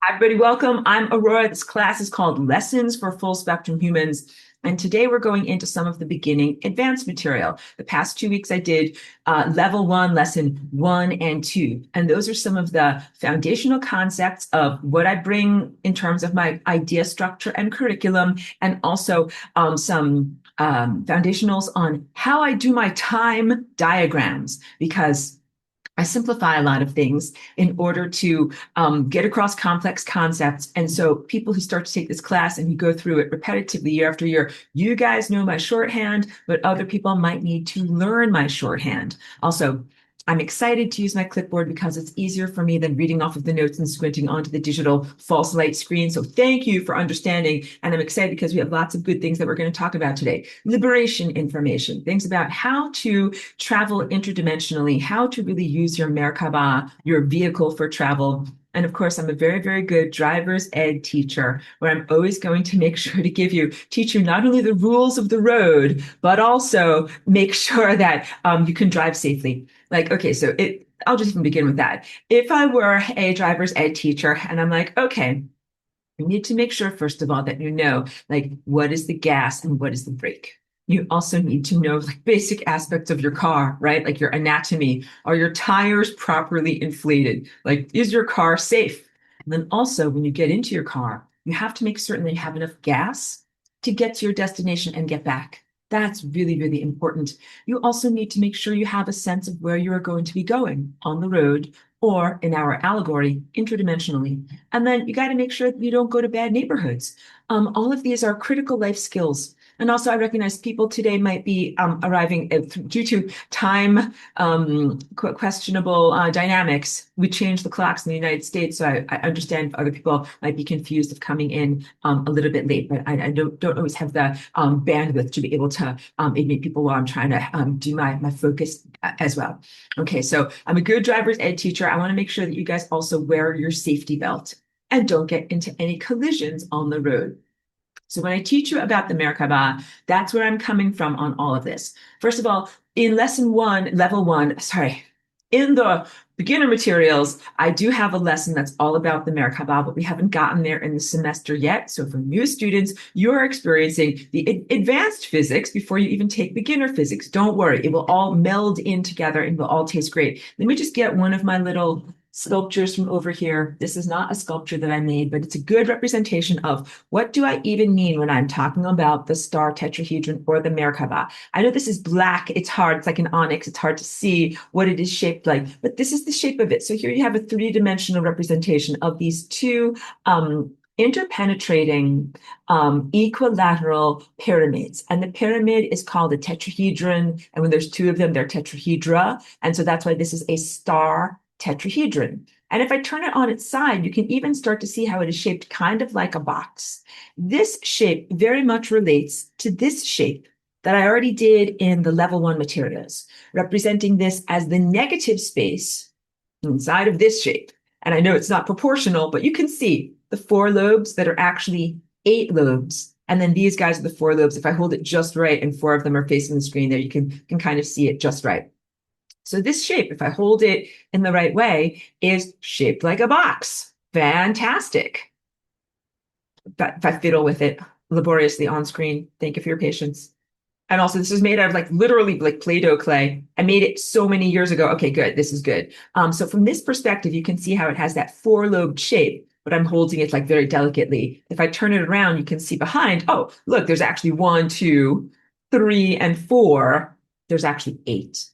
Everybody, welcome. I'm Aurora. This class is called Lessons for Full Spectrum Humans. And today we're going into some of the beginning advanced material. The past 2 weeks I did level 1, lesson 1 and 2. And those are some of the foundational concepts of what I bring in terms of my idea structure and curriculum, and also some foundationals on how I do my time diagrams, because I simplify a lot of things in order to get across complex concepts. And so people who start to take this class and you go through it repetitively year after year, you guys know my shorthand, but other people might need to learn my shorthand. Also, I'm excited to use my clipboard because it's easier for me than reading off of the notes and squinting onto the digital false light screen. So thank you for understanding. And I'm excited because we have lots of good things that we're going to talk about today. Liberation information, things about how to travel interdimensionally, how to really use your Merkaba, your vehicle for travel. And of course, I'm a very, very good driver's ed teacher, where I'm always going to make sure to teach you not only the rules of the road, but also make sure that you can drive safely. I'll just even begin with that. If I were a driver's ed teacher and I'm like, okay, you need to make sure, first of all, that you know, like, what is the gas and what is the brake? You also need to know like basic aspects of your car, right? Like your anatomy. Are your tires properly inflated? Like, is your car safe? And then also, when you get into your car, you have to make certain that you have enough gas to get to your destination and get back. That's really, really important. You also need to make sure you have a sense of where you are going to be going on the road, or in our allegory, interdimensionally. And then you got to make sure that you don't go to bad neighborhoods. All of these are critical life skills. And also, I recognize people today might be arriving due to time questionable dynamics. We changed the clocks in the United States, so I understand other people might be confused of coming in a little bit late, but I don't always have the bandwidth to be able to admit people while I'm trying to do my focus as well. Okay, so I'm a good driver's ed teacher. I want to make sure that you guys also wear your safety belt and don't get into any collisions on the road. So when I teach you about the Merkaba, that's where I'm coming from on all of this. First of all, in lesson 1, level 1, in the beginner materials, I do have a lesson that's all about the Merkaba, but we haven't gotten there in the semester yet. So for new students, you're experiencing the advanced physics before you even take beginner physics. Don't worry, it will all meld in together and will all taste great. Let me just get one of my little sculptures from over here. This is not a sculpture that I made, but it's a good representation of what do I even mean when I'm talking about the star tetrahedron or the Merkaba. I know this is black. It's hard. It's like an onyx. It's hard to see what it is shaped like, but this is the shape of it. So here you have a three-dimensional representation of these two interpenetrating equilateral pyramids. And the pyramid is called a tetrahedron. And when there's two of them, they're tetrahedra. And so that's why this is a star tetrahedron. And if I turn it on its side, you can even start to see how it is shaped kind of like a box. This shape very much relates to this shape that I already did in the level 1 materials, representing this as the negative space inside of this shape. And I know it's not proportional, but you can see the 4 lobes that are actually 8 lobes. And then these guys are the 4 lobes. If I hold it just right and 4 of them are facing the screen there, you can kind of see it just right. So this shape, if I hold it in the right way, is shaped like a box. Fantastic. If I fiddle with it laboriously on screen, thank you for your patience. And also, this is made out of like literally like Play-Doh clay. I made it so many years ago. Okay, good. This is good. So from this perspective, you can see how it has that 4-lobed shape, but I'm holding it like very delicately. If I turn it around, you can see behind, oh, look, there's actually 1, 2, 3, and 4. There's actually 8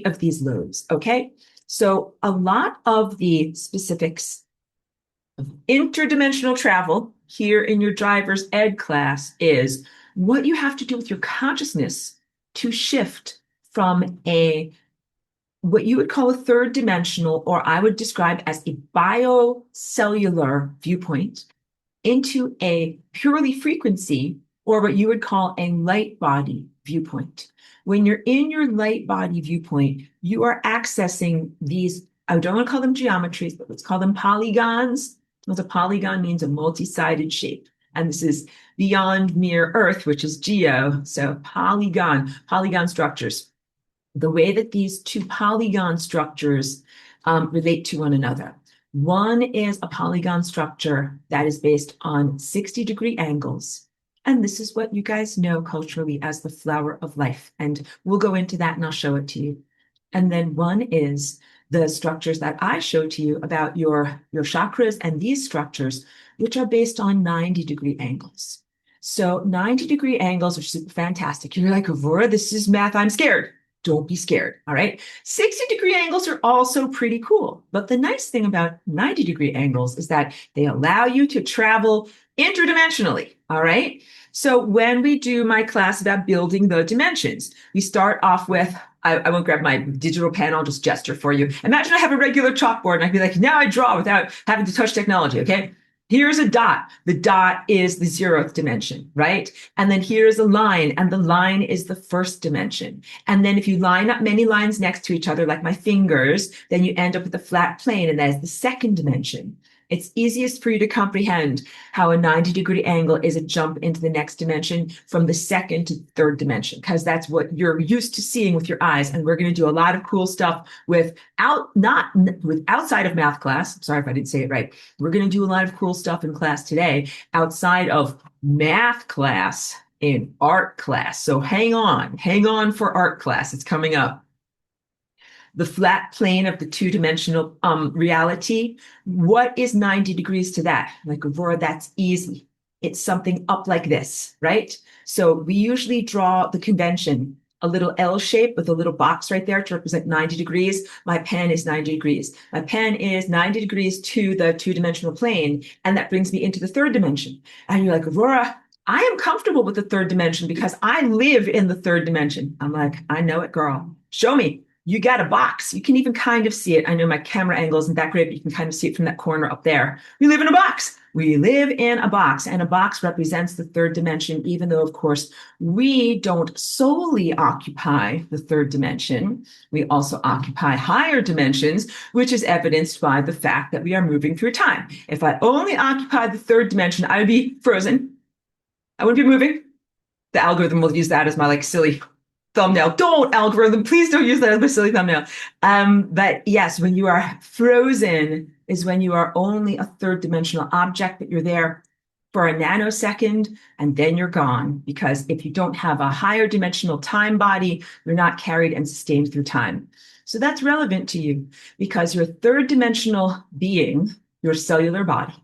of these lobes, okay? So a lot of the specifics of interdimensional travel here in your driver's ed class is what you have to do with your consciousness to shift from what you would call a third dimensional, or I would describe as a biocellular viewpoint, into a purely frequency, or what you would call a light body viewpoint. When you're in your light body viewpoint, you are accessing these, I don't want to call them geometries, but let's call them polygons. Because a polygon means a multi-sided shape. And this is beyond mere Earth, which is geo. So polygon structures. The way that these two polygon structures relate to one another. One is a polygon structure that is based on 60-degree angles. And this is what you guys know culturally as the flower of life. And we'll go into that and I'll show it to you. And then one is the structures that I showed to you about your chakras and these structures, which are based on 90-degree angles. So 90-degree angles are super fantastic. You're like, Aurora, this is math. I'm scared. Don't be scared. All right. 60-degree angles are also pretty cool. But the nice thing about 90-degree angles is that they allow you to travel interdimensionally. All right. So when we do my class about building the dimensions, we start off with, I won't grab my digital pen, I'll just gesture for you. Imagine I have a regular chalkboard and I'd be like, now I draw without having to touch technology, okay? Here's a dot. The dot is the 0th dimension, right? And then here's a line, and the line is the 1st dimension. And then if you line up many lines next to each other, like my fingers, then you end up with a flat plane, and that is the 2nd dimension. It's easiest for you to comprehend how a 90-degree angle is a jump into the next dimension from the 2nd to 3rd dimension, because that's what you're used to seeing with your eyes. And we're going to do a lot of cool stuff outside of math class. Sorry if I didn't say it right. We're going to do a lot of cool stuff in class today outside of math class in art class. So hang on for art class. It's coming up. The flat plane of the 2-dimensional reality. What is 90 degrees to that? Like, Aurora, that's easy. It's something up like this, right? So we usually draw the convention, a little L shape with a little box right there to represent 90 degrees. My pen is 90 degrees. My pen is 90 degrees to the 2-dimensional plane, and that brings me into the 3rd dimension. And you're like, Aurora, I am comfortable with the 3rd dimension because I live in the 3rd dimension. I'm like, I know it, girl. Show me. You got a box. You can even kind of see it. I know my camera angle isn't that great, but you can kind of see it from that corner up there. We live in a box. We live in a box, and a box represents the 3rd dimension, even though, of course, we don't solely occupy the 3rd dimension. We also occupy higher dimensions, which is evidenced by the fact that we are moving through time. If I only occupied the 3rd dimension, I would be frozen. I wouldn't be moving. The algorithm will use that as my silly thumbnail. Don't, algorithm, please don't use that as a silly thumbnail. But yes, when you are frozen is when you are only a 3rd dimensional object, but you're there for a nanosecond and then you're gone. Because if you don't have a higher dimensional time body, you're not carried and sustained through time. So that's relevant to you because you're a 3rd dimensional being, your cellular body,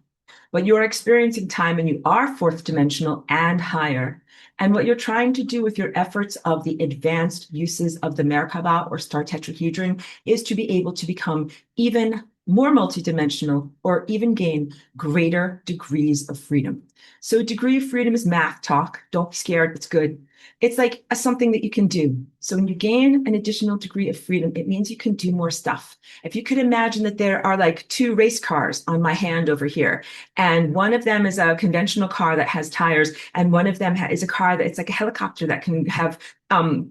but you're experiencing time and you are 4th dimensional and higher. And what you're trying to do with your efforts of the advanced uses of the Merkaba or star tetrahedron is to be able to become even more multidimensional or even gain greater degrees of freedom. So a degree of freedom is math talk. Don't be scared. It's good. It's like something that you can do. So when you gain an additional degree of freedom, it means you can do more stuff. If you could imagine that there are like 2 race cars on my hand over here, and one of them is a conventional car that has tires, and one of them is a car that it's like a helicopter that can have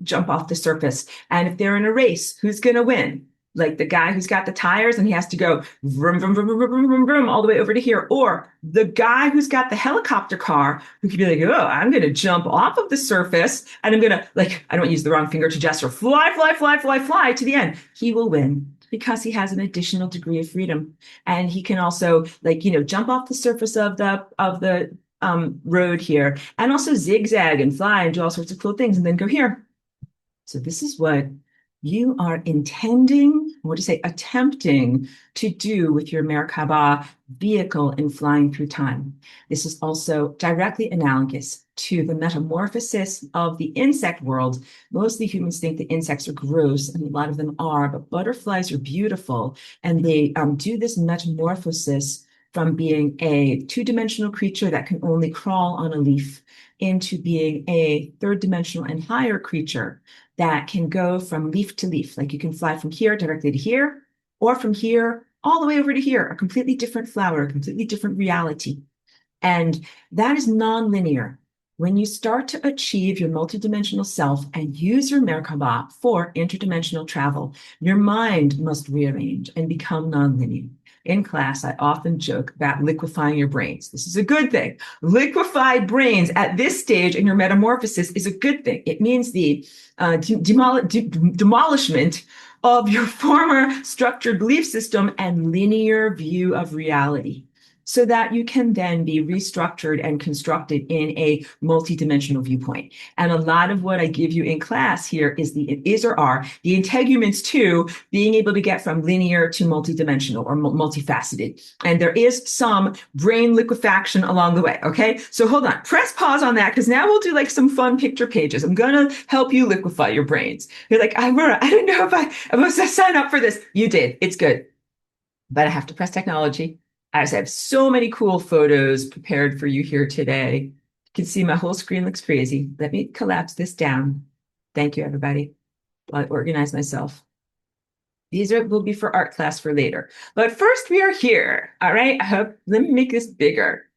jump off the surface. And if they're in a race, who's going to win? Like the guy who's got the tires and he has to go vroom, vroom, vroom, vroom, vroom, vroom, vroom, all the way over to here. Or the guy who's got the helicopter car who could be like, oh, I'm going to jump off of the surface and I'm going to, like, I don't use the wrong finger to gesture, fly, fly, fly, fly, fly to the end. He will win because he has an additional degree of freedom. And he can also, like, jump off the surface of the road here and also zigzag and fly and do all sorts of cool things and then go here. So this is what you are attempting to do with your Merkaba vehicle in flying through time. This is also directly analogous to the metamorphosis of the insect world. Mostly humans think that insects are gross, and a lot of them are, but butterflies are beautiful, and they do this metamorphosis from being a 2-dimensional creature that can only crawl on a leaf into being a 3rd dimensional and higher creature that can go from leaf to leaf. Like you can fly from here directly to here, or from here all the way over to here, a completely different flower, a completely different reality. And that is non-linear. When you start to achieve your multidimensional self and use your Merkaba for interdimensional travel, your mind must rearrange and become non-linear. In class, I often joke about liquefying your brains. This is a good thing. Liquefied brains at this stage in your metamorphosis is a good thing. It means the demolishment of your former structured belief system and linear view of reality, so that you can then be restructured and constructed in a multidimensional viewpoint. And a lot of what I give you in class here is the integuments to being able to get from linear to multidimensional or multifaceted. And there is some brain liquefaction along the way. Okay, so hold on, press pause on that, because now we'll do like some fun picture pages. I'm gonna help you liquefy your brains. You're like, Aurora, I don't know if I'm supposed to sign up for this. You did. It's good. But I have to press technology. I have so many cool photos prepared for you here today. You can see my whole screen looks crazy. Let me collapse this down. Thank you, everybody. I'll organize myself. These will be for art class for later. But first, we are here. All right. Let me make this bigger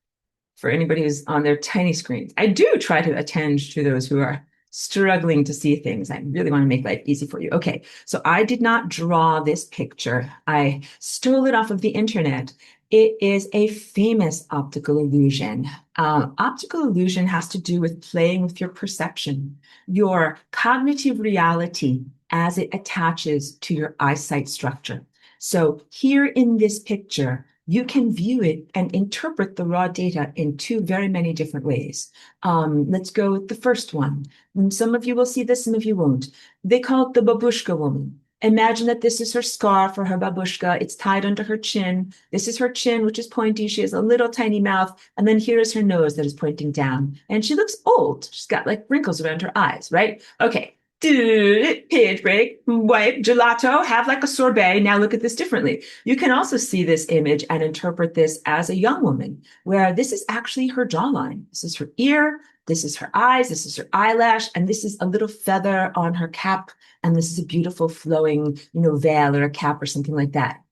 for anybody who's on their tiny screens. I do try to attend to those who are struggling to see things. I really want to make life easy for you. Okay, so I did not draw this picture. I stole it off of the internet. It is a famous optical illusion. Optical illusion has to do with playing with your perception, your cognitive reality as it attaches to your eyesight structure. So here in this picture, you can view it and interpret the raw data in two very many different ways. Let's go with the first one. And some of you will see this, some of you won't. They call it the babushka woman. Imagine that this is her scarf or her babushka. It's tied under her chin. This is her chin, which is pointy. She has a little tiny mouth. And then here is her nose that is pointing down. And she looks old. She's got like wrinkles around her eyes, right? Okay. Page break, wipe, gelato, have like a sorbet. Now look at this differently. You can also see this image and interpret this as a young woman, where this is actually her jawline. This is her ear, this is her eyes, this is her eyelash, and this is a little feather on her cap, and this is a beautiful flowing, veil or a cap or something like that.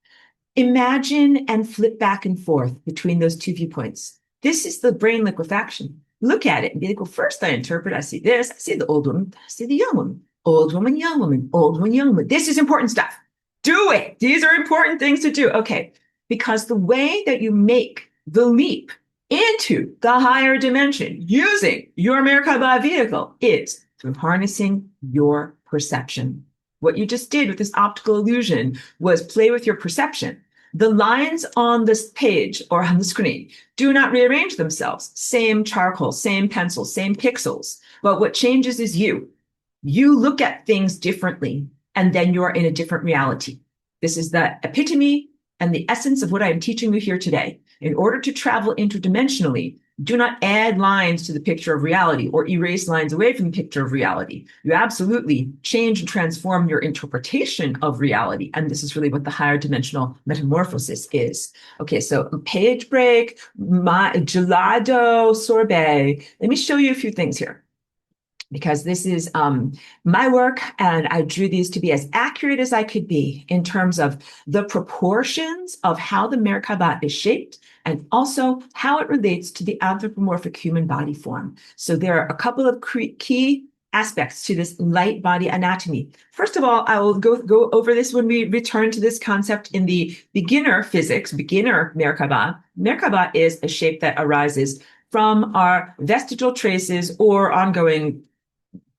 Imagine and flip back and forth between those two viewpoints. This is the brain liquefaction. Look at it and be like, well, first I interpret, I see this, I see the old woman, I see the young woman, old woman, young woman, old woman, young woman. This is important stuff. Do it. These are important things to do. Okay, because the way that you make the leap into the higher dimension using your Merkabah vehicle is through harnessing your perception. What you just did with this optical illusion was play with your perception. The lines on this page or on the screen do not rearrange themselves. Same charcoal, same pencil, same pixels. But what changes is you. You look at things differently, and then you're in a different reality. This is the epitome and the essence of what I am teaching you here today. In order to travel interdimensionally, do not add lines to the picture of reality or erase lines away from the picture of reality. You absolutely change and transform your interpretation of reality. And this is really what the higher dimensional metamorphosis is. Okay, so page break, my gelato sorbet. Let me show you a few things here, because this is my work, and I drew these to be as accurate as I could be in terms of the proportions of how the Merkabah is shaped and also how it relates to the anthropomorphic human body form. So there are a couple of key aspects to this light body anatomy. First of all, I will go over this when we return to this concept in the beginner physics, beginner Merkabah. Merkabah is a shape that arises from our vestigial traces or ongoing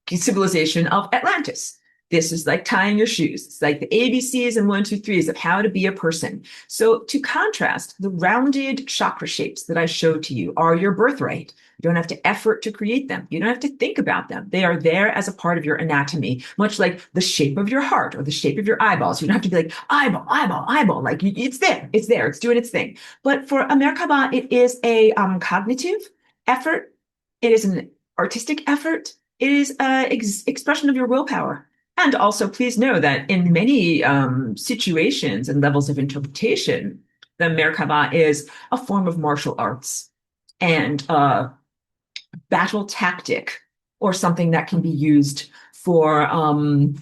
civilization of Atlantis. This is like tying your shoes. It's like the ABCs and 1, 2, 3s of how to be a person. So to contrast, the rounded chakra shapes that I showed to you are your birthright. You don't have to effort to create them. You don't have to think about them. They are there as a part of your anatomy, much like the shape of your heart or the shape of your eyeballs. You don't have to be like eyeball, eyeball, eyeball. Like it's there, it's there, it's doing its thing. But for a Merkabah, it is a cognitive effort. It is an artistic effort. It is an expression of your willpower. And also, please know that in many situations and levels of interpretation, the Merkabah is a form of martial arts and battle tactic, or something that can be used for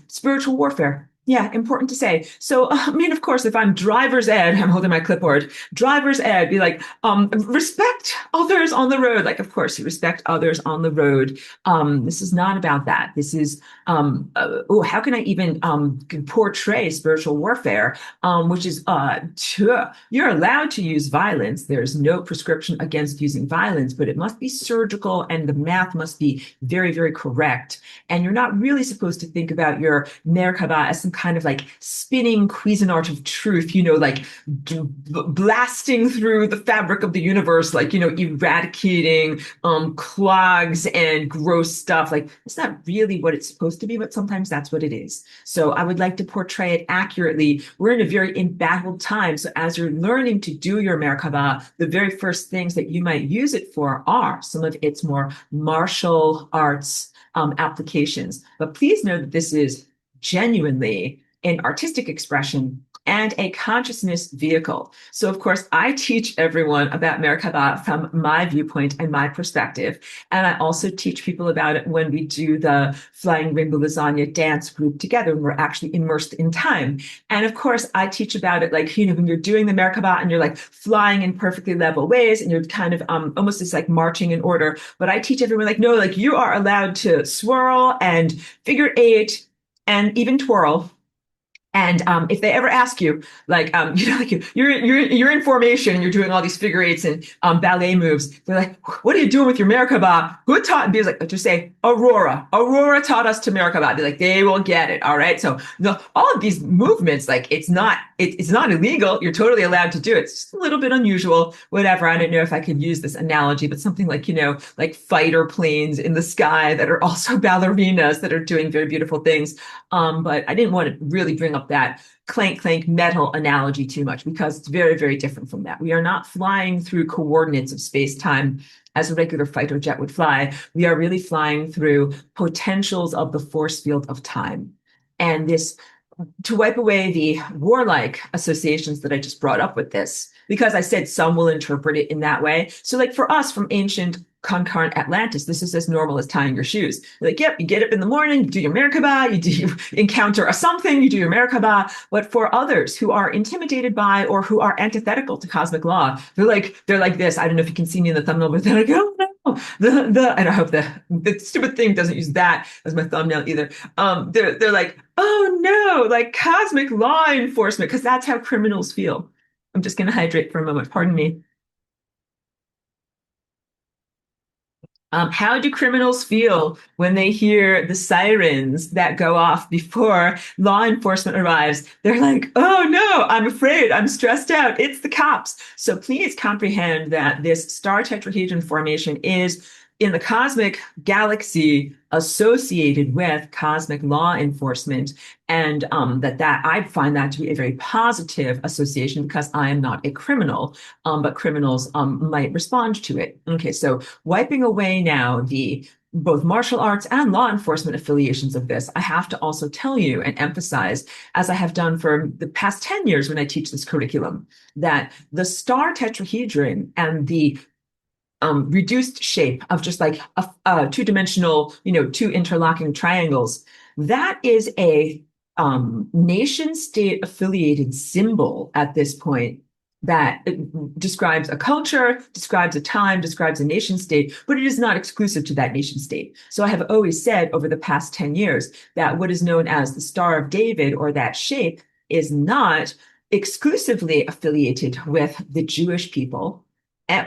spiritual warfare. Yeah, important to say. So, of course, if I'm driver's ed, I'm holding my clipboard, driver's ed, be like, respect others on the road. Like, of course, you respect others on the road. This is not about that. This is, how can I even portray spiritual warfare, which is, you're allowed to use violence. There's no prescription against using violence, but it must be surgical and the math must be very, very correct. And you're not really supposed to think about your Merkabah as kind of like spinning Cuisinart of truth, like blasting through the fabric of the universe, like, eradicating clogs and gross stuff. Like, it's not really what it's supposed to be, but sometimes that's what it is. So I would like to portray it accurately. We're in a very embattled time. So as you're learning to do your Merkaba, the very first things that you might use it for are some of its more martial arts applications. But please know that this is genuinely an artistic expression and a consciousness vehicle. So, of course, I teach everyone about Merkaba from my viewpoint and my perspective. And I also teach people about it when we do the Flying Rainbow Lasagna dance group together, and we're actually immersed in time. And of course, I teach about it like, when you're doing the Merkaba and you're like flying in perfectly level ways and you're kind of almost just like marching in order. But I teach everyone like, no, like you are allowed to swirl and figure eight and even twirl. And if they ever ask you, like, like you're in formation and you're doing all these figure eights and ballet moves, they're like, "What are you doing with your Merkaba? Who taught?" And be like, just say, "Aurora. Aurora taught us to Merkaba." They're like, they will get it. All right. So all of these movements, like, it's not illegal. You're totally allowed to do it. It's just a little bit unusual. Whatever. I don't know if I could use this analogy, but something like like fighter planes in the sky that are also ballerinas that are doing very beautiful things. But I didn't want to really bring up that clank metal analogy too much because it's very, very different from that. We are not flying through coordinates of space-time as a regular fighter jet would fly. We are really flying through potentials of the force field of time. And this, to wipe away the warlike associations that I just brought up with this, because I said some will interpret it in that way. So like for us from ancient concurrent Atlantis, this is as normal as tying your shoes. Like, yep, you get up in the morning, you do your Merkaba, you encounter a something, you do your Merkaba. But for others who are intimidated by or who are antithetical to cosmic law, they're like this. I don't know if you can see me in the thumbnail, but they're like, oh no, and I hope the stupid thing doesn't use that as my thumbnail either. They're like, oh no, like cosmic law enforcement, because that's how criminals feel. I'm just going to hydrate for a moment. Pardon me. How do criminals feel when they hear the sirens that go off before law enforcement arrives? They're like, oh no, I'm afraid, I'm stressed out, it's the cops. So please comprehend that this star tetrahedron formation is in the cosmic galaxy associated with cosmic law enforcement, and that I find that to be a very positive association because I am not a criminal, but criminals might respond to it. Okay, so wiping away now the both martial arts and law enforcement affiliations of this, I have to also tell you and emphasize, as I have done for the past 10 years when I teach this curriculum, that the star tetrahedron and the reduced shape of just like a two-dimensional, two interlocking triangles, that is a nation state affiliated symbol at this point that describes a culture, describes a time, describes a nation state, but it is not exclusive to that nation state. So I have always said over the past 10 years that what is known as the Star of David, or that shape, is not exclusively affiliated with the Jewish people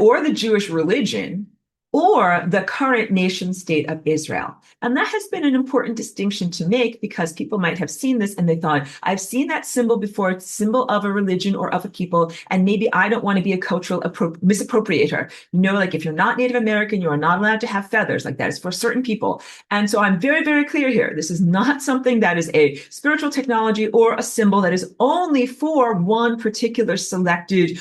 or the Jewish religion or the current nation state of Israel. And that has been an important distinction to make because people might have seen this and they thought, I've seen that symbol before, it's a symbol of a religion or of a people, and maybe I don't want to be a cultural misappropriator. Like if you're not Native American, you are not allowed to have feathers. Like that is for certain people. And so I'm very, very clear here. This is not something that is a spiritual technology or a symbol that is only for one particular selected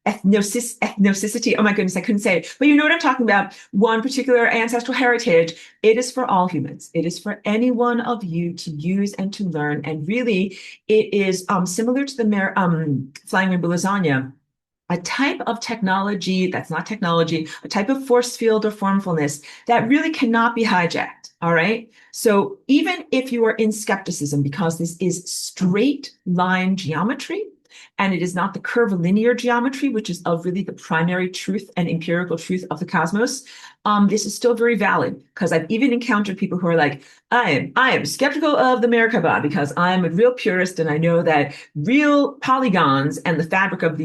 ethnicity. Oh my goodness, I couldn't say it. But you know what I'm talking about. One particular ancestral heritage. It is for all humans. It is for any one of you to use and to learn. And really, it is similar to the Flying Rainbow Lasagna, a type of technology that's not technology, a type of force field or formfulness that really cannot be hijacked. All right. So even if you are in skepticism, because this is straight line geometry, and it is not the curvilinear geometry, which is of really the primary truth and empirical truth of the cosmos, this is still very valid, because I've even encountered people who are like, I am skeptical of the Merkaba because I'm a real purist and I know that real polygons and the fabric of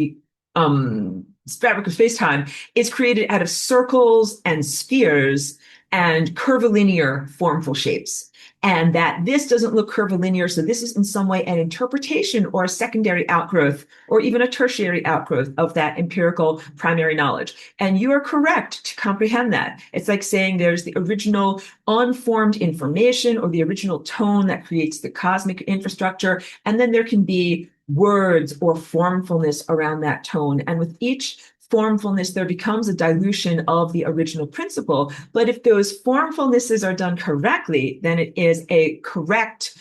space-time is created out of circles and spheres. and curvilinear formful shapes. And that this doesn't look curvilinear, so this is in some way an interpretation or a secondary outgrowth or even a tertiary outgrowth of that empirical primary knowledge. And you are correct to comprehend that. It's like saying there's the original unformed information or the original tone that creates the cosmic infrastructure, and then there can be words or formfulness around that tone. And with each formfulness, there becomes a dilution of the original principle. But if those formfulnesses are done correctly, then it is a correct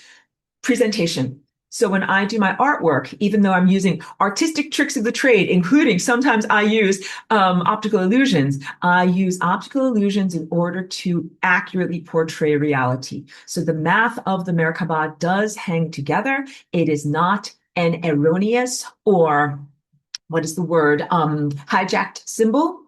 presentation. So when I do my artwork, even though I'm using artistic tricks of the trade, including sometimes I use optical illusions, I use optical illusions in order to accurately portray reality. So the math of the Merkabah does hang together. It is not an erroneous or what is the word, hijacked symbol,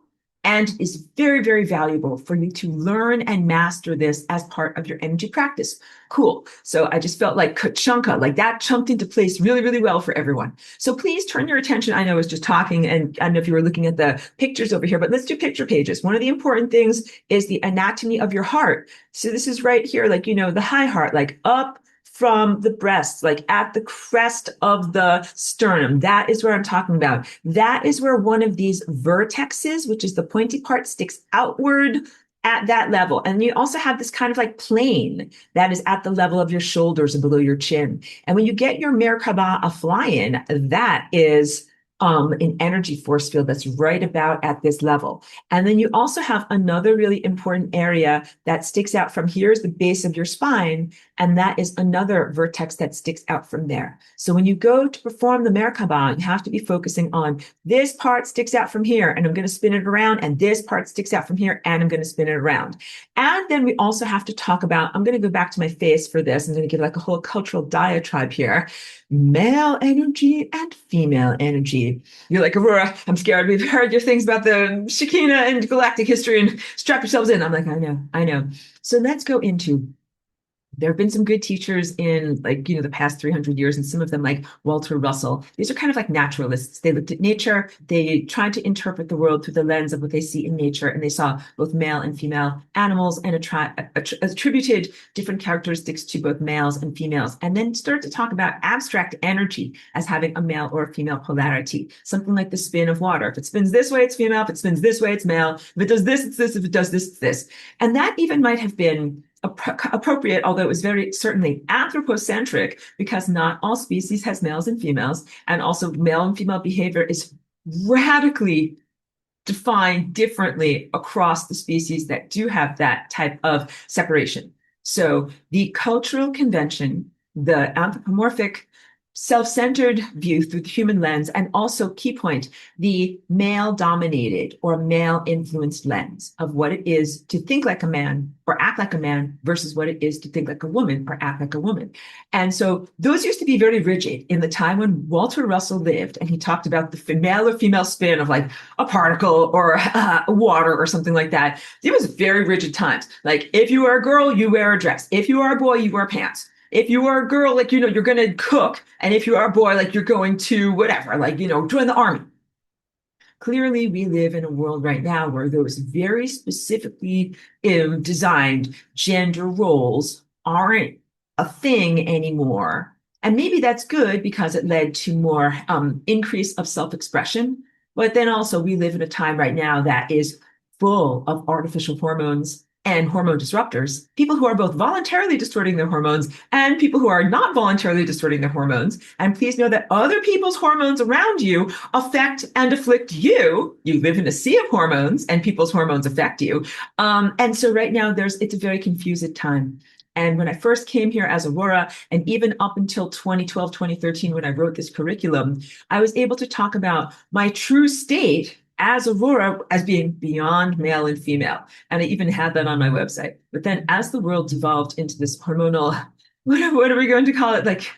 and is very, very valuable for you to learn and master this as part of your energy practice. Cool. So I just felt like ka-chunka, like that chunked into place really, really well for everyone. So please turn your attention. I know I was just talking, and I don't know if you were looking at the pictures over here, but let's do picture pages. One of the important things is the anatomy of your heart. So this is right here, like, you know, the high heart, like up from the breast, like at the crest of the sternum. That is where I'm talking about. That is where one of these vertexes, which is the pointy part, sticks outward at that level. And you also have this kind of like plane that is at the level of your shoulders and below your chin. And when you get your Merkaba a fly-in, that is an energy force field that's right about at this level. And then you also have another really important area that sticks out from here is the base of your spine, and that is another vertex that sticks out from there. So when you go to perform the Merkaba, you have to be focusing on this part sticks out from here, and I'm going to spin it around, and this part sticks out from here, and I'm going to spin it around. And then we also have to talk about, I'm going to go back to my face for this. I'm going to give like a whole cultural diatribe here. Male energy and female energy. You're like, Aurora, I'm scared. We've heard your things about the Shekinah and galactic history, and strap yourselves in. I'm like, I know. So let's go into, there have been some good teachers in like, you know, the past 300 years, and some of them like Walter Russell. These are kind of like naturalists. They looked at nature. They tried to interpret the world through the lens of what they see in nature. And they saw both male and female animals and attributed different characteristics to both males and females. And then started to talk about abstract energy as having a male or a female polarity, something like the spin of water. If it spins this way, it's female. If it spins this way, it's male. If it does this, it's this. If it does this, it's this. And that even might have been appropriate, although it was very certainly anthropocentric, because not all species has males and females, and also male and female behavior is radically defined differently across the species that do have that type of separation. So the cultural convention, the anthropomorphic self-centered view through the human lens, and also, key point, the male-dominated or male-influenced lens of what it is to think like a man or act like a man versus what it is to think like a woman or act like a woman. And so those used to be very rigid in the time when Walter Russell lived, and he talked about the male or female spin of like a particle or water or something like that. It was very rigid times. Like, if you are a girl, you wear a dress. If you are a boy, you wear pants. If you are a girl, like, you know, you're going to cook. And if you are a boy, like, you're going to whatever, like, you know, join the army. Clearly, we live in a world right now where those very specifically designed gender roles aren't a thing anymore. And maybe that's good because it led to more increase of self-expression. But then also we live in a time right now that is full of artificial hormones and hormone disruptors, people who are both voluntarily distorting their hormones and people who are not voluntarily distorting their hormones. And please know that other people's hormones around you affect and afflict you. You live in a sea of hormones, and people's hormones affect you. And so right now it's a very confused time. And when I first came here as Aurora, and even up until 2012, 2013, when I wrote this curriculum, I was able to talk about my true state as Aurora as being beyond male and female. And I even had that on my website. But then as the world devolved into this hormonal, what are we going to call it? Like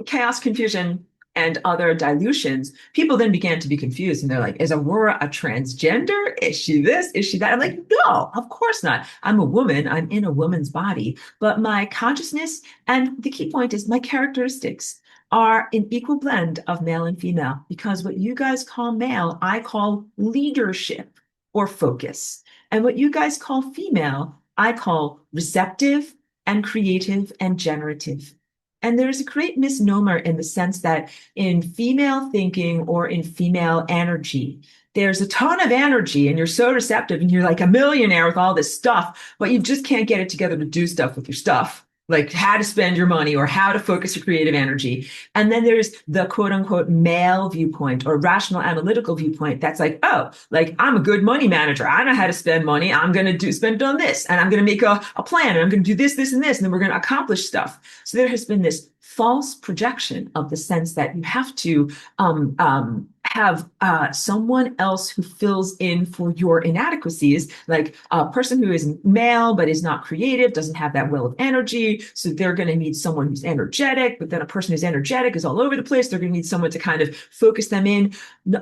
chaos, confusion, and other dilutions, people then began to be confused. And they're like, is Aurora a transgender? Is she this? Is she that? I'm like, no, of course not. I'm a woman. I'm in a woman's body. But my consciousness, and the key point is my characteristics, are an equal blend of male and female, because what you guys call male, I call leadership or focus. And what you guys call female, I call receptive and creative and generative. And there's a great misnomer in the sense that in female thinking or in female energy, there's a ton of energy and you're so receptive and you're like a millionaire with all this stuff, but you just can't get it together to do stuff with your stuff, like how to spend your money or how to focus your creative energy. And then there's the quote unquote male viewpoint or rational analytical viewpoint that's like, oh, like I'm a good money manager. I know how to spend money. I'm going to spend it on this and I'm going to make a plan and I'm going to do this, this, and this. And then we're going to accomplish stuff. So there has been this false projection of the sense that you have to have someone else who fills in for your inadequacies, like a person who is male but is not creative, doesn't have that well of energy. So they're going to need someone who's energetic, but then a person who's energetic is all over the place. They're going to need someone to kind of focus them in.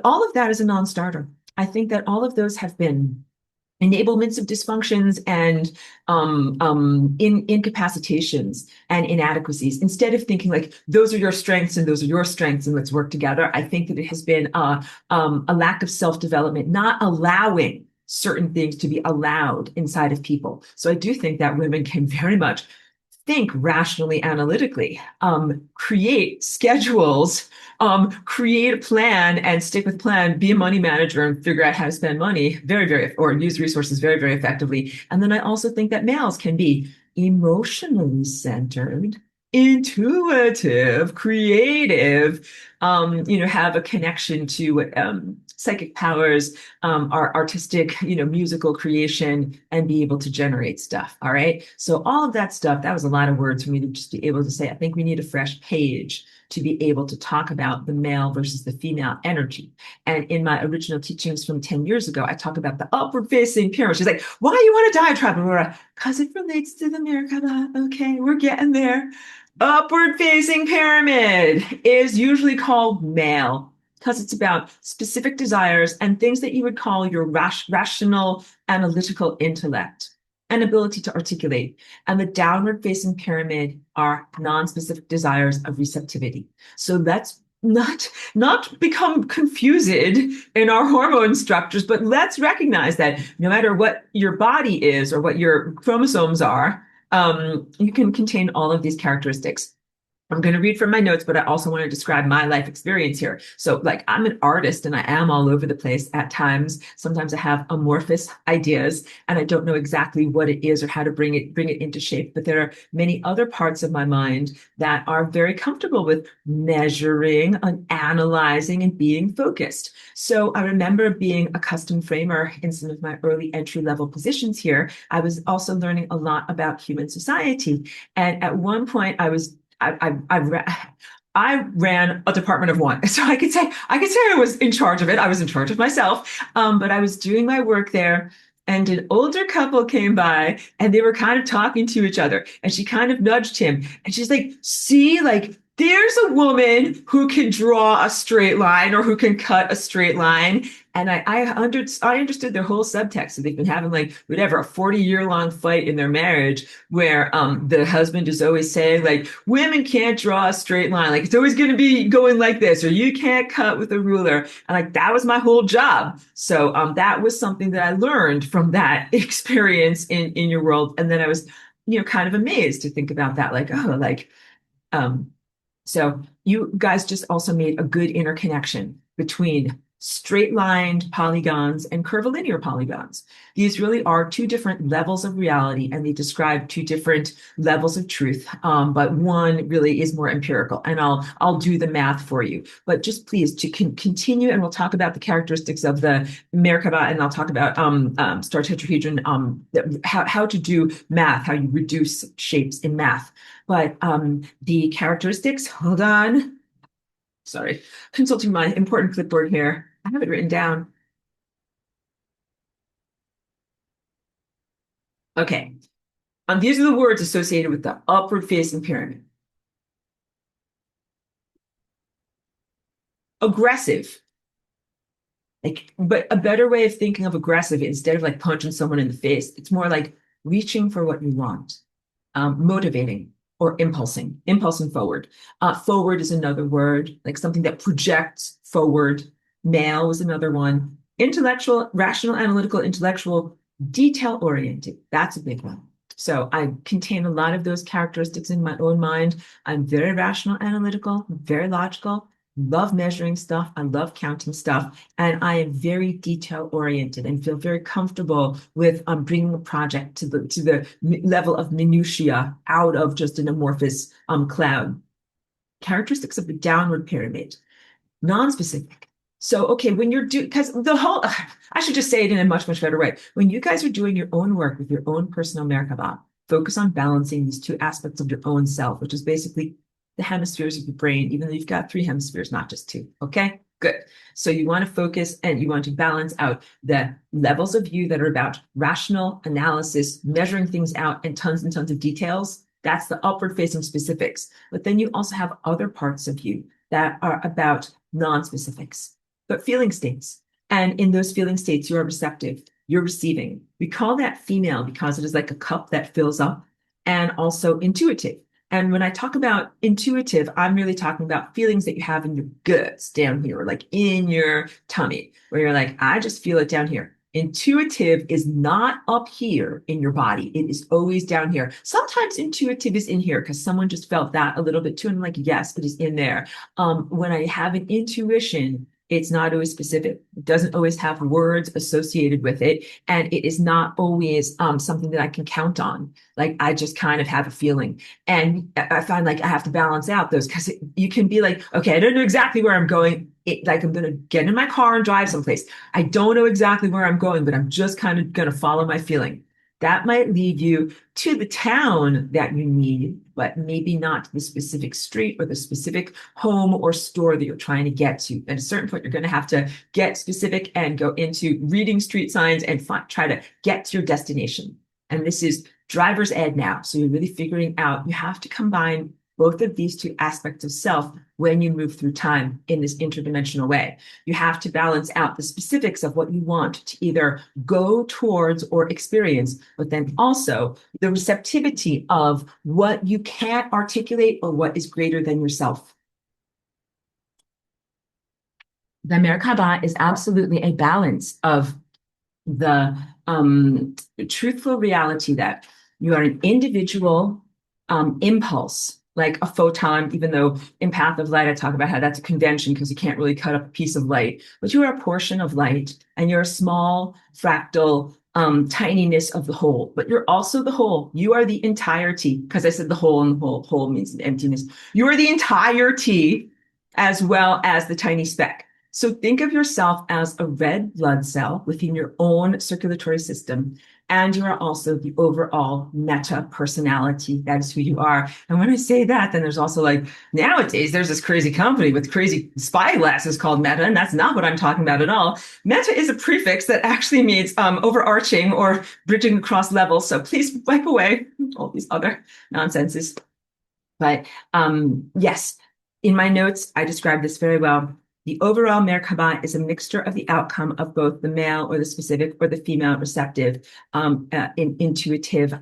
All of that is a non-starter. I think that all of those have been enablements of dysfunctions and incapacitations and inadequacies. Instead of thinking like those are your strengths and those are your strengths and let's work together, I think that it has been a lack of self-development, not allowing certain things to be allowed inside of people. So I do think that women can very much think rationally, analytically, create schedules, create a plan and stick with plan, be a money manager and figure out how to spend money or use resources very, very effectively. And then I also think that males can be emotionally centered, intuitive, creative, have a connection to psychic powers, our artistic, musical creation, and be able to generate stuff. All right. So all of that stuff, that was a lot of words for me to just be able to say, I think we need a fresh page to be able to talk about the male versus the female energy. And in my original teachings from 10 years ago, I talk about the upward facing pyramid. She's like, why do you want a diatribe, Aurora? Because it relates to the Merkaba. Okay, we're getting there. Upward facing pyramid is usually called male because it's about specific desires and things that you would call your rational analytical intellect and ability to articulate. And the downward facing pyramid are non-specific desires of receptivity. So let's not become confused in our hormone structures, but let's recognize that no matter what your body is or what your chromosomes are, you can contain all of these characteristics. I'm going to read from my notes, but I also want to describe my life experience here. So like I'm an artist and I am all over the place at times. Sometimes I have amorphous ideas and I don't know exactly what it is or how to bring it into shape. But there are many other parts of my mind that are very comfortable with measuring and analyzing and being focused. So I remember being a custom framer in some of my early entry-level positions here. I was also learning a lot about human society. And at one point I ran a department of one. So I could say I was in charge of it. I was in charge of myself. But I was doing my work there and an older couple came by and they were kind of talking to each other and she kind of nudged him and she's like, see, like there's a woman who can draw a straight line or who can cut a straight line. And I understood their whole subtext. So they've been having like whatever, a 40-year long fight in their marriage where the husband is always saying like, women can't draw a straight line. Like it's always going to be going like this, or you can't cut with a ruler. And like, that was my whole job. So that was something that I learned from that experience in your world. And then I was, kind of amazed to think about that. Like, oh, like, so you guys just also made a good interconnection between straight-lined polygons and curvilinear polygons. These really are two different levels of reality, and they describe two different levels of truth. But one really is more empirical, and I'll do the math for you. But just please to continue, and we'll talk about the characteristics of the Merkaba, and I'll talk about star tetrahedron, how to do math, how you reduce shapes in math. But the characteristics, hold on. Sorry, consulting my important clipboard here. I have it written down. Okay. These are the words associated with the upward facing pyramid. Aggressive. But a better way of thinking of aggressive, instead of like punching someone in the face, it's more like reaching for what you want, motivating or impulsing forward. Forward is another word, like something that projects forward. Male was another one. Intellectual, rational, analytical, intellectual, Detail-oriented, that's a big one. So I contain a lot of those characteristics in my own mind. I'm very rational, analytical, very logical, love measuring stuff. I love counting stuff. And I am very detail-oriented and feel very comfortable with bringing a project to the level of minutiae out of just an amorphous cloud. Characteristics of the downward pyramid, non-specific. So, okay, when you're doing, because the whole, I should just say it in a much, much better way. When you guys are doing your own work with your own personal Merkaba, focus on balancing these two aspects of your own self, which is basically the hemispheres of your brain, even though you've got 3 hemispheres, not just 2. Okay, good. So you want to focus and you want to balance out the levels of you that are about rational analysis, measuring things out, and tons of details. That's the upward facing specifics. But then you also have other parts of you that are about non-specifics, but feeling states. And in those feeling states, you are receptive, you're receiving. We call that female because it is like a cup that fills up, and also intuitive. And when I talk about intuitive, I'm really talking about feelings that you have in your guts down here, or like in your tummy, where you're like, I just feel it down here. Intuitive is not up here in your body. It is always down here. Sometimes intuitive is in here because someone just felt that a little bit too. And I'm like, yes, it is in there. When I have an intuition, it's not always specific. It doesn't always have words associated with it. And it is not always something that I can count on. Like I just kind of have a feeling. And I find like I have to balance out those because you can be like, okay, I don't know exactly where I'm going. Like I'm going to get in my car and drive someplace. I don't know exactly where I'm going, but I'm just kind of going to follow my feeling. That might lead you to the town that you need, but maybe not the specific street or the specific home or store that you're trying to get to. At a certain point, you're going to have to get specific and go into reading street signs and try to get to your destination. And this is driver's ed now. So you're really figuring out you have to combine both of these two aspects of self when you move through time in this interdimensional way. You have to balance out the specifics of what you want to either go towards or experience, but then also the receptivity of what you can't articulate or what is greater than yourself. The Merkaba is absolutely a balance of the truthful reality that you are an individual impulse, like a photon, even though in Path of Light, I talk about how that's a convention because you can't really cut up a piece of light, but you are a portion of light and you're a small fractal tininess of the whole, but you're also the whole. You are the entirety, because I said the whole, and the whole means emptiness. You are the entirety as well as the tiny speck. So think of yourself as a red blood cell within your own circulatory system. And you are also the overall meta personality. That is who you are. And when I say that, then there's also like, nowadays, there's this crazy company with crazy spy glasses called Meta. And that's not what I'm talking about at all. Meta is a prefix that actually means overarching or bridging across levels. So please wipe away all these other nonsenses. But yes, in my notes, I described this very well. The overall Merkaba is a mixture of the outcome of both the male or the specific or the female receptive intuitive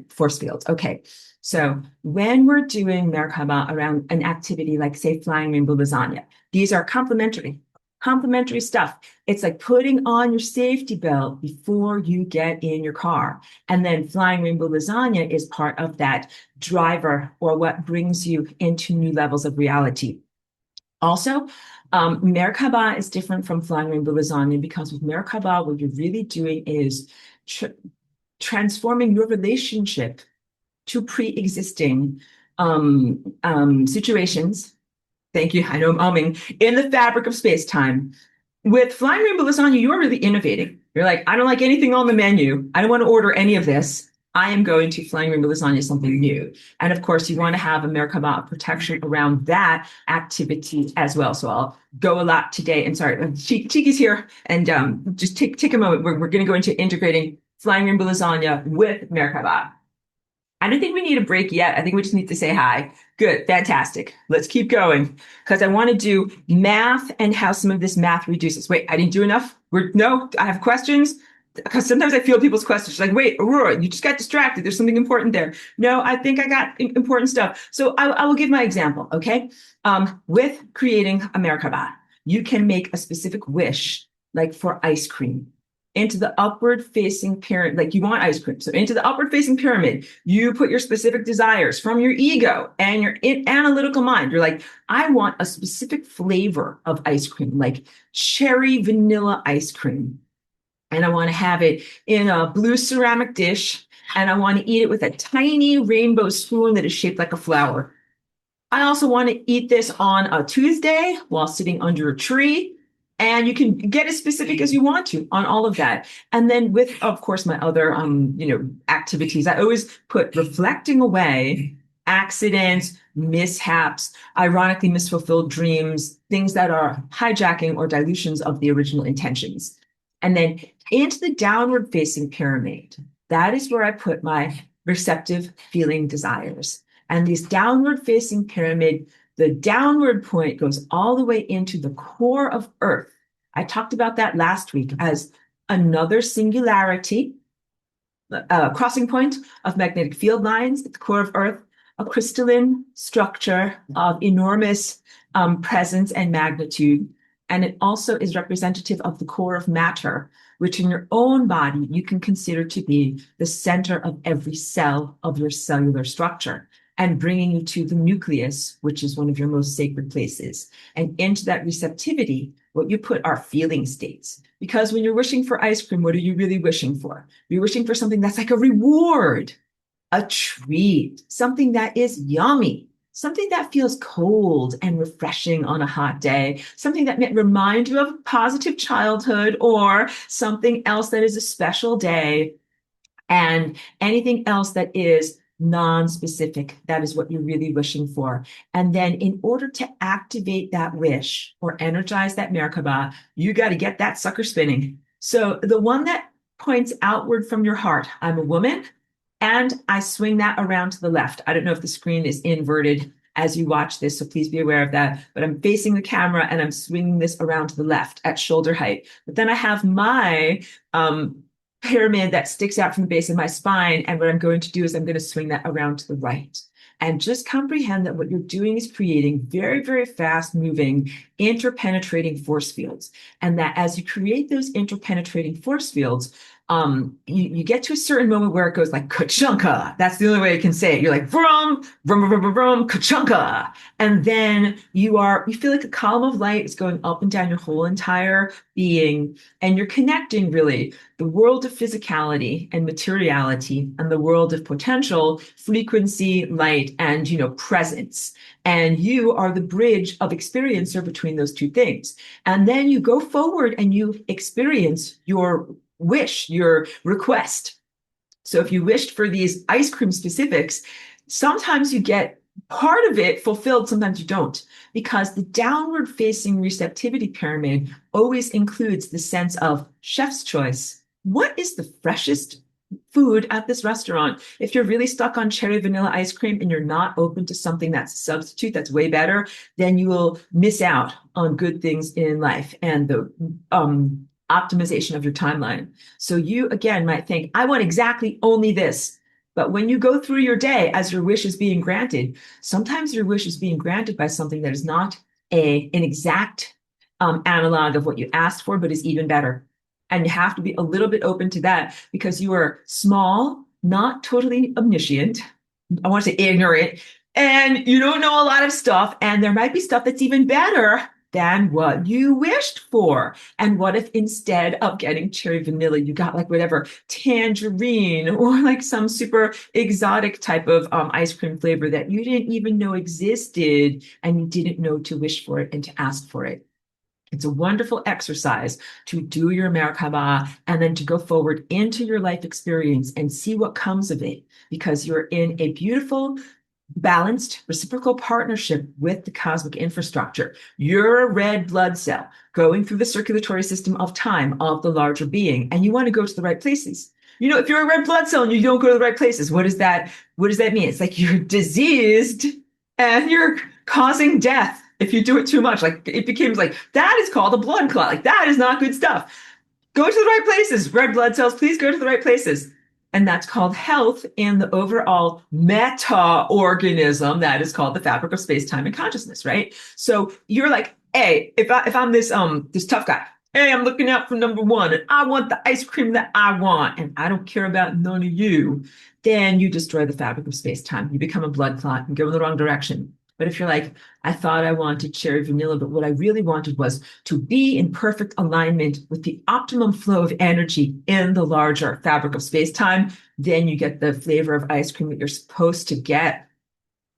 force fields. Okay, so when we're doing Merkaba around an activity like, say, flying rainbow lasagna, these are complementary stuff. It's like putting on your safety belt before you get in your car. And then flying rainbow lasagna is part of that driver or what brings you into new levels of reality. Also, Merkaba is different from flying rainbow lasagna because with Merkaba, what you're really doing is transforming your relationship to pre-existing situations. Thank you. I know I'm umming in the fabric of space-time. With flying rainbow lasagna, you are really innovating. You're like, I don't like anything on the menu. I don't want to order any of this. I am going to flying rainbow lasagna something new. And of course, you want to have a Merkaba protection around that activity as well. So I'll go a lot today. And sorry, Chiki's here. And just take a moment. We're going to go into integrating flying rainbow lasagna with Merkaba. I don't think we need a break yet. I think we just need to say hi. Good, fantastic. Let's keep going because I want to do math and how some of this math reduces. Wait, I didn't do enough? No, I have questions. Because sometimes I feel people's questions like, wait, Aurora, you just got distracted. There's something important there. No, I think I got important stuff. So I will give my example, okay? With creating a Merkaba, you can make a specific wish, like for ice cream. into the upward facing pyramid, like you want ice cream. So into the upward facing pyramid, you put your specific desires from your ego and your analytical mind. You're like, I want a specific flavor of ice cream, like cherry vanilla ice cream. And I want to have it in a blue ceramic dish. And I want to eat it with a tiny rainbow spoon that is shaped like a flower. I also want to eat this on a Tuesday while sitting under a tree. And you can get as specific as you want to on all of that. And then with, of course, my other, activities, I always put reflecting away accidents, mishaps, ironically misfulfilled dreams, things that are hijacking or dilutions of the original intentions. And then into the downward facing pyramid, that is where I put my receptive feeling desires. And these downward facing pyramid, the downward point goes all the way into the core of Earth. I talked about that last week as another singularity, crossing point of magnetic field lines at the core of Earth, a crystalline structure of enormous presence and magnitude. And it also is representative of the core of matter, which in your own body you can consider to be the center of every cell of your cellular structure, and bringing you to the nucleus, which is one of your most sacred places. And into that receptivity, what you put are feeling states. Because when you're wishing for ice cream, what are you really wishing for? You're wishing for something that's like a reward, a treat, something that is yummy, something that feels cold and refreshing on a hot day, something that may remind you of a positive childhood or something else that is a special day, and anything else that is non-specific. That is what you're really wishing for. And then in order to activate that wish or energize that Merkabah, you got to get that sucker spinning. So the one that points outward from your heart, I'm a woman, and I swing that around to the left. I don't know if the screen is inverted as you watch this, so please be aware of that. But I'm facing the camera and I'm swinging this around to the left at shoulder height. But then I have my pyramid that sticks out from the base of my spine. And what I'm going to do is I'm going to swing that around to the right. And just comprehend that what you're doing is creating very, very fast moving, interpenetrating force fields. And that as you create those interpenetrating force fields, you get to a certain moment where it goes like ka-chunka. That's the only way I can say it. You're like vroom, vroom, vroom, vroom, vroom, ka-chunka. And then you feel like a column of light is going up and down your whole entire being. And you're connecting really the world of physicality and materiality and the world of potential, frequency, light, and, presence. And you are the bridge of experiencer between those two things. And then you go forward and you experience your wish, your request. So if you wished for these ice cream specifics, sometimes you get part of it fulfilled, sometimes you don't, because the downward facing receptivity pyramid always includes the sense of chef's choice. What is the freshest food at this restaurant? If you're really stuck on cherry vanilla ice cream and you're not open to something that's a substitute that's way better, then you will miss out on good things in life and the optimization of your timeline. So you, again, might think, I want exactly only this. But when you go through your day as your wish is being granted, sometimes your wish is being granted by something that is not an exact analog of what you asked for, but is even better. And you have to be a little bit open to that because you are small, not totally omniscient. I want to say ignorant, and you don't know a lot of stuff. And there might be stuff that's even better than what you wished for. And what if instead of getting cherry vanilla, you got like whatever tangerine or like some super exotic type of ice cream flavor that you didn't even know existed and you didn't know to wish for it and to ask for it. It's a wonderful exercise to do your Merkaba and then to go forward into your life experience and see what comes of it, because you're in a beautiful, balanced, reciprocal partnership with the cosmic infrastructure. You're a red blood cell going through the circulatory system of time of the larger being, and you want to go to the right places. If you're a red blood cell and you don't go to the right places, what does that mean? It's like you're diseased and you're causing death. If you do it too much, like it becomes like, that is called a blood clot. Like that is not good stuff. Go to the right places. Red blood cells, please go to the right places. And that's called health in the overall meta-organism that is called the fabric of space, time, and consciousness, right? So you're like, hey, if I'm this tough guy, hey, I'm looking out for number one, and I want the ice cream that I want, and I don't care about none of you, then you destroy the fabric of space-time. You become a blood clot and go in the wrong direction. But if you're like, I thought I wanted cherry vanilla, but what I really wanted was to be in perfect alignment with the optimum flow of energy in the larger fabric of space-time, then you get the flavor of ice cream that you're supposed to get.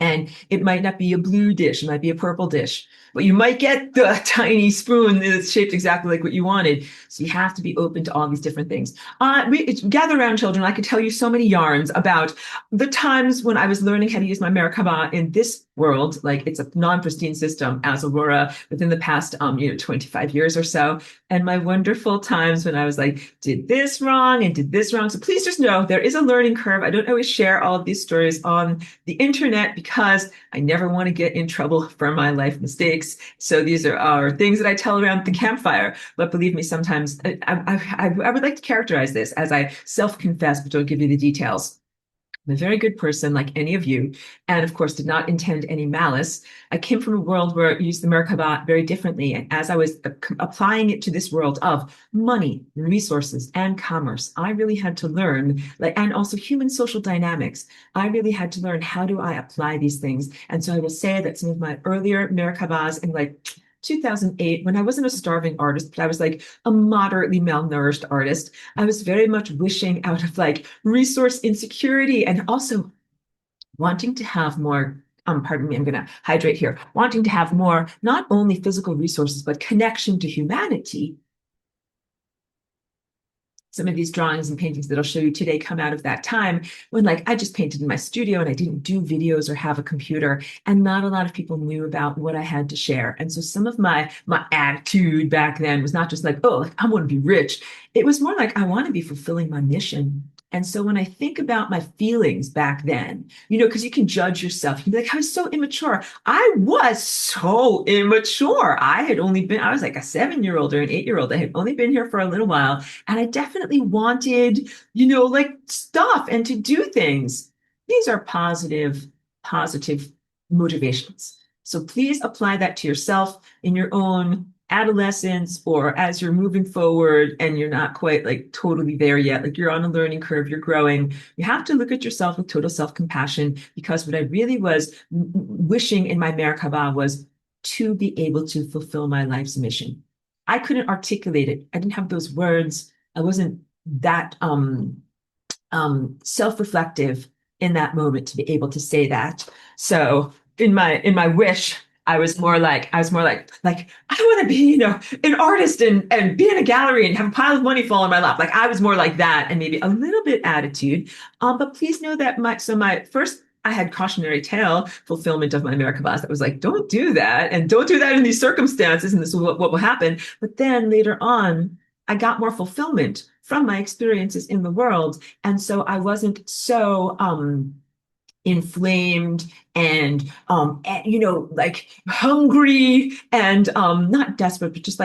And it might not be a blue dish, it might be a purple dish, but you might get the tiny spoon that's shaped exactly like what you wanted. So you have to be open to all these different things. Gather around, children. I could tell you so many yarns about the times when I was learning how to use my Merkaba in this world. Like, it's a non-pristine system as Aurora within the past 25 years or so. And my wonderful times when I was like, did this wrong and did this wrong. So please just know there is a learning curve. I don't always share all of these stories on the internet because I never want to get in trouble for my life mistakes. So these are things that I tell around the campfire. But believe me, sometimes I would like to characterize this as I self-confess, but don't give you the details. I'm a very good person, like any of you, and of course did not intend any malice. I came from a world where I used the Merkaba very differently, and as I was applying it to this world of money, resources, and commerce, I really had to learn, and also human social dynamics. I really had to learn, how do I apply these things? And so I will say that some of my earlier Merkabas in 2008, when I wasn't a starving artist, but I was like a moderately malnourished artist, I was very much wishing out of resource insecurity and also wanting to have more. Pardon me, I'm going to hydrate here. Wanting to have more, not only physical resources, but connection to humanity. Some of these drawings and paintings that I'll show you today come out of that time when I just painted in my studio and I didn't do videos or have a computer, and not a lot of people knew about what I had to share. And so some of my attitude back then was not just I want to be rich. It was more like, I want to be fulfilling my mission. And so when I think about my feelings back then, because you can judge yourself, you can be like, I was so immature. I was so immature. I was like a 7-year-old or an 8-year-old. I had only been here for a little while. And I definitely wanted, stuff and to do things. These are positive motivations. So please apply that to yourself in your own adolescence, or as you're moving forward and you're not quite totally there yet, you're on a learning curve, you're growing. You have to look at yourself with total self-compassion, because what I really was wishing in my Merkaba was to be able to fulfill my life's mission. I couldn't articulate it. I didn't have those words. I wasn't that self-reflective in that moment to be able to say that. So in my wish, I was more like, I want to be, an artist and be in a gallery and have a pile of money fall in my lap. I was more like that, and maybe a little bit attitude. But please know that my first, I had cautionary tale fulfillment of my Merkabahs that was don't do that, and don't do that in these circumstances, and this is what will happen. But then later on, I got more fulfillment from my experiences in the world. And so I wasn't so inflamed and hungry and not desperate, but just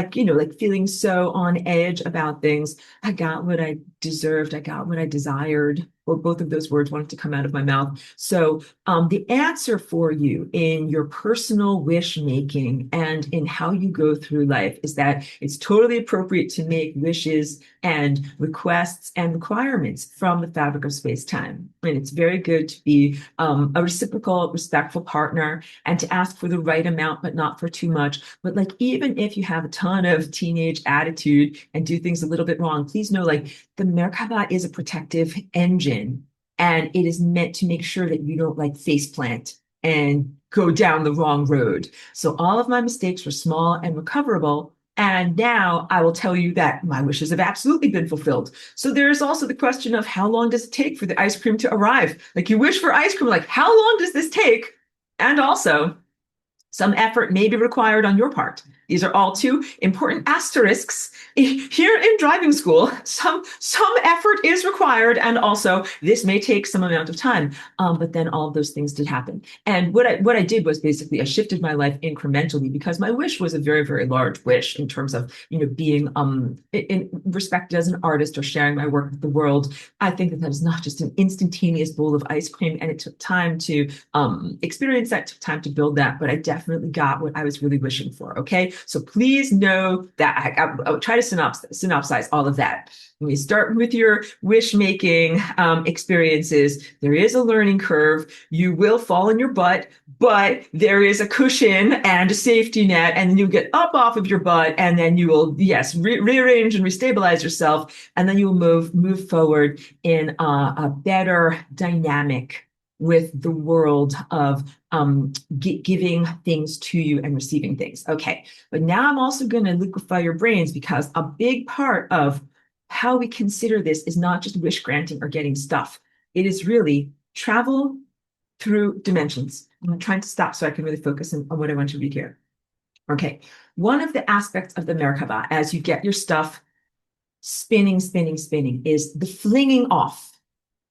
feeling so on edge about things. I got what I deserved. I got what I desired, or both of those words wanted to come out of my mouth. So the answer for you in your personal wish making and in how you go through life is that it's totally appropriate to make wishes and requests and requirements from the fabric of space-time. And it's very good to be a reciprocal, respectful partner, and to ask for the right amount, but not for too much. But even if you have a ton of teenage attitude and do things a little bit wrong, please know the Merkaba is a protective engine, and it is meant to make sure that you don't faceplant and go down the wrong road. So all of my mistakes were small and recoverable. And now I will tell you that my wishes have absolutely been fulfilled. So there is also the question of, how long does it take for the ice cream to arrive? You wish for ice cream, how long does this take? And also, some effort may be required on your part. These are all two important asterisks. Here in driving school, some effort is required, and also this may take some amount of time. But then all of those things did happen. And what I did was basically I shifted my life incrementally, because my wish was a very, very large wish in terms of being respected as an artist or sharing my work with the world. I think that is not just an instantaneous bowl of ice cream, and it took time to experience that, took time to build that. But I definitely got what I was really wishing for. Okay. So please know that I'll try to synopsize all of that. When you start with your wish making experiences, there is a learning curve. You will fall on your butt, but there is a cushion and a safety net, and then you get up off of your butt, and then you will, yes, rearrange and restabilize yourself, and then you will move forward in a better dynamic with the world of giving things to you and receiving things. Okay, but now I'm also going to liquefy your brains, because a big part of how we consider this is not just wish granting or getting stuff. It is really travel through dimensions. I'm trying to stop so I can really focus on what I want to read here. Okay, one of the aspects of the Merkaba, as you get your stuff spinning, is the flinging off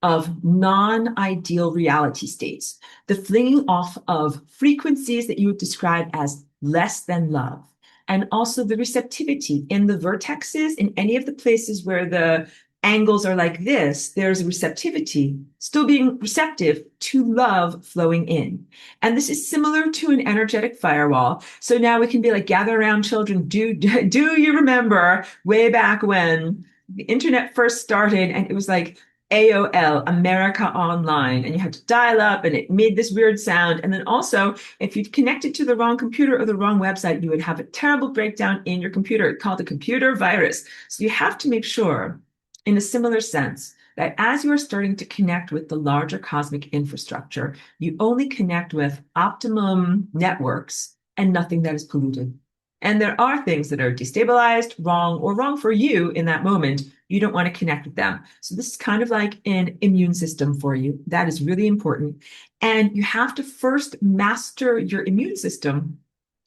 of non-ideal reality states, the flinging off of frequencies that you would describe as less than love, and also the receptivity in the vertexes, in any of the places where the angles are like this, there's a receptivity, still being receptive to love flowing in. And this is similar to an energetic firewall. So now we can be like, gather around, children. Do you remember way back when the internet first started and it was like AOL, America Online, and you had to dial up and it made this weird sound. And then also, if you'd connected to the wrong computer or the wrong website, you would have a terrible breakdown in your computer called a computer virus. So you have to make sure, in a similar sense, that as you are starting to connect with the larger cosmic infrastructure, you only connect with optimum networks and nothing that is polluted. And there are things that are destabilized, wrong, or wrong for you in that moment. You don't want to connect with them. So this is kind of like an immune system for you. That is really important. And you have to first master your immune system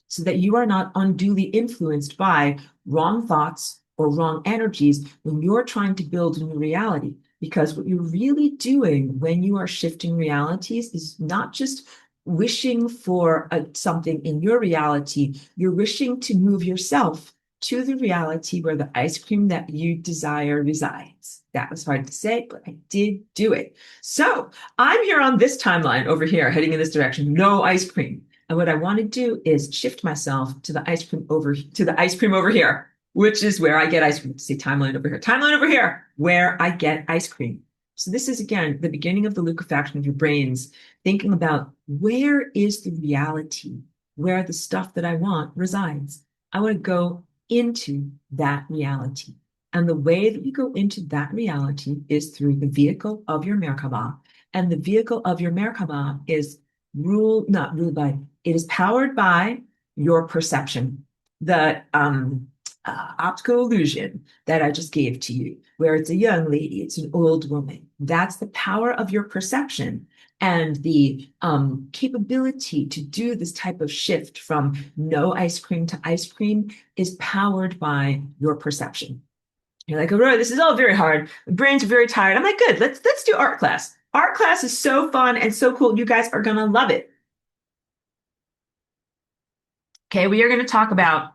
so that you are not unduly influenced by wrong thoughts or wrong energies when you're trying to build a new reality. Because what you're really doing when you are shifting realities is not just wishing for something in your reality, you're wishing to move yourself to the reality where the ice cream that you desire resides. That was hard to say, but I did do it. So I'm here on this timeline over here, heading in this direction, no ice cream. And what I want to do is shift myself to the ice cream over here, which is where I get ice cream. Say timeline over here, where I get ice cream. So this is, again, the beginning of the liquefaction of your brains, thinking about where is the reality, where the stuff that I want resides. I want to go into that reality. And the way that you go into that reality is through the vehicle of your Merkaba. And the vehicle of your Merkaba is it is powered by your perception. The optical illusion that I just gave to you, where it's a young lady, it's an old woman. That's the power of your perception. And the capability to do this type of shift from no ice cream to ice cream is powered by your perception. You're like, Aurora, this is all very hard. My brains are very tired. I'm like, good, let's do art class. Art class is so fun and so cool. You guys are going to love it. Okay, we are going to talk about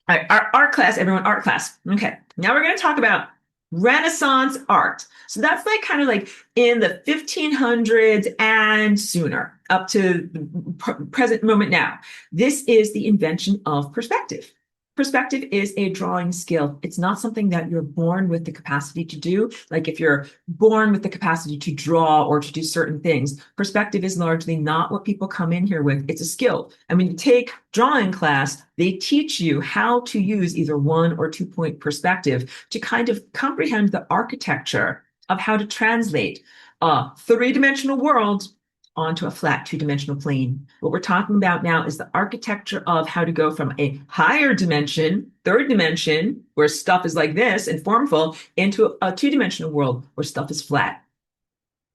our art class, everyone, art class. Okay, now we're going to talk about Renaissance art. So that's like kind of like in the 1500s and sooner, up to the present moment now. This is the invention of perspective. Perspective is a drawing skill. It's not something that you're born with the capacity to do. Like if you're born with the capacity to draw or to do certain things, perspective is largely not what people come in here with. It's a skill. I mean, you take drawing class, they teach you how to use either 1 or 2 point perspective to kind of comprehend the architecture of how to translate a 3-dimensional world onto a flat 2-dimensional plane. What we're talking about now is the architecture of how to go from a higher dimension, 3rd dimension, where stuff is like this and formful, into a 2-dimensional world where stuff is flat.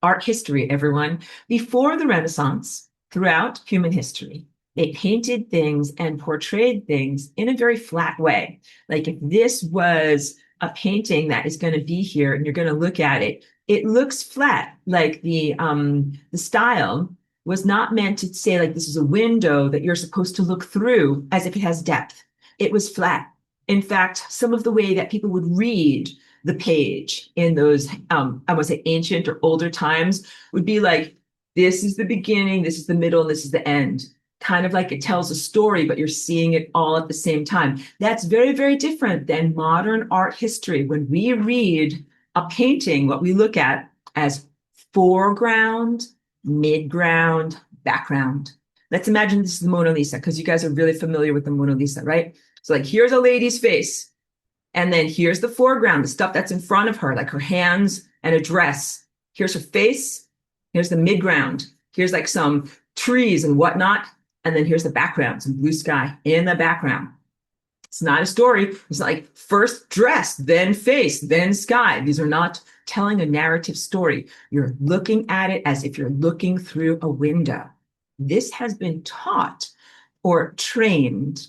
Art history, everyone. Before the Renaissance, throughout human history, they painted things and portrayed things in a very flat way. Like if this was a painting that is going to be here and you're going to look at it, it looks flat. Like the style was not meant to say like this is a window that you're supposed to look through as if it has depth. It was flat. In fact, some of the way that people would read the page in those, I would say ancient or older times would be like, this is the beginning, this is the middle, and this is the end. kind of like it tells a story, but you're seeing it all at the same time. That's very, very different than modern art history. When we read a painting, what we look at as foreground, midground, background. Let's imagine this is the Mona Lisa, because you guys are really familiar with the Mona Lisa, right? So like here's a lady's face, and then here's the foreground, the stuff that's in front of her, like her hands and a dress. Here's her face. Here's the midground. Here's like some trees and whatnot. And then here's the background, some blue sky in the background. It's not a story. It's not like first dress, then face, then sky. These are not telling a narrative story. You're looking at it as if you're looking through a window. This has been taught or trained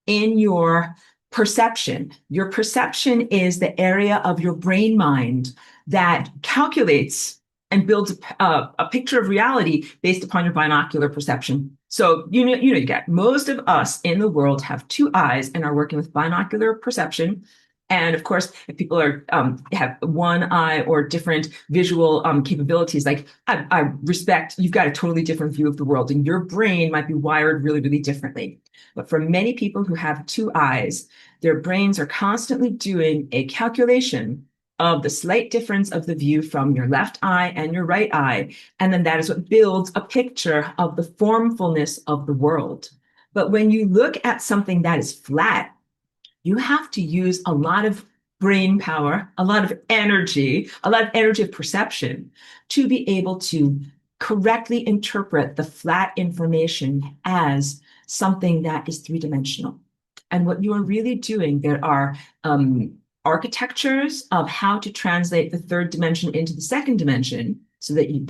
in your perception. Your perception is the area of your brain mind that calculates and builds a picture of reality based upon your binocular perception. So you get most of us in the world have two eyes and are working with binocular perception. And of course, if people are have one eye or different visual capabilities, like I respect, you've got a totally different view of the world, and your brain might be wired really, really differently. But for many people who have two eyes, their brains are constantly doing a calculation of the slight difference of the view from your left eye and your right eye. And then that is what builds a picture of the formfulness of the world. But when you look at something that is flat, you have to use a lot of brain power, a lot of energy of perception to be able to correctly interpret the flat information as something that is three-dimensional. And what you are really doing, there are architectures of how to translate the third dimension into the second dimension so that you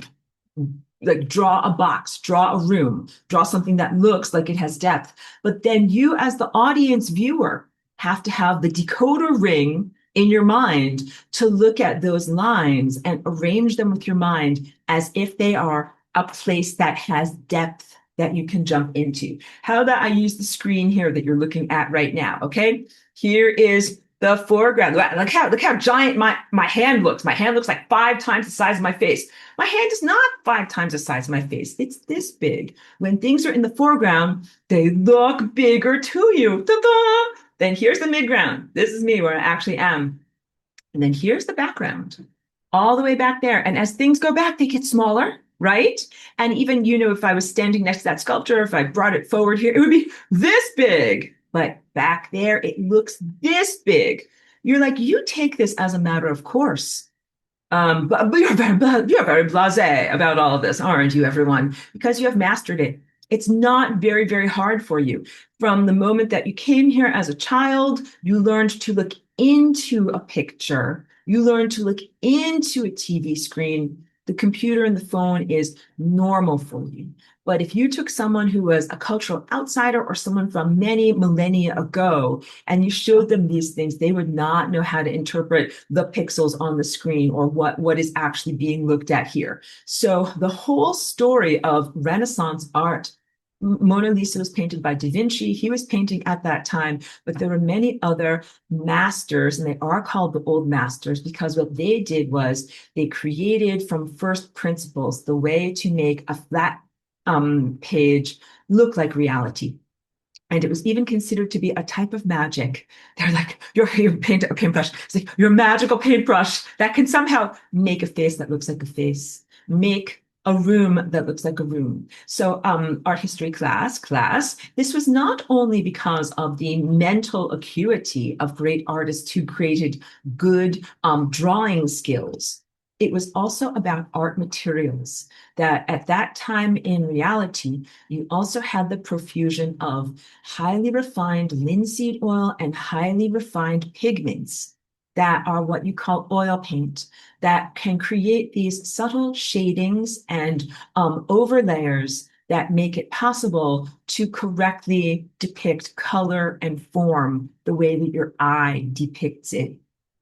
like draw a box, draw a room, draw something that looks like it has depth. But then you, as the audience viewer, have to have the decoder ring in your mind to look at those lines and arrange them with your mind as if they are a place that has depth that you can jump into. How about I use the screen here that you're looking at right now, okay? Here is the foreground. Look how giant my hand looks. My hand looks like 5 times the size of my face. My hand is not 5 times the size of my face. It's this big. When things are in the foreground, they look bigger to you. Ta-da! Then here's the midground. This is me where I actually am. And then here's the background, all the way back there. And as things go back, they get smaller, right? And even, if I was standing next to that sculpture, if I brought it forward here, it would be this big. But back there, it looks this big. You're like, you take this as a matter of course. But you're very blasé about all of this, aren't you, everyone? Because you have mastered it. It's not very, very hard for you. From the moment that you came here as a child, you learned to look into a picture. You learned to look into a TV screen. The computer and the phone is normal for you. But if you took someone who was a cultural outsider or someone from many millennia ago and you showed them these things, they would not know how to interpret the pixels on the screen or what is actually being looked at here. So the whole story of Renaissance art, Mona Lisa was painted by Da Vinci. He was painting at that time, but there were many other masters, and they are called the old masters because what they did was they created from first principles the way to make a flat page look like reality. And it was even considered to be a type of magic. They're like, you paint a paintbrush. It's like your magical paintbrush that can somehow make a face that looks like a face, make a room that looks like a room. So art history class, this was not only because of the mental acuity of great artists who created good drawing skills. It was also about art materials, that at that time in reality, you also had the profusion of highly refined linseed oil and highly refined pigments that are what you call oil paint, that can create these subtle shadings and overlayers that make it possible to correctly depict color and form the way that your eye depicts it.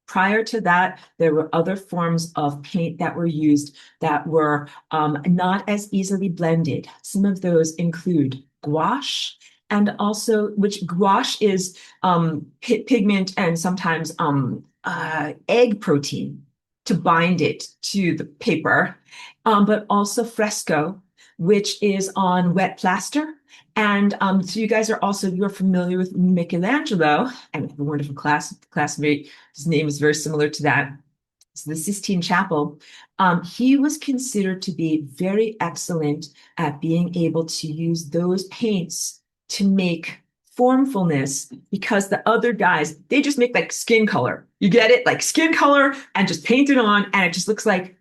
Prior to that, there were other forms of paint that were used that were not as easily blended. Some of those include gouache, and also, which gouache is pigment and sometimes egg protein to bind it to the paper, but also fresco, which is on wet plaster. And so you guys are also, you're familiar with Michelangelo. I have a wonderful classmate. His name is very similar to that. So the Sistine Chapel. He was considered to be very excellent at being able to use those paints to make formfulness, because the other guys, they just make like skin color. You get it? Like skin color and just paint it on, and it just looks like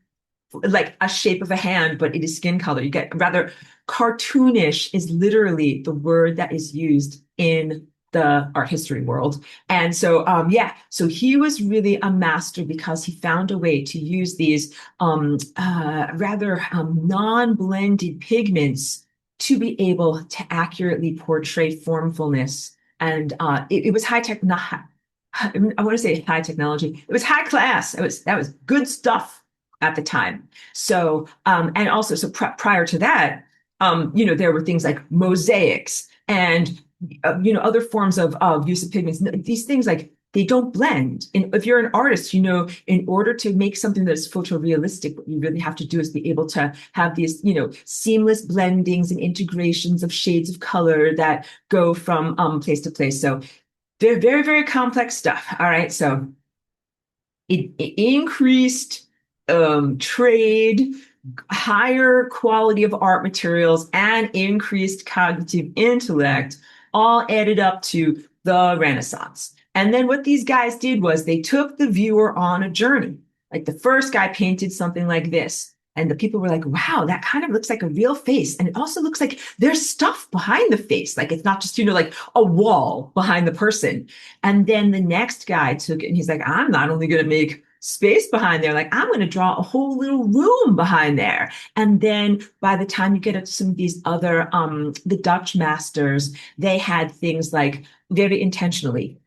a shape of a hand, but it is skin color. You get rather cartoonish is literally the word that is used in the art history world. And so, yeah, so he was really a master because he found a way to use these rather non-blended pigments to be able to accurately portray formfulness. And it was high tech, not high, I want to say high technology. It was high class. That was good stuff at the time. So, and also, so prior to that, there were things like mosaics and, other forms of use of pigments. These things, like, they don't blend. And if you're an artist, in order to make something that is photorealistic, what you really have to do is be able to have these, seamless blendings and integrations of shades of color that go from place to place. So they're very, very complex stuff. All right. So it increased trade, higher quality of art materials, and increased cognitive intellect, all added up to the Renaissance. And then what these guys did was they took the viewer on a journey. Like the first guy painted something like this. And the people were like, wow, that kind of looks like a real face. And it also looks like there's stuff behind the face. Like it's not just, like a wall behind the person. And then the next guy took it and he's like, I'm not only going to make space behind there, like I'm going to draw a whole little room behind there. And then by the time you get to some of these other, the Dutch masters, they had things like very intentionally,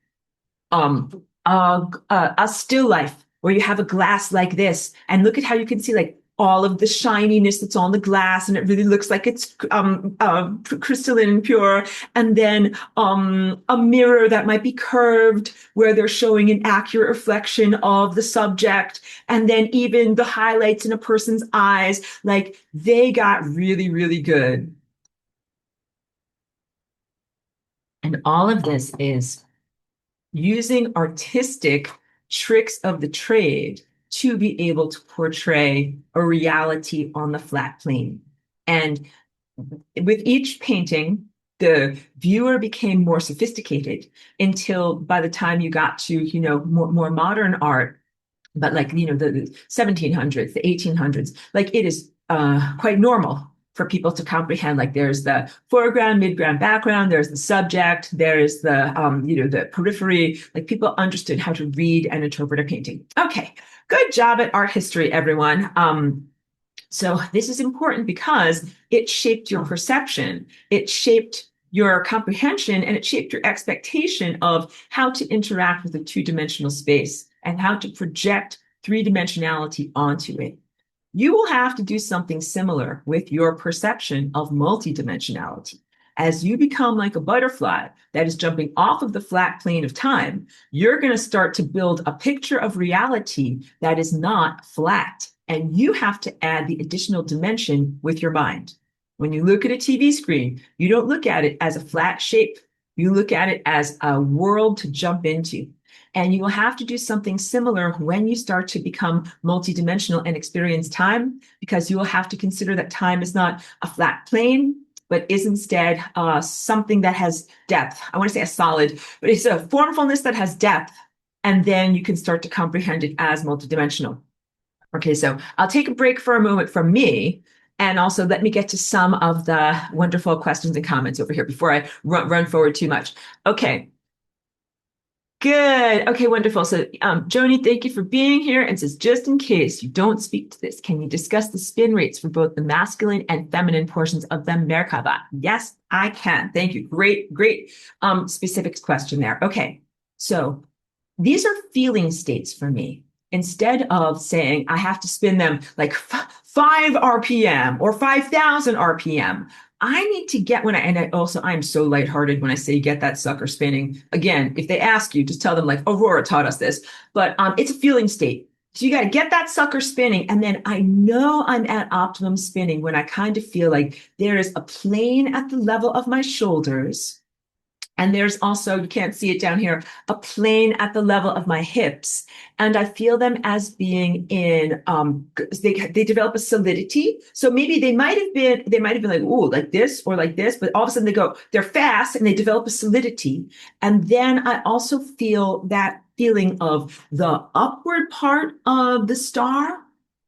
a still life where you have a glass like this, and look at how you can see like all of the shininess that's on the glass, and it really looks like it's crystalline and pure. And then a mirror that might be curved, where they're showing an accurate reflection of the subject. And then even the highlights in a person's eyes, like they got really, really good. And all of this is using artistic tricks of the trade to be able to portray a reality on the flat plane. And with each painting, the viewer became more sophisticated until by the time you got to, more modern art, but like, the 1700s, the 1800s, like it is quite normal for people to comprehend. Like there's the foreground, midground, background, there's the subject, there's the, the periphery. Like people understood how to read and interpret a painting. Okay, good job at art history, everyone. So this is important because it shaped your perception, it shaped your comprehension, and it shaped your expectation of how to interact with a two-dimensional space and how to project three-dimensionality onto it. You will have to do something similar with your perception of multidimensionality. As you become like a butterfly that is jumping off of the flat plane of time, you're going to start to build a picture of reality that is not flat. And you have to add the additional dimension with your mind. When you look at a TV screen, you don't look at it as a flat shape. You look at it as a world to jump into. And you will have to do something similar when you start to become multidimensional and experience time, because you will have to consider that time is not a flat plane, but is instead something that has depth. I want to say a solid, but it's a formfulness that has depth. And then you can start to comprehend it as multidimensional. Okay, so I'll take a break for a moment from me. And also let me get to some of the wonderful questions and comments over here before I run forward too much. Okay. Good. Okay, wonderful. So, Joni, thank you for being here. And says, just in case you don't speak to this, can you discuss the spin rates for both the masculine and feminine portions of the Merkaba? Yes, I can. Thank you. Great specifics question there. Okay, so these are feeling states for me. Instead of saying I have to spin them like 5 RPM or 5,000 RPM, I need to get I'm so lighthearted when I say get that sucker spinning. Again, if they ask you, just tell them like Aurora taught us this, but it's a feeling state. So you got to get that sucker spinning. And then I know I'm at optimum spinning when I kind of feel like there is a plane at the level of my shoulders. And there's also, you can't see it down here, a plane at the level of my hips. And I feel them as being in, they develop a solidity. So maybe they might have been like, ooh, like this or like this, but all of a sudden they're fast and they develop a solidity. And then I also feel that feeling of the upward part of the star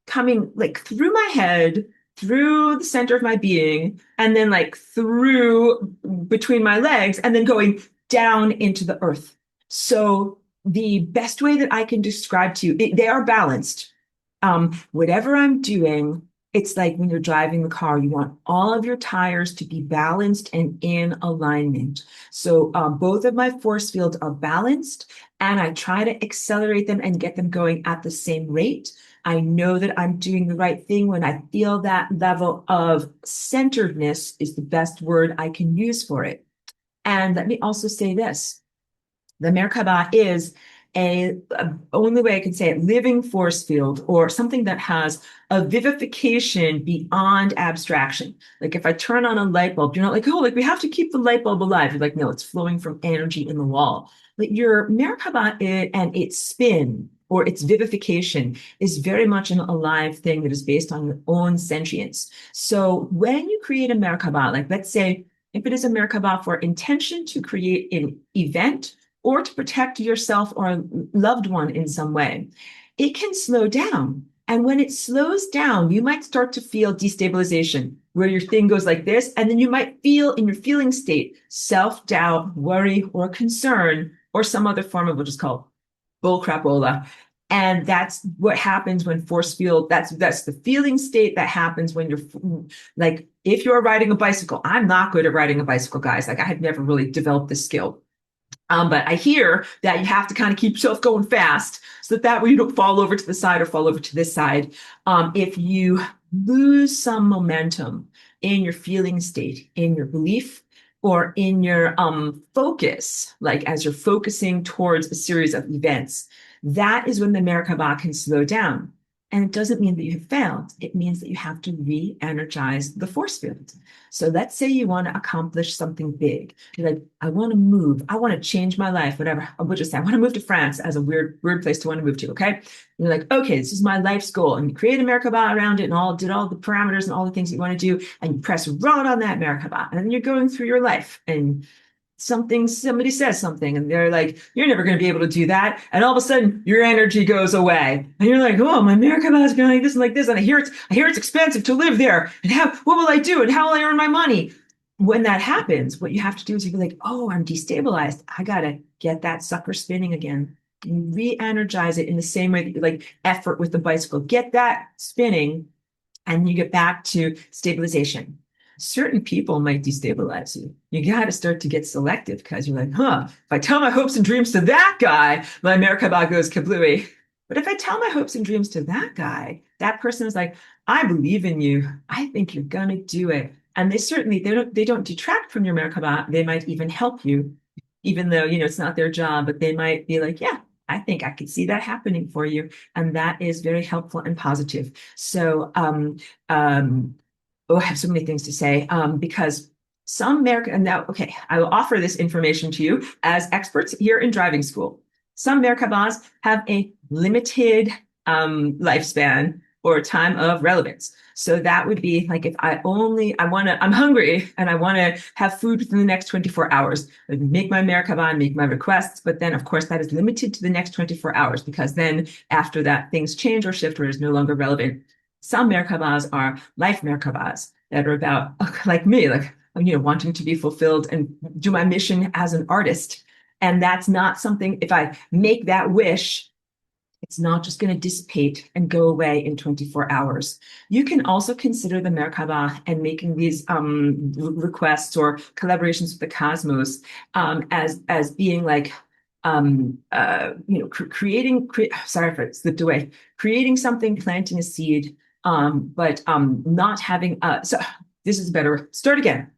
coming like through my head, through the center of my being, and then like through between my legs, and then going down into the earth. So the best way that I can describe to you, they are balanced. Whatever I'm doing, it's like when you're driving the car, you want all of your tires to be balanced and in alignment. So both of my force fields are balanced, and I try to accelerate them and get them going at the same rate. I know that I'm doing the right thing when I feel that level of centeredness is the best word I can use for it. And let me also say this. The Merkaba is a only way I can say it, living force field, or something that has a vivification beyond abstraction. Like if I turn on a light bulb, you're not like, oh, like we have to keep the light bulb alive. You're like, no, it's flowing from energy in the wall. But your Merkaba and its spin or its vivification is very much an alive thing that is based on your own sentience. So when you create a Merkaba, like let's say if it is a Merkaba for intention to create an event or to protect yourself or a loved one in some way, it can slow down. And when it slows down, you might start to feel destabilization, where your thing goes like this, and then you might feel in your feeling state self-doubt, worry, or concern, or some other form of, we'll just call bullcrapola. And that's what happens when force field, that's the feeling state that happens when you're like, if you're riding a bicycle. I'm not good at riding a bicycle, guys. Like I had never really developed this skill. But I hear that you have to kind of keep yourself going fast so that way you don't fall over to the side or fall over to this side. If you lose some momentum in your feeling state, in your belief, or in your focus, like as you're focusing towards a series of events, that is when the Merkaba can slow down. And it doesn't mean that you have failed. It means that you have to re-energize the force field. So let's say you want to accomplish something big. You're like, I want to move. I want to change my life, whatever. I would just say, I want to move to France as a weird place to want to move to. Okay. And you're like, okay, this is my life's goal. And you create a Merkaba around it and did all the parameters and all the things you want to do. And you press run on that Merkaba. And then you're going through your life and somebody says something and they're like, you're never going to be able to do that. And all of a sudden your energy goes away and you're like, oh, my Merkaba is going like this and like this. And I hear it's expensive to live there. And what will I do? And how will I earn my money? When that happens, what you have to do is you be like, oh, I'm destabilized. I got to get that sucker spinning again and re-energize it in the same way that you like effort with the bicycle. Get that spinning and you get back to stabilization. Certain people might destabilize you. You got to start to get selective because you're like, if I tell my hopes and dreams to that guy, my Merkaba goes kablooey. But if I tell my hopes and dreams to that guy, that person is like, I believe in you. I think you're going to do it. And they don't detract from your Merkaba. They might even help you, even though, it's not their job, but they might be like, yeah, I think I could see that happening for you. And that is very helpful and positive. So, I have so many things to say because and now, okay, I will offer this information to you as experts here in driving school. Some Merkabahs have a limited lifespan or time of relevance. So that would be like if I'm hungry and I want to have food within the next 24 hours, I make my Merkaba and make my requests. But then, of course, that is limited to the next 24 hours because then after that, things change or shift or is no longer relevant. Some Merkabahs are life Merkabahs that are about, like me, like, wanting to be fulfilled and do my mission as an artist. And that's not something, if I make that wish, it's not just going to dissipate and go away in 24 hours. You can also consider the Merkaba and making these requests or collaborations with the cosmos as being like, sorry if it slipped away, creating something, planting a seed, but not having, so this is better. Start again.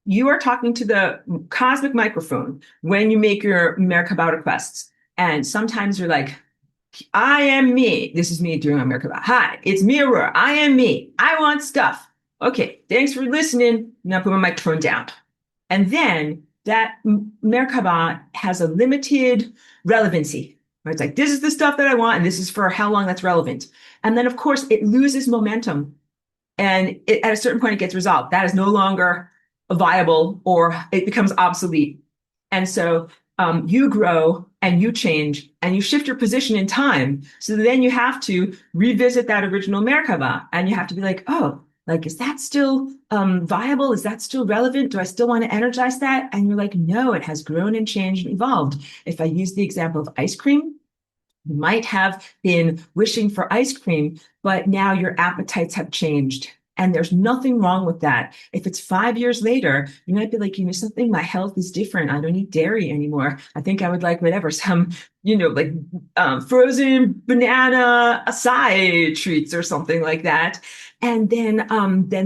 You are talking to the cosmic microphone when you make your Merkaba requests. And sometimes you're like, I am me. This is me doing my Merkaba. Hi, it's me, Aurora. I am me. I want stuff. Okay, thanks for listening. Now put my microphone down. And then that Merkaba has a limited relevancy. Right? It's like, this is the stuff that I want, and this is for how long that's relevant. And then, of course, it loses momentum. And at a certain point, it gets resolved. That is no longer viable, or it becomes obsolete. And so you grow and you change and you shift your position in time. So then you have to revisit that original Merkaba, and you have to be like, oh, like, is that still viable? Is that still relevant? Do I still want to energize that? And you're like, no, it has grown and changed and evolved. If I use the example of ice cream, you might have been wishing for ice cream, but now your appetites have changed. And there's nothing wrong with that. If it's 5 years later, you might be like, you know something, my health is different. I don't eat dairy anymore. I think I would like whatever, some, like frozen banana acai treats or something like that. And then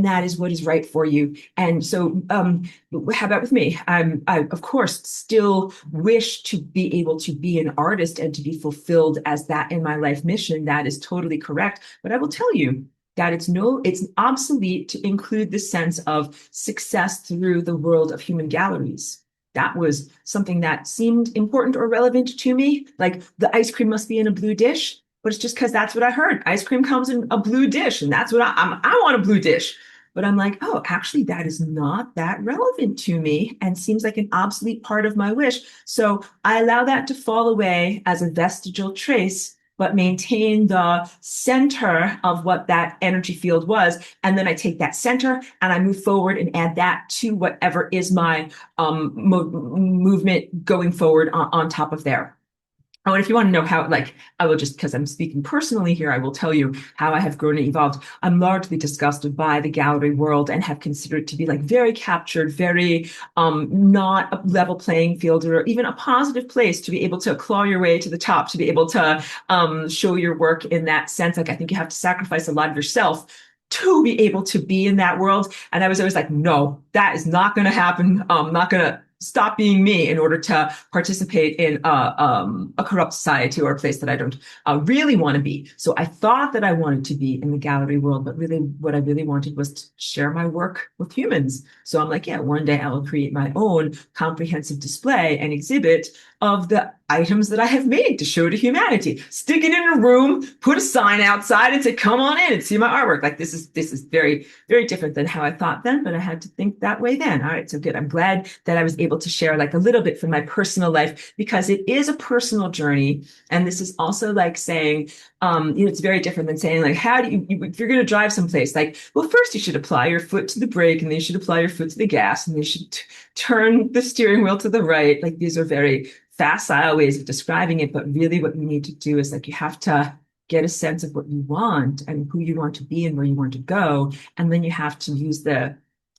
that is what is right for you. And so, how about with me? I, of course, still wish to be able to be an artist and to be fulfilled as that in my life mission. That is totally correct. But I will tell you that it's obsolete to include the sense of success through the world of human galleries. That was something that seemed important or relevant to me. Like, the ice cream must be in a blue dish, but it's just because that's what I heard. Ice cream comes in a blue dish, and that's what I want a blue dish. But I'm like, oh, actually, that is not that relevant to me and seems like an obsolete part of my wish. So I allow that to fall away as a vestigial trace, but maintain the center of what that energy field was. And then I take that center and I move forward and add that to whatever is my movement going forward on top of there. Oh, and if you want to know how, like, I will just, because I'm speaking personally here, I will tell you how I have grown and evolved. I'm largely disgusted by the gallery world and have considered it to be like very captured, very not a level playing field, or even a positive place to be able to claw your way to the top, to be able to show your work in that sense. Like, I think you have to sacrifice a lot of yourself to be able to be in that world. And I was always like, no, that is not going to happen. I'm not going to stop being me in order to participate in a corrupt society or a place that I don't really want to be. So I thought that I wanted to be in the gallery world, but really what I really wanted was to share my work with humans. So I'm like, yeah, one day I will create my own comprehensive display and exhibit of the items that I have made to show to humanity. Stick it in a room, put a sign outside and say, come on in and see my artwork. Like, this is very, very different than how I thought then, but I had to think that way then. All right, so good. I'm glad that I was able to share like a little bit from my personal life, because it is a personal journey. And this is also like saying, it's very different than saying, like, how do if you're going to drive someplace, like, well, first you should apply your foot to the brake, and then you should apply your foot to the gas, and then you should turn the steering wheel to the right. Like, these are very facile ways of describing it, but really what you need to do is, like, you have to get a sense of what you want and who you want to be and where you want to go. And then you have to use the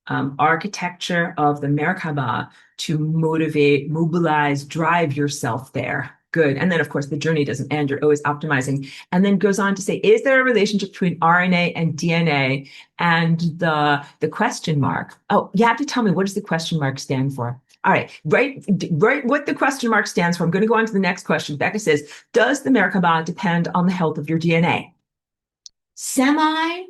architecture of the Merkaba to mobilize, drive yourself there. Good. And then, of course, the journey doesn't end. You're always optimizing. And then goes on to say, is there a relationship between RNA and DNA? And the question mark. Oh, you have to tell me, what does the question mark stand for? All right, right what the question mark stands for. I'm going to go on to the next question. Becca says, does the Merkaba depend on the health of your DNA? Semi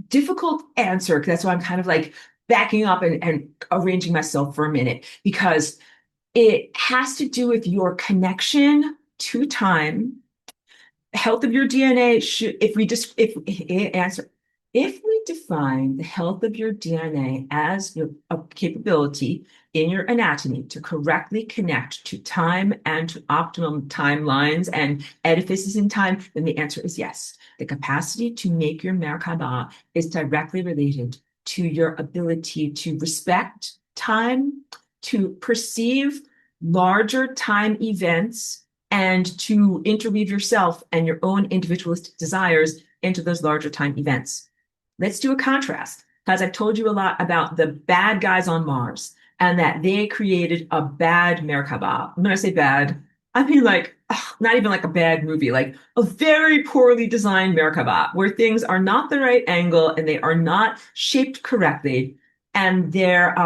difficult answer. That's why I'm kind of like backing up and arranging myself for a minute, because it has to do with your connection to time. Health of your DNA should, if we define the health of your DNA as a capability in your anatomy to correctly connect to time and to optimum timelines and edifices in time, then the answer is yes. The capacity to make your Merkaba is directly related to your ability to respect time, to perceive larger time events, and to interweave yourself and your own individualistic desires into those larger time events. Let's do a contrast, because I've told you a lot about the bad guys on Mars and that they created a bad Merkaba. When I say bad, I mean like, not even like a bad movie, like a very poorly designed Merkaba where things are not the right angle and they are not shaped correctly. And they're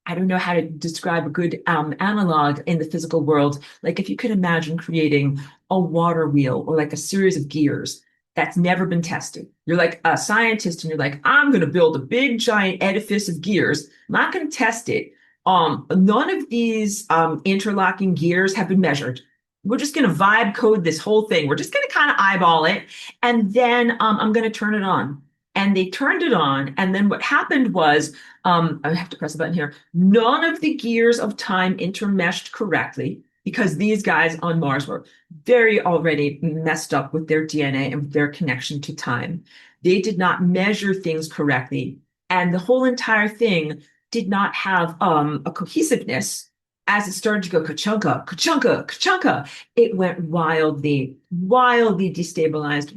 I don't know how to describe a good analog in the physical world. Like if you could imagine creating a water wheel or like a series of gears that's never been tested. You're like a scientist and you're like, I'm going to build a big giant edifice of gears. I'm not going to test it. None of these interlocking gears have been measured. We're just going to vibe code this whole thing. We're just going to kind of eyeball it. And then I'm going to turn it on. And they turned it on. And then what happened was, I have to press a button here. None of the gears of time intermeshed correctly because these guys on Mars were very already messed up with their DNA and their connection to time. They did not measure things correctly. And the whole entire thing did not have a cohesiveness. As it started to go ka-chunka, ka-chunka, ka-chunka, it went wildly, wildly destabilized,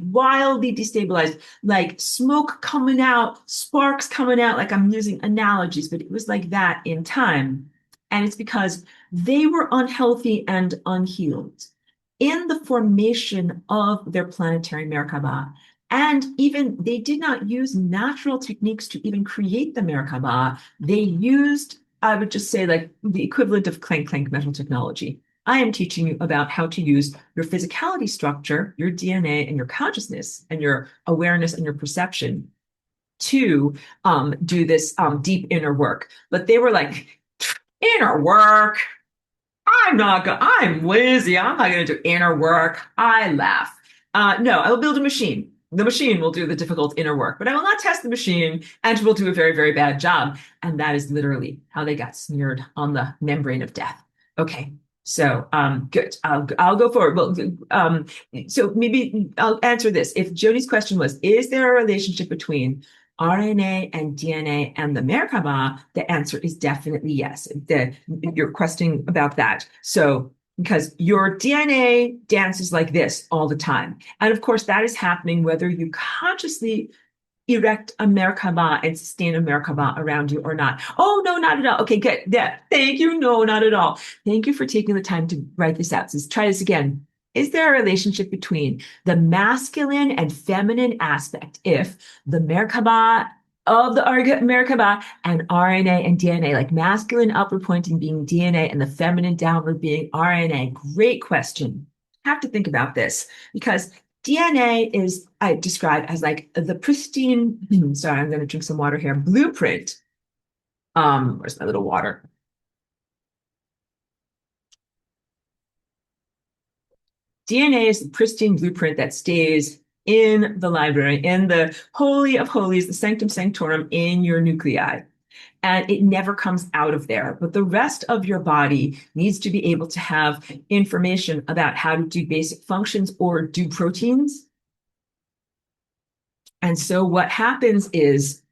like smoke coming out, sparks coming out, like I'm using analogies, but it was like that in time. And it's because they were unhealthy and unhealed in the formation of their planetary Merkaba. And even they did not use natural techniques to even create the Merkaba. They used, I would just say, like the equivalent of clank clank metal technology. I am teaching you about how to use your physicality structure, your DNA, and your consciousness, and your awareness and your perception to do this deep inner work. But they were like, inner work. I'm lazy. I'm not going to do inner work. I laugh. No, I will build a machine. The machine will do the difficult inner work, but I will not test the machine and it will do a very, very bad job. And that is literally how they got smeared on the membrane of death. Okay. So, good. I'll go forward. Well, so maybe I'll answer this. If Joni's question was, is there a relationship between RNA and DNA and the Merkaba, the answer is definitely yes. You're questioning about that. So, because your DNA dances like this all the time. And of course, that is happening whether you consciously erect a Merkaba and sustain a Merkaba around you or not. Oh, no, not at all. Okay, good. Yeah, thank you. No, not at all. Thank you for taking the time to write this out. So let's try this again. Is there a relationship between the masculine and feminine aspect if the Merkaba of the Merkaba and RNA and DNA, like masculine upward pointing being DNA and the feminine downward being RNA? Great question. Have to think about this because DNA is, I describe as like the pristine, sorry, I'm going to drink some water here, blueprint. Where's my little water? DNA is the pristine blueprint that stays in the library, in the holy of holies, the sanctum sanctorum in your nuclei. And it never comes out of there. But the rest of your body needs to be able to have information about how to do basic functions or do proteins. And so what happens is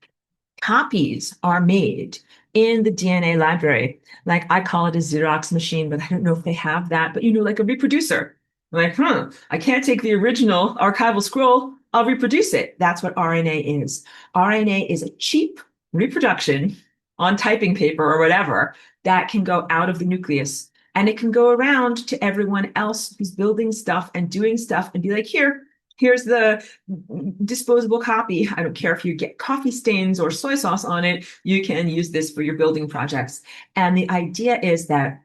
copies are made in the DNA library. Like I call it a Xerox machine, but I don't know if they have that, but like a reproducer. Like, I can't take the original archival scroll. I'll reproduce it. That's what RNA is. RNA is a cheap reproduction on typing paper or whatever that can go out of the nucleus. And it can go around to everyone else who's building stuff and doing stuff and be like, here's the disposable copy. I don't care if you get coffee stains or soy sauce on it. You can use this for your building projects. And the idea is that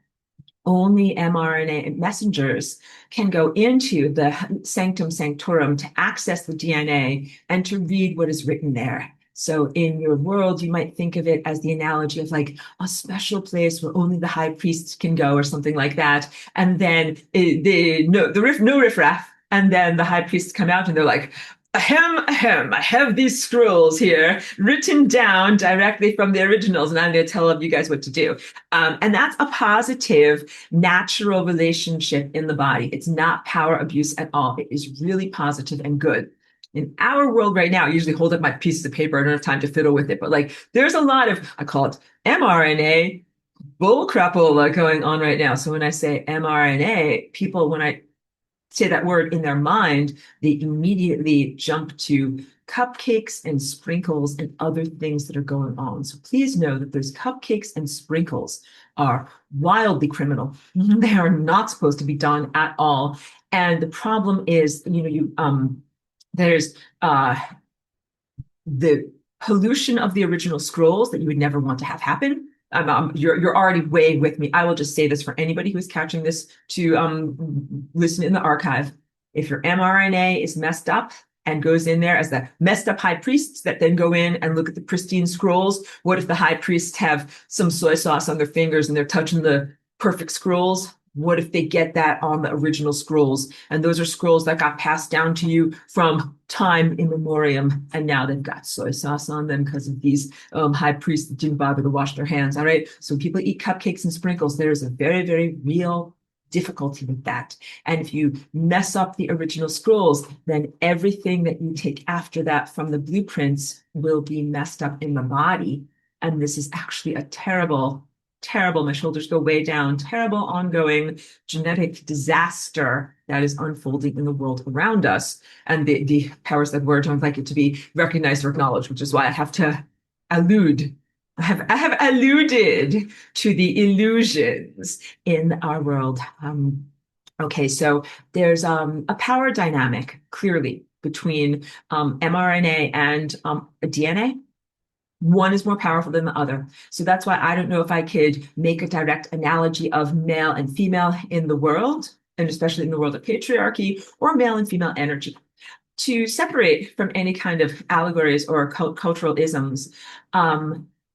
only mRNA messengers can go into the sanctum sanctorum to access the DNA and to read what is written there. So in your world, you might think of it as the analogy of like a special place where only the high priest can go or something like that. And then no riffraff. And then the high priests come out and they're like, ahem, ahem, I have these scrolls here written down directly from the originals, and I'm going to tell you guys what to do. And that's a positive, natural relationship in the body. It's not power abuse at all. It is really positive and good. In our world right now, I usually hold up my pieces of paper. I don't have time to fiddle with it, but like there's a lot of, I call it mRNA bullcrapola going on right now. So when I say mRNA, people, when I say that word in their mind, they immediately jump to cupcakes and sprinkles and other things that are going on. So please know that those cupcakes and sprinkles are wildly criminal. They are not supposed to be done at all. And the problem is, there's the pollution of the original scrolls that you would never want to have happen. You're already way with me. I will just say this for anybody who is catching this to listen in the archive. If your mRNA is messed up and goes in there as the messed up high priests that then go in and look at the pristine scrolls, what if the high priests have some soy sauce on their fingers and they're touching the perfect scrolls? What if they get that on the original scrolls? And those are scrolls that got passed down to you from time immemorium. And now they've got soy sauce on them because of these high priests that didn't bother to wash their hands. All right. So people eat cupcakes and sprinkles. There's a very, very real difficulty with that. And if you mess up the original scrolls, then everything that you take after that from the blueprints will be messed up in the body. And this is actually a terrible, my shoulders go way down, terrible ongoing genetic disaster that is unfolding in the world around us. And the powers that were don't like it to be recognized or acknowledged, which is why I have to allude. I have alluded to the illusions in our world. Okay, so there's a power dynamic clearly between mRNA and DNA. One is more powerful than the other. So that's why I don't know if I could make a direct analogy of male and female in the world, and especially in the world of patriarchy, or male and female energy. To separate from any kind of allegories or cultural isms,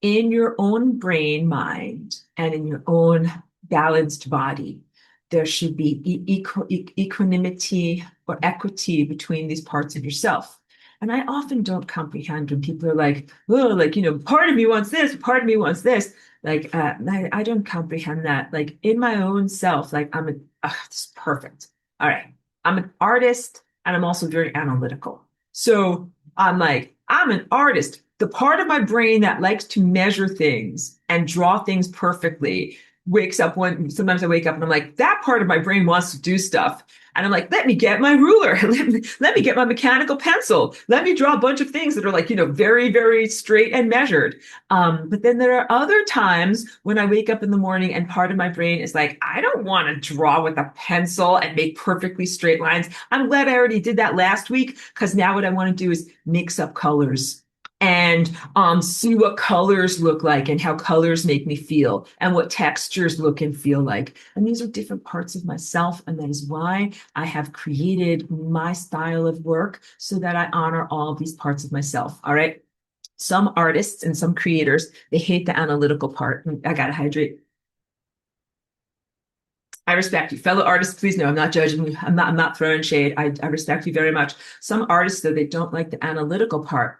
in your own brain, mind, and in your own balanced body, there should be equanimity or equity between these parts of yourself. And I often don't comprehend when people are like, oh, like, part of me wants this, part of me wants this. Like, I don't comprehend that. Like in my own self, like it's perfect. All right. I'm an artist and I'm also very analytical. So I'm an artist. The part of my brain that likes to measure things and draw things perfectly wakes up sometimes I wake up and I'm like, that part of my brain wants to do stuff. And I'm like, let me get my ruler. Let me get my mechanical pencil. Let me draw a bunch of things that are like, very, very straight and measured. But then there are other times when I wake up in the morning and part of my brain is like, I don't want to draw with a pencil and make perfectly straight lines. I'm glad I already did that last week because now what I want to do is mix up colors and see what colors look like and how colors make me feel and what textures look and feel like. And these are different parts of myself. And that is why I have created my style of work so that I honor all of these parts of myself. All right. Some artists and some creators, they hate the analytical part. I got to hydrate. I respect you. Fellow artists, please know I'm not judging you. I'm not throwing shade. I respect you very much. Some artists, though, they don't like the analytical part.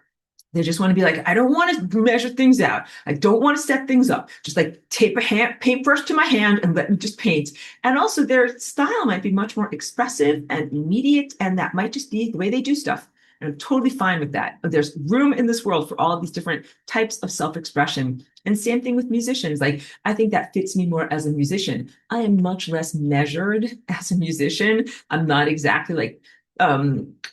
They just want to be like, I don't want to measure things out. I don't want to set things up. Just like tape a paintbrush to my hand and let me just paint. And also their style might be much more expressive and immediate. And that might just be the way they do stuff. And I'm totally fine with that. But there's room in this world for all of these different types of self-expression. And same thing with musicians. Like, I think that fits me more as a musician. I am much less measured as a musician. I'm not exactly like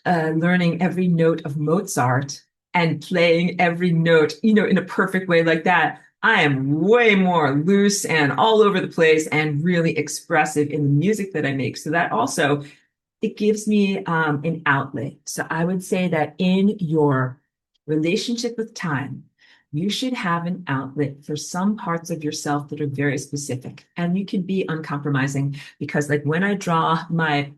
learning every note of Mozart and playing every note, in a perfect way like that. I am way more loose and all over the place and really expressive in the music that I make. So that also, it gives me an outlet. So I would say that in your relationship with time, you should have an outlet for some parts of yourself that are very specific. And you can be uncompromising because like when I draw my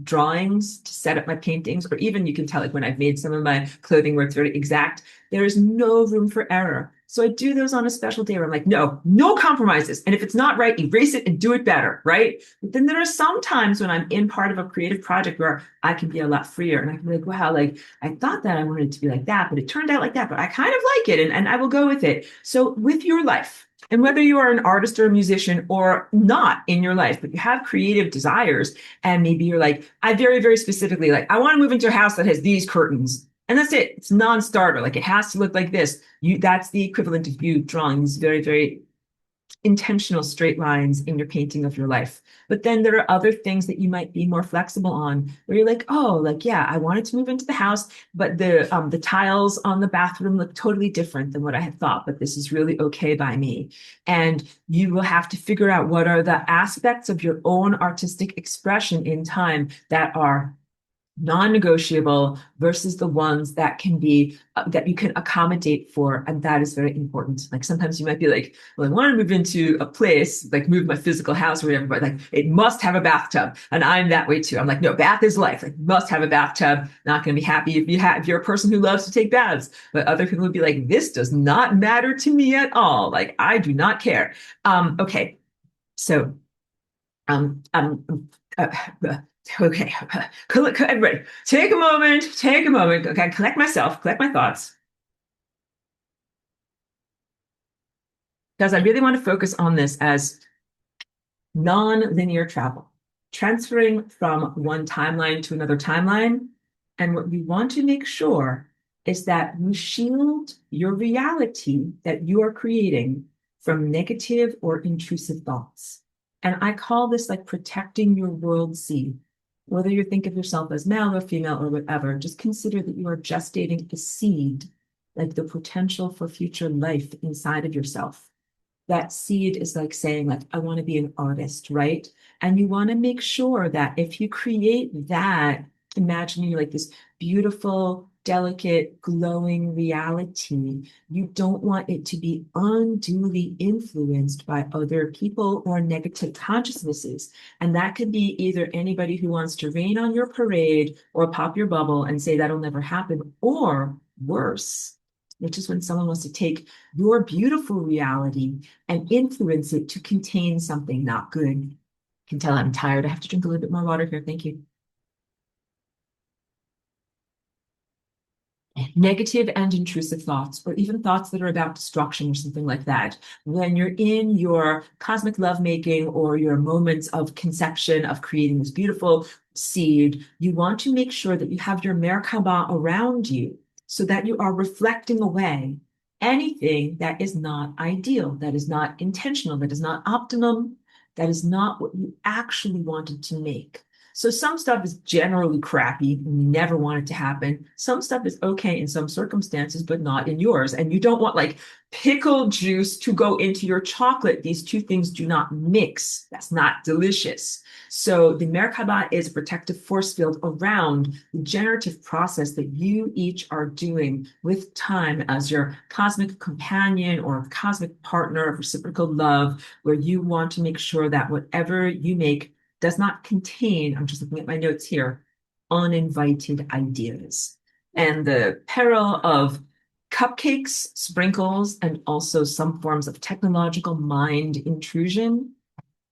drawings to set up my paintings, or even you can tell like when I've made some of my clothing where it's very exact, there is no room for error. So I do those on a special day where I'm like, no compromises. And if it's not right, erase it and do it better, right? But then there are some times when I'm in part of a creative project where I can be a lot freer and I can be like, wow, like I thought that I wanted it to be like that, but it turned out like that, but I kind of like it and I will go with it. So with your life, and whether you are an artist or a musician or not in your life, but you have creative desires and maybe you're like, I very, very specifically like, I want to move into a house that has these curtains. And that's it. It's non-starter. Like it has to look like this. That's the equivalent of you drawing these very, very intentional straight lines in your painting of your life. But then there are other things that you might be more flexible on where you're like, oh, like, yeah, I wanted to move into the house, but the tiles on the bathroom look totally different than what I had thought, but this is really okay by me. And you will have to figure out what are the aspects of your own artistic expression in time that are non-negotiable versus the ones that can be that you can accommodate for, and that is very important. Like sometimes you might be like, well, I want to move into a place, like move my physical house or whatever, but like it must have a bathtub, and I'm that way too. I'm like, no, bath is life. Like must have a bathtub. Not going to be happy if you're a person who loves to take baths, but other people would be like, this does not matter to me at all. Like I do not care. Okay, so um, um, uh, okay, everybody, take a moment. Okay, collect myself, collect my thoughts, because I really want to focus on this as non-linear travel, transferring from one timeline to another timeline. And what we want to make sure is that you shield your reality that you are creating from negative or intrusive thoughts. And I call this like protecting your world seed. Whether you think of yourself as male or female or whatever, just consider that you are gestating a seed, like the potential for future life inside of yourself. That seed is like saying, like, I want to be an artist, right? And you want to make sure that if you create that, imagining like this beautiful, delicate, glowing reality, you don't want it to be unduly influenced by other people or negative consciousnesses. And that could be either anybody who wants to rain on your parade or pop your bubble and say that'll never happen, or worse, which is when someone wants to take your beautiful reality and influence it to contain something not good. You can tell I'm tired. I have to drink a little bit more water here. Thank you. Negative and intrusive thoughts, or even thoughts that are about destruction or something like that. When you're in your cosmic lovemaking or your moments of conception of creating this beautiful seed, you want to make sure that you have your Merkaba around you so that you are reflecting away anything that is not ideal, that is not intentional, that is not optimum, that is not what you actually wanted to make. So some stuff is generally crappy and you never want it to happen. Some stuff is okay in some circumstances, but not in yours. And you don't want like pickle juice to go into your chocolate. These two things do not mix. That's not delicious. So the Merkaba is a protective force field around the generative process that you each are doing with time as your cosmic companion or cosmic partner of reciprocal love, where you want to make sure that whatever you make does not contain, I'm just looking at my notes here, uninvited ideas. And the peril of cupcakes, sprinkles, and also some forms of technological mind intrusion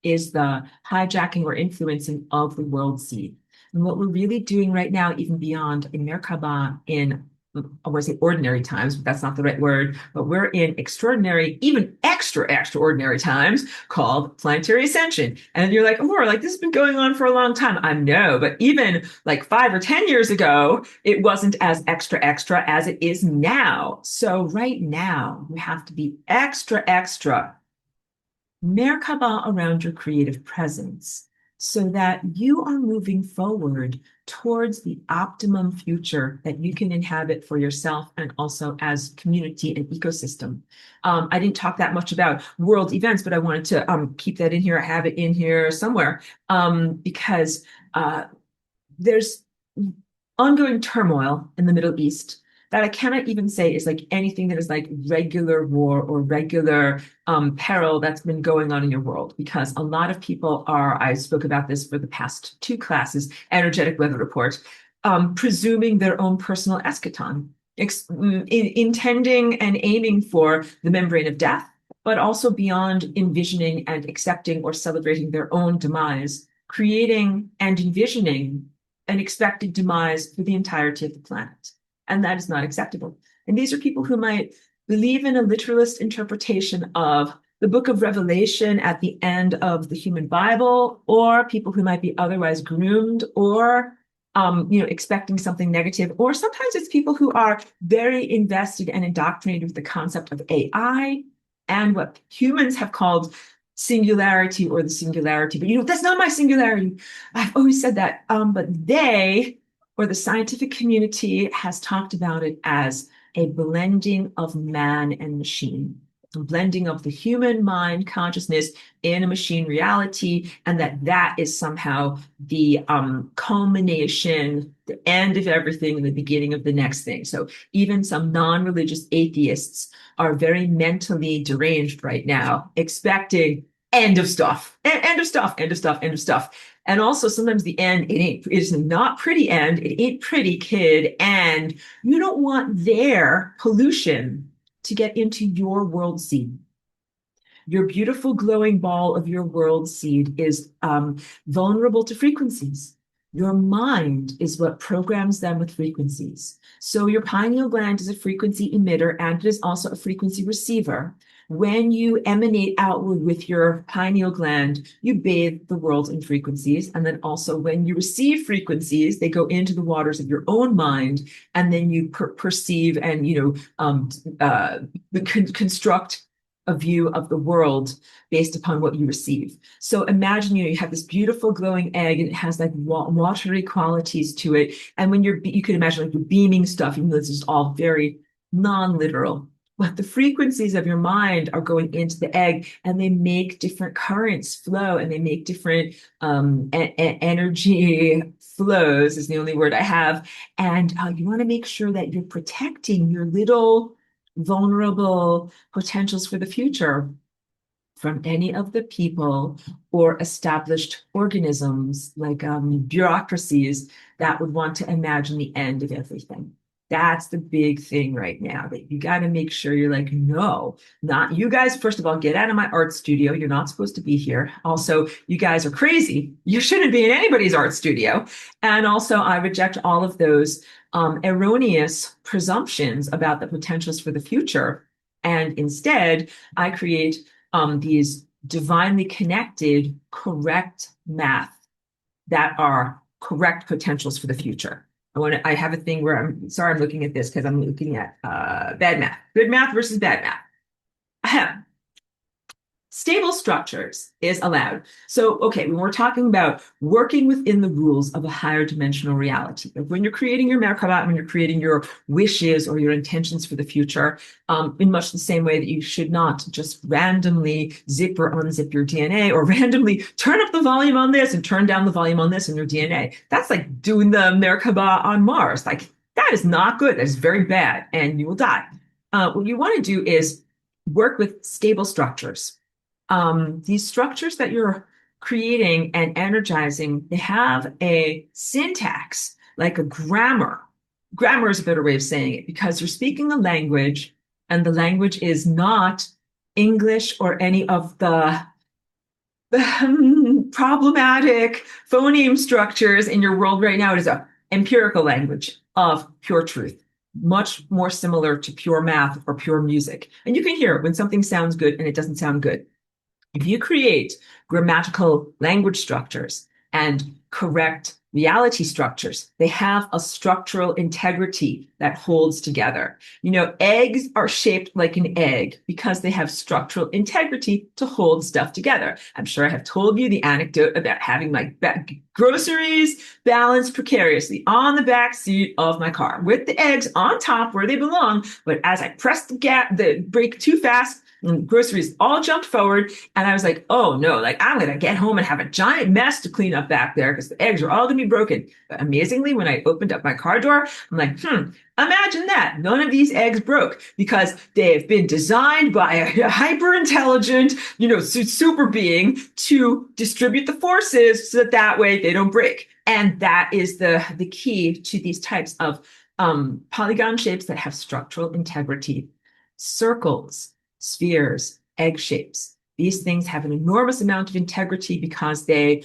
is the hijacking or influencing of the world seed. And what we're really doing right now, even beyond in Merkaba, in I want to say ordinary times, but that's not the right word, but we're in extraordinary, even extraordinary times called planetary ascension. And you're like, Aurora, like this has been going on for a long time. I know, but even like 5 or 10 years ago, it wasn't as extra as it is now. So right now, you have to be extra Merkaba around your creative presence so that you are moving forward towards the optimum future that you can inhabit for yourself and also as community and ecosystem. I didn't talk that much about world events, but I wanted to keep that in here. I have it in here somewhere because there's ongoing turmoil in the Middle East that I cannot even say is like anything that is like regular war or regular peril that's been going on in your world, because a lot of people are, I spoke about this for the past 2 classes, energetic weather report, presuming their own personal eschaton, intending and aiming for the membrane of death, but also beyond envisioning and accepting or celebrating their own demise, creating and envisioning an expected demise for the entirety of the planet. And that is not acceptable. And these are people who might believe in a literalist interpretation of the book of Revelation at the end of the human Bible, or people who might be otherwise groomed or expecting something negative, or sometimes it's people who are very invested and indoctrinated with the concept of AI and what humans have called singularity or the singularity. But that's not my singularity. I've always said that. But they, or the scientific community, has talked about it as a blending of man and machine. blending of the human mind consciousness in a machine reality, and that is somehow the culmination, the end of everything, and the beginning of the next thing. So even some non-religious atheists are very mentally deranged right now, expecting end of stuff, end of stuff, end of stuff, end of stuff. And also sometimes the end, it's not pretty end, it ain't pretty kid, and you don't want their pollution to get into your world seed. Your beautiful glowing ball of your world seed is vulnerable to frequencies. Your mind is what programs them with frequencies. So your pineal gland is a frequency emitter and it is also a frequency receiver. When you emanate outward with your pineal gland, you bathe the world in frequencies. And then also when you receive frequencies, they go into the waters of your own mind, and then you perceive and, construct a view of the world based upon what you receive. So imagine, you have this beautiful glowing egg and it has like watery qualities to it. And when you can imagine like you're beaming stuff, even though this is all very non-literal. But the frequencies of your mind are going into the egg and they make different currents flow, and they make different energy flows is the only word I have. And you want to make sure that you're protecting your little vulnerable potentials for the future from any of the people or established organisms like bureaucracies that would want to imagine the end of everything. That's the big thing right now, that you got to make sure you're like, no, not you guys. First of all, get out of my art studio. You're not supposed to be here. Also, you guys are crazy. You shouldn't be in anybody's art studio. And also, I reject all of those erroneous presumptions about the potentials for the future. And instead, I create these divinely connected, correct math that are correct potentials for the future. I have a thing where I'm looking at this because I'm looking at bad math, good math versus bad math. Ahem. Stable structures is allowed. So, okay, when we're talking about working within the rules of a higher dimensional reality, like when you're creating your Merkaba, when you're creating your wishes or your intentions for the future, in much the same way that you should not just randomly zip or unzip your DNA, or randomly turn up the volume on this and turn down the volume on this in your DNA. That's like doing the Merkaba on Mars. Like, that is not good. That is very bad, and you will die. What you want to do is work with stable structures. These structures that you're creating and energizing, they have a syntax, like a grammar. Grammar is a better way of saying it, because you're speaking a language, and the language is not English or any of the problematic phoneme structures in your world right now. It is an empirical language of pure truth, much more similar to pure math or pure music. And you can hear when something sounds good and it doesn't sound good. If you create grammatical language structures and correct reality structures, they have a structural integrity that holds together. Eggs are shaped like an egg because they have structural integrity to hold stuff together. I'm sure I have told you the anecdote about having my groceries balanced precariously on the back seat of my car with the eggs on top where they belong. But as I pressed the brake too fast, and groceries all jumped forward, and I was like, oh no, like I'm gonna get home and have a giant mess to clean up back there because the eggs are all gonna be broken. But amazingly, when I opened up my car door, I'm like, imagine that. None of these eggs broke because they have been designed by a hyper intelligent, super being to distribute the forces so that way they don't break. And that is the key to these types of polygon shapes that have structural integrity. Circles, spheres, egg shapes. These things have an enormous amount of integrity because they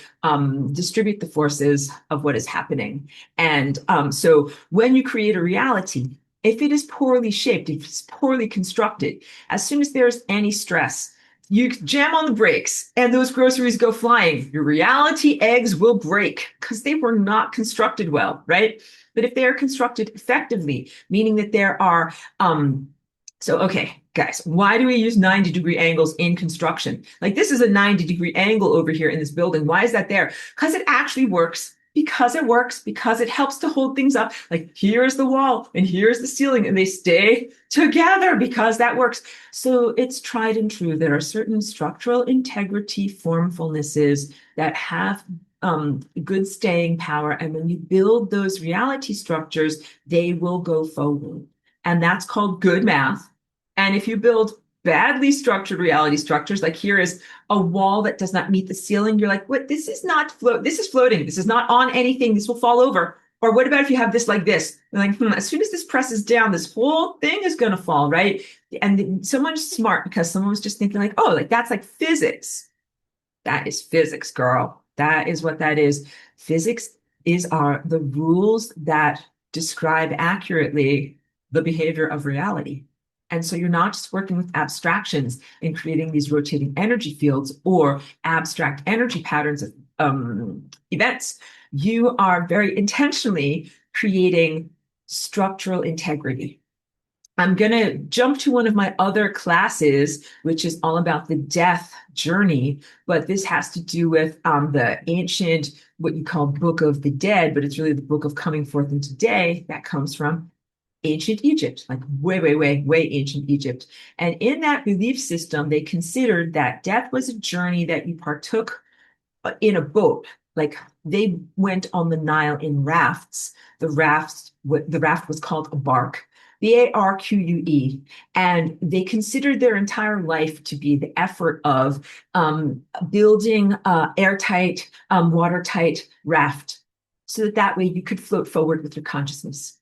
distribute the forces of what is happening. And so when you create a reality, if it is poorly shaped, if it's poorly constructed, as soon as there's any stress, you jam on the brakes and those groceries go flying. Your reality eggs will break because they were not constructed well, right? But if they are constructed effectively, meaning that there are okay, guys, why do we use 90-degree angles in construction? Like, this is a 90-degree angle over here in this building. Why is that there? Because it actually works Because it works, because it helps to hold things up. Like here's the wall and here's the ceiling, and they stay together because that works. So it's tried and true. There are certain structural integrity formfulnesses that have good staying power. And when you build those reality structures, they will go forward. And that's called good math. And if you build badly structured reality structures, like here is a wall that does not meet the ceiling, you're like, what? This is not this is floating. This is not on anything. This will fall over. Or what about if you have this like this? You're like, as soon as this presses down, this whole thing is going to fall, right? And someone's smart because someone was just thinking like, oh, like that's like physics. That is physics, girl. That is what that is. Physics are the rules that describe accurately the behavior of reality. And so you're not just working with abstractions and creating these rotating energy fields or abstract energy patterns of events. You are very intentionally creating structural integrity. I'm going to jump to one of my other classes, which is all about the death journey, but this has to do with the ancient, what you call Book of the Dead, but it's really the Book of Coming Forth into Day that comes from ancient Egypt, like way ancient Egypt. And in that belief system, they considered that death was a journey that you partook in a boat. Like they went on the Nile in rafts. The raft was called a bark. Barque, and they considered their entire life to be the effort of building airtight, watertight raft, so that way you could float forward with your consciousness.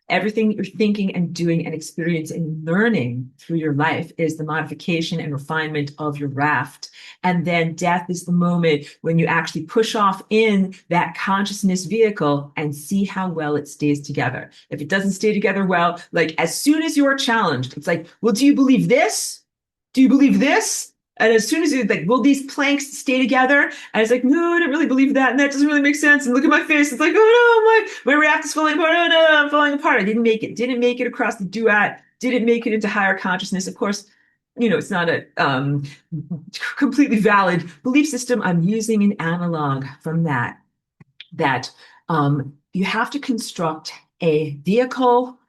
Everything you're thinking and doing and experiencing and learning through your life is the modification and refinement of your raft. And then death is the moment when you actually push off in that consciousness vehicle and see how well it stays together. If it doesn't stay together well, like as soon as you're challenged, it's like, well, do you believe this? Do you believe this? And as soon as you're like, will these planks stay together? And it's like, no, I don't really believe that. And that doesn't really make sense. And look at my face. It's like, oh no, my raft is falling apart. Oh no, I'm falling apart. I didn't make it. Didn't make it across the duat. Didn't make it into higher consciousness. Of course, it's not a completely valid belief system. I'm using an analog from that you have to construct a vehicle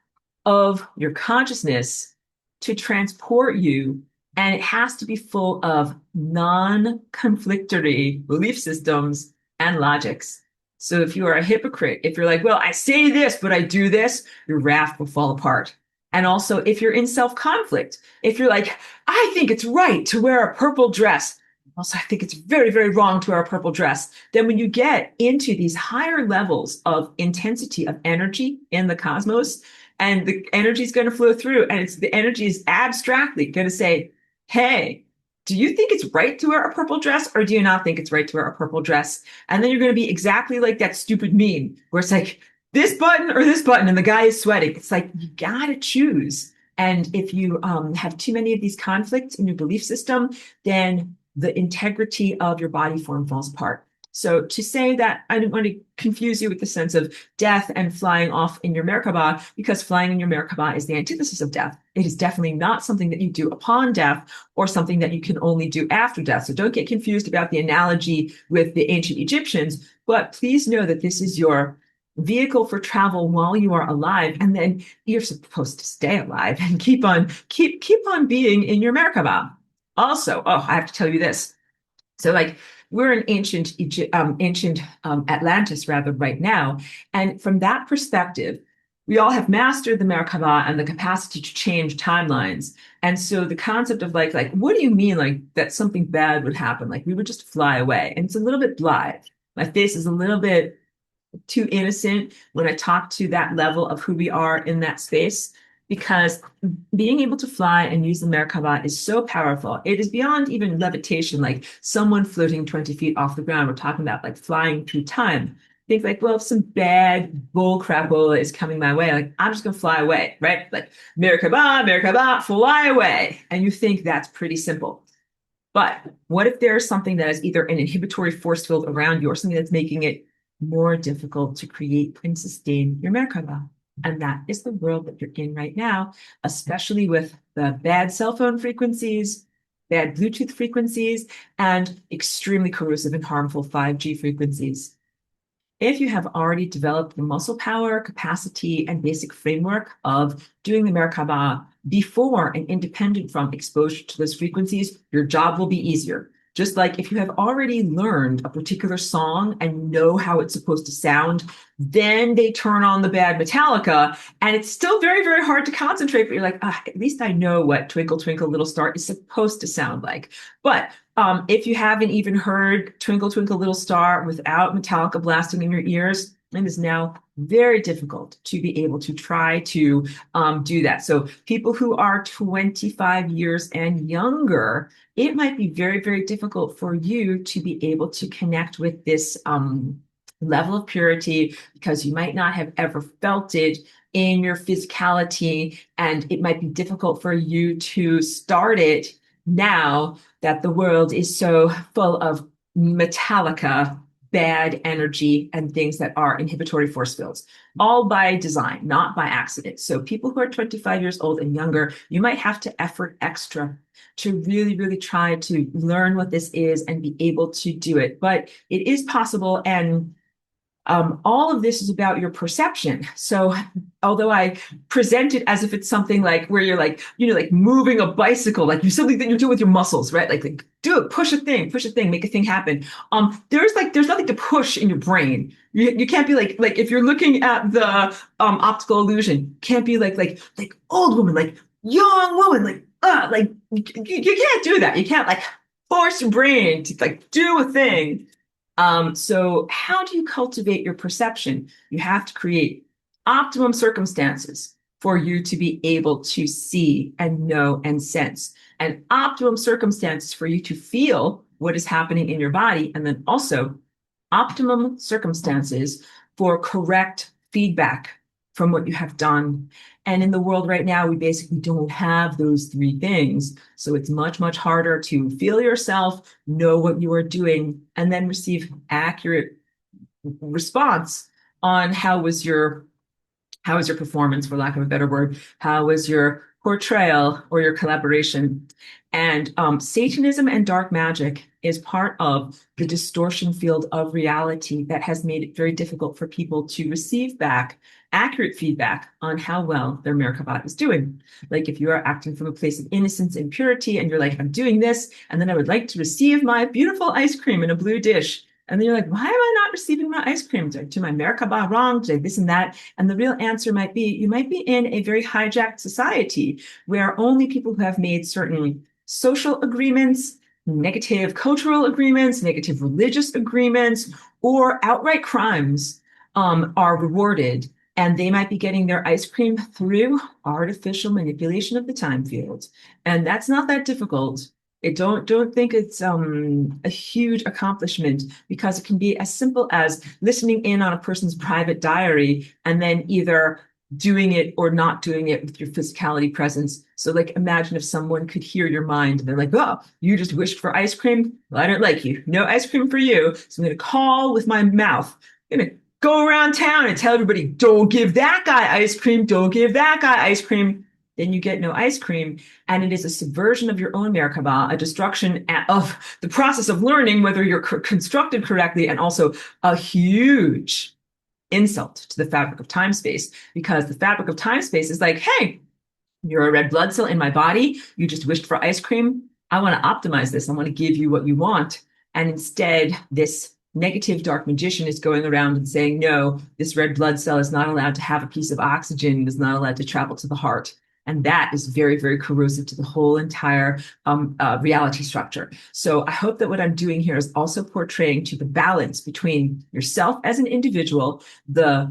of your consciousness to transport you, and it has to be full of non-conflictory belief systems and logics. So if you are a hypocrite, if you're like, well, I say this, but I do this, your raft will fall apart. And also, if you're in self-conflict, if you're like, I think it's right to wear a purple dress, also, I think it's very, very wrong to wear a purple dress. Then when you get into these higher levels of intensity of energy in the cosmos, and the energy is going to flow through, and the energy is abstractly going to say, hey, do you think it's right to wear a purple dress, or do you not think it's right to wear a purple dress? And then you're going to be exactly like that stupid meme where it's like, this button or this button, and the guy is sweating. It's like, you got to choose. And if you have too many of these conflicts in your belief system, then the integrity of your body form falls apart. So to say that, I didn't want to confuse you with the sense of death and flying off in your Merkabah, because flying in your Merkabah is the antithesis of death. It is definitely not something that you do upon death or something that you can only do after death. So don't get confused about the analogy with the ancient Egyptians, but please know that this is your vehicle for travel while you are alive, and then you're supposed to stay alive and keep on being in your Merkabah. Also, I have to tell you this. So like we're in ancient Atlantis rather right now. And from that perspective, we all have mastered the Merkaba and the capacity to change timelines. And so the concept of like, what do you mean like that something bad would happen? Like we would just fly away. And it's a little bit blithe. My face is a little bit too innocent when I talk to that level of who we are in that space, because being able to fly and use the Merkaba is so powerful. It is beyond even levitation, like someone floating 20 feet off the ground. We're talking about like flying through time. Think like, well, if some bad bull crapola is coming my way, like I'm just gonna fly away, right? Like Merkaba, fly away. And you think that's pretty simple. But what if there's something that is either an inhibitory force field around you or something that's making it more difficult to create and sustain your Merkaba? And that is the world that you're in right now, especially with the bad cell phone frequencies, bad Bluetooth frequencies, and extremely corrosive and harmful 5G frequencies. If you have already developed the muscle power, capacity, and basic framework of doing the Merkaba before and independent from exposure to those frequencies, your job will be easier. Just like if you have already learned a particular song and know how it's supposed to sound, then they turn on the bad Metallica, and it's still very, very hard to concentrate, but you're like, at least I know what Twinkle, Twinkle, Little Star is supposed to sound like. But if you haven't even heard Twinkle, Twinkle, Little Star without Metallica blasting in your ears, it is now very difficult to be able to try to do that. So people who are 25 years and younger, it might be very, very difficult for you to be able to connect with this level of purity because you might not have ever felt it in your physicality, and it might be difficult for you to start it now that the world is so full of Metallica, bad energy, and things that are inhibitory force fields, all by design, not by accident. So people who are 25 years old and younger, you might have to effort extra to really, really try to learn what this is and be able to do it. But it is possible, and all of this is about your perception. So although I present it as if it's something like where you're like, like moving a bicycle, like you something that you do with your muscles, right? Like do it, push a thing, make a thing happen. There's nothing to push in your brain. You can't be like if you're looking at the optical illusion, can't be like old woman, like young woman, like you can't do that. You can't like force your brain to like do a thing. So how do you cultivate your perception? You have to create optimum circumstances for you to be able to see and know and sense, and optimum circumstances for you to feel what is happening in your body, and then also optimum circumstances for correct feedback from what you have done. And in the world right now, we basically don't have those three things. So it's much, much harder to feel yourself, know what you are doing, and then receive accurate response on how was your performance, for lack of a better word, how was your portrayal or your collaboration. And Satanism and dark magic is part of the distortion field of reality that has made it very difficult for people to receive back accurate feedback on how well their Merkabah is doing. Like if you are acting from a place of innocence and purity and you're like, I'm doing this, and then I would like to receive my beautiful ice cream in a blue dish. And then you're like, why am I not receiving my ice cream? Did I do my Merkabah wrong? Did I this and that? And the real answer might be, you might be in a very hijacked society where only people who have made certain social agreements, negative cultural agreements, negative religious agreements, or outright crimes are rewarded. And they might be getting their ice cream through artificial manipulation of the time field. And that's not that difficult. Don't think it's a huge accomplishment, because it can be as simple as listening in on a person's private diary and then either doing it or not doing it with your physicality presence. So like imagine if someone could hear your mind and they're like, oh, you just wished for ice cream? Well, I don't like you. No ice cream for you. So I'm going to call with my mouth. I'm going to go around town and tell everybody, don't give that guy ice cream. Don't give that guy ice cream. Then you get no ice cream. And it is a subversion of your own Merkabah, a destruction of the process of learning whether you're constructed correctly, and also a huge insult to the fabric of time space, because the fabric of time space is like, hey, you're a red blood cell in my body. You just wished for ice cream. I want to optimize this. I want to give you what you want. And instead, this negative dark magician is going around and saying, no, this red blood cell is not allowed to have a piece of oxygen, is not allowed to travel to the heart. And that is very, very corrosive to the whole entire reality structure. So I hope that what I'm doing here is also portraying to the balance between yourself as an individual, the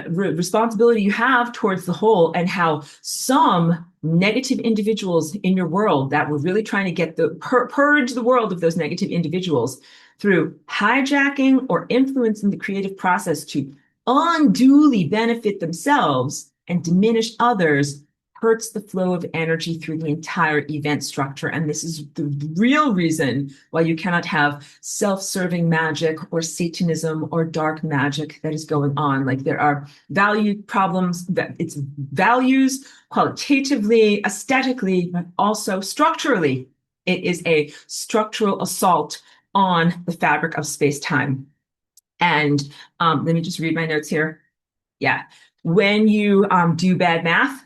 responsibility you have towards the whole, and how some negative individuals in your world that were really trying to get the purge the world of those negative individuals through hijacking or influencing the creative process to unduly benefit themselves and diminish others, hurts the flow of energy through the entire event structure. And this is the real reason why you cannot have self-serving magic or Satanism or dark magic that is going on. Like there are value problems, that it's values qualitatively, aesthetically, but also structurally. It is a structural assault on the fabric of space-time. And let me just read my notes here. Yeah. When you do bad math,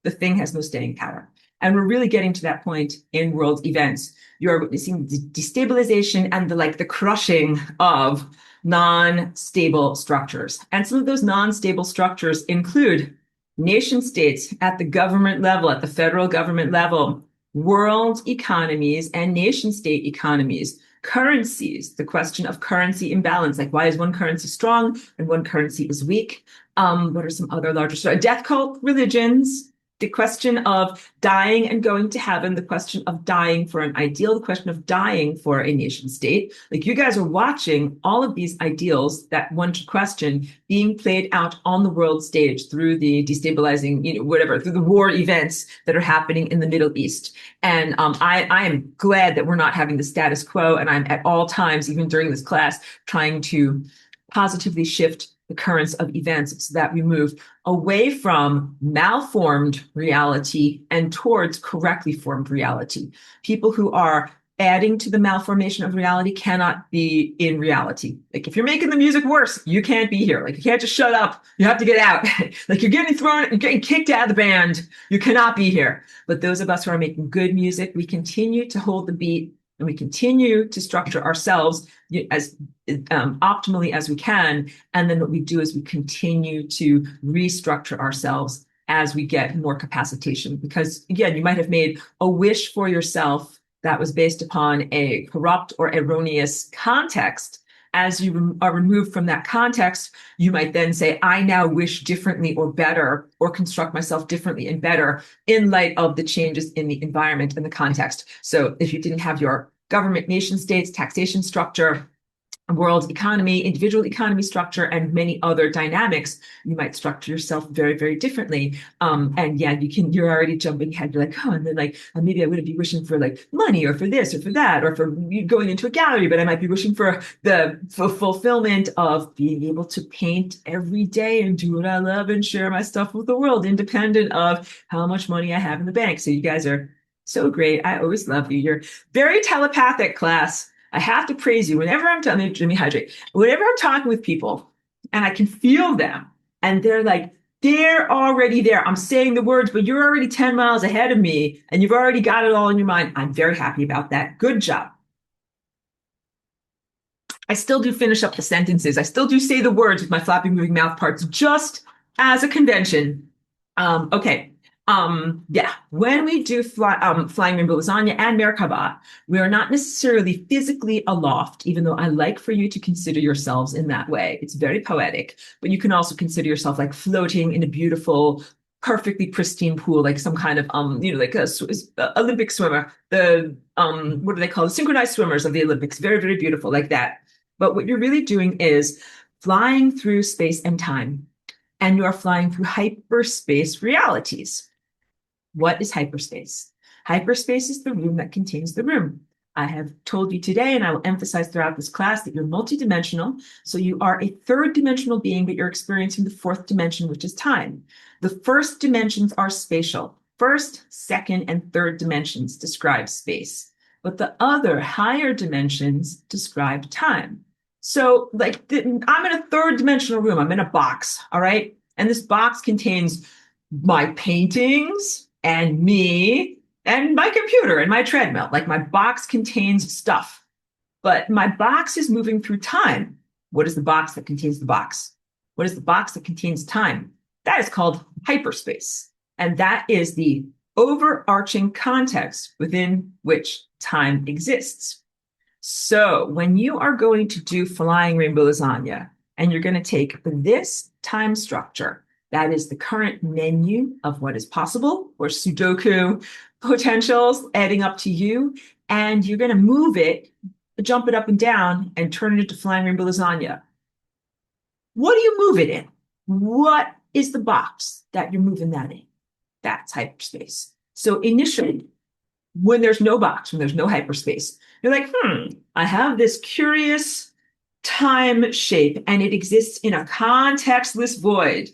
the thing has no staying power. And we're really getting to that point in world events. You're witnessing the destabilization and the crushing of non-stable structures. And some of those non-stable structures include nation states at the government level, at the federal government level, world economies and nation state economies, currencies, the question of currency imbalance, like why is one currency strong and one currency is weak? What are some other larger death cult religions? The question of dying and going to heaven, the question of dying for an ideal, the question of dying for a nation state. Like you guys are watching all of these ideals that one should question being played out on the world stage through the destabilizing, whatever, through the war events that are happening in the Middle East. And I am glad that we're not having the status quo. And I'm at all times, even during this class, trying to positively shift the currents of events so that we move away from malformed reality and towards correctly formed reality. People who are adding to the malformation of reality cannot be in reality. Like if you're making the music worse, you can't be here. Like you can't just shut up. You have to get out. Like you're getting kicked out of the band. You cannot be here. But those of us who are making good music, we continue to hold the beat and we continue to structure ourselves as optimally as we can. And then what we do is we continue to restructure ourselves as we get more capacitation. Because again, you might have made a wish for yourself that was based upon a corrupt or erroneous context. As you are removed from that context, you might then say, I now wish differently or better, or construct myself differently and better in light of the changes in the environment and the context. So if you didn't have your government, nation states, taxation structure, world economy, individual economy structure, and many other dynamics, you might structure yourself very, very differently. And yeah, you're already jumping ahead. You're like, oh, and then maybe I wouldn't be wishing for money or for this or for that, or for going into a gallery, but I might be wishing for the fulfillment of being able to paint every day and do what I love and share my stuff with the world, independent of how much money I have in the bank. So you guys are so great. I always love you. You're very telepathic, class. I have to praise you whenever let me hydrate. Whenever I'm talking with people and I can feel them and they're already there. I'm saying the words, but you're already 10 miles ahead of me and you've already got it all in your mind. I'm very happy about that. Good job. I still do finish up the sentences. I still do say the words with my flappy moving mouth parts just as a convention. Okay. Yeah, when we do flying rainbow lasagna and Merkaba, we are not necessarily physically aloft, even though I like for you to consider yourselves in that way. It's very poetic, but you can also consider yourself like floating in a beautiful, perfectly pristine pool, like some kind of like a Olympic swimmer. The what do they call the synchronized swimmers of the Olympics? Very, very beautiful, like that. But what you're really doing is flying through space and time, and you are flying through hyperspace realities. What is hyperspace? Hyperspace is the room that contains the room. I have told you today, and I will emphasize throughout this class, that you're multidimensional. So you are a third dimensional being, but you're experiencing the fourth dimension, which is time. The first dimensions are spatial. First, second, and third dimensions describe space, but the other higher dimensions describe time. So I'm in a third dimensional room. I'm in a box, all right? And this box contains my paintings and me and my computer and my treadmill. Like my box contains stuff, but my box is moving through time. What is the box that contains the box? What is the box that contains time? That is called hyperspace. And that is the overarching context within which time exists. So when you are going to do flying rainbow lasagna, and you're going to take this time structure, that is the current menu of what is possible, or Sudoku potentials adding up to you, and you're going to move it, jump it up and down, and turn it into flying rainbow lasagna. What do you move it in? What is the box that you're moving that in? That's hyperspace. So initially, when there's no box, when there's no hyperspace, you're like, I have this curious time shape and it exists in a contextless void.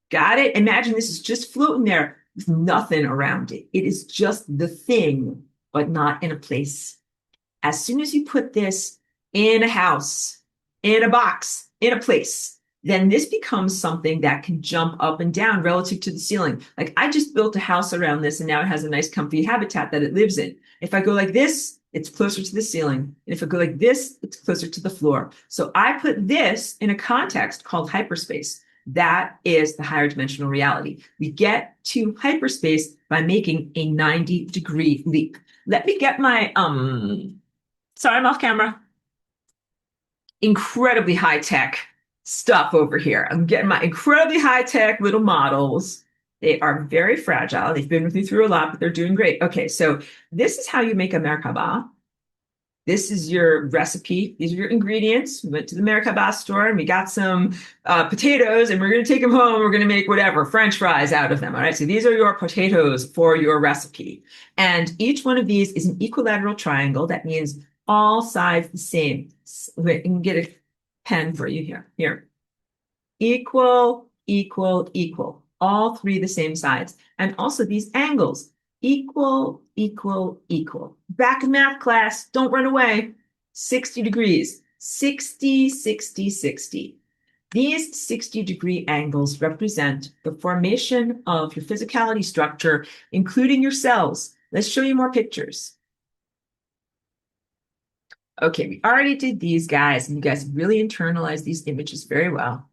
Got it? Imagine this is just floating there with nothing around it. It is just the thing, but not in a place. As soon as you put this in a house, in a box, in a place, then this becomes something that can jump up and down relative to the ceiling. Like I just built a house around this and now it has a nice comfy habitat that it lives in. If I go like this, it's closer to the ceiling. And if I go like this, it's closer to the floor. So I put this in a context called hyperspace. That is the higher dimensional reality. We get to hyperspace by making a 90-degree leap. Let me get my, sorry, I'm off camera. Incredibly high-tech stuff over here. I'm getting my incredibly high-tech little models. They are very fragile. They've been with me through a lot, but they're doing great. Okay, so this is how you make a Merkaba. This is your recipe. These are your ingredients. We went to the Merkabah store and we got some potatoes and we're going to take them home. We're going to make whatever, French fries out of them. All right. So these are your potatoes for your recipe. And each one of these is an equilateral triangle. That means all sides the same. Wait, I can get a pen for you here. Here. Equal, equal, equal. All three the same sides. And also these angles. Equal, equal, equal. Back in math class, don't run away. 60 degrees, 60, 60, 60. These 60-degree angles represent the formation of your physicality structure, including your cells. Let's show you more pictures. Okay, we already did these guys, and you guys really internalized these images very well.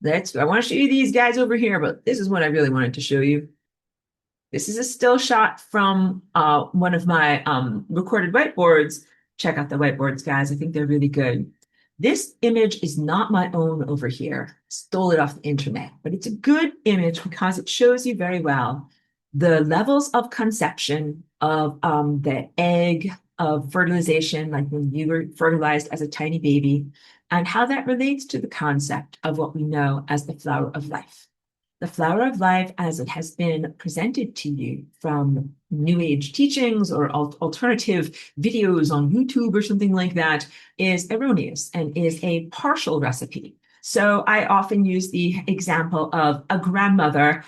I want to show you these guys over here, but this is what I really wanted to show you. This is a still shot from one of my recorded whiteboards. Check out the whiteboards, guys. I think they're really good. This image is not my own over here. Stole it off the internet, but it's a good image because it shows you very well the levels of conception of the egg, of fertilization, like when you were fertilized as a tiny baby, and how that relates to the concept of what we know as the flower of life. The flower of life, as it has been presented to you from New Age teachings or alternative videos on YouTube or something like that, is erroneous and is a partial recipe. So I often use the example of a grandmother.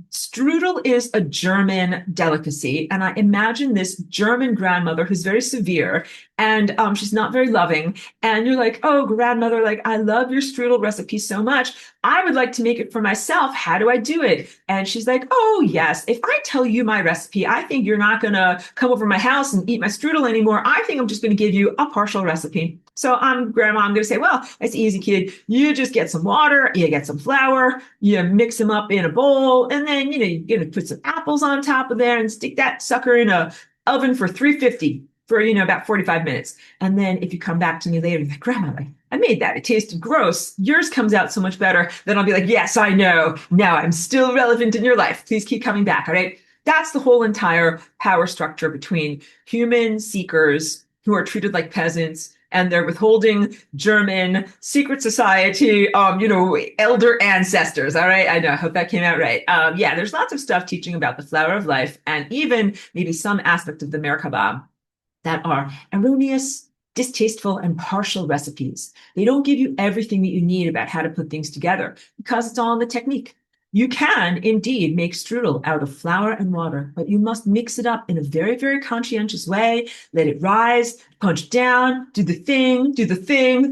Strudel is a German delicacy, and I imagine this German grandmother who's very severe, and she's not very loving, and you're like, oh, grandmother, like, I love your strudel recipe so much. I would like to make it for myself. How do I do it? And she's like, oh, yes, if I tell you my recipe, I think you're not going to come over my house and eat my strudel anymore. I think I'm just going to give you a partial recipe. So Grandma, I'm going to say, well, it's easy, kid. You just get some water, you get some flour, you mix them up in a bowl, and then, you're going to put some apples on top of there and stick that sucker in a oven for 350 for, about 45 minutes. And then if you come back to me later, you're like, Grandma, I made that. It tasted gross. Yours comes out so much better. Then I'll be like, yes, I know. Now I'm still relevant in your life. Please keep coming back. All right. That's the whole entire power structure between human seekers who are treated like peasants and they're withholding German secret society, elder ancestors. All right. I know. I hope that came out right. Yeah, there's lots of stuff teaching about the flower of life and even maybe some aspect of the Merkabah that are erroneous, distasteful, and partial recipes. They don't give you everything that you need about how to put things together because it's all in the technique. You can indeed make strudel out of flour and water, but you must mix it up in a very, very conscientious way. Let it rise, punch down, do the thing.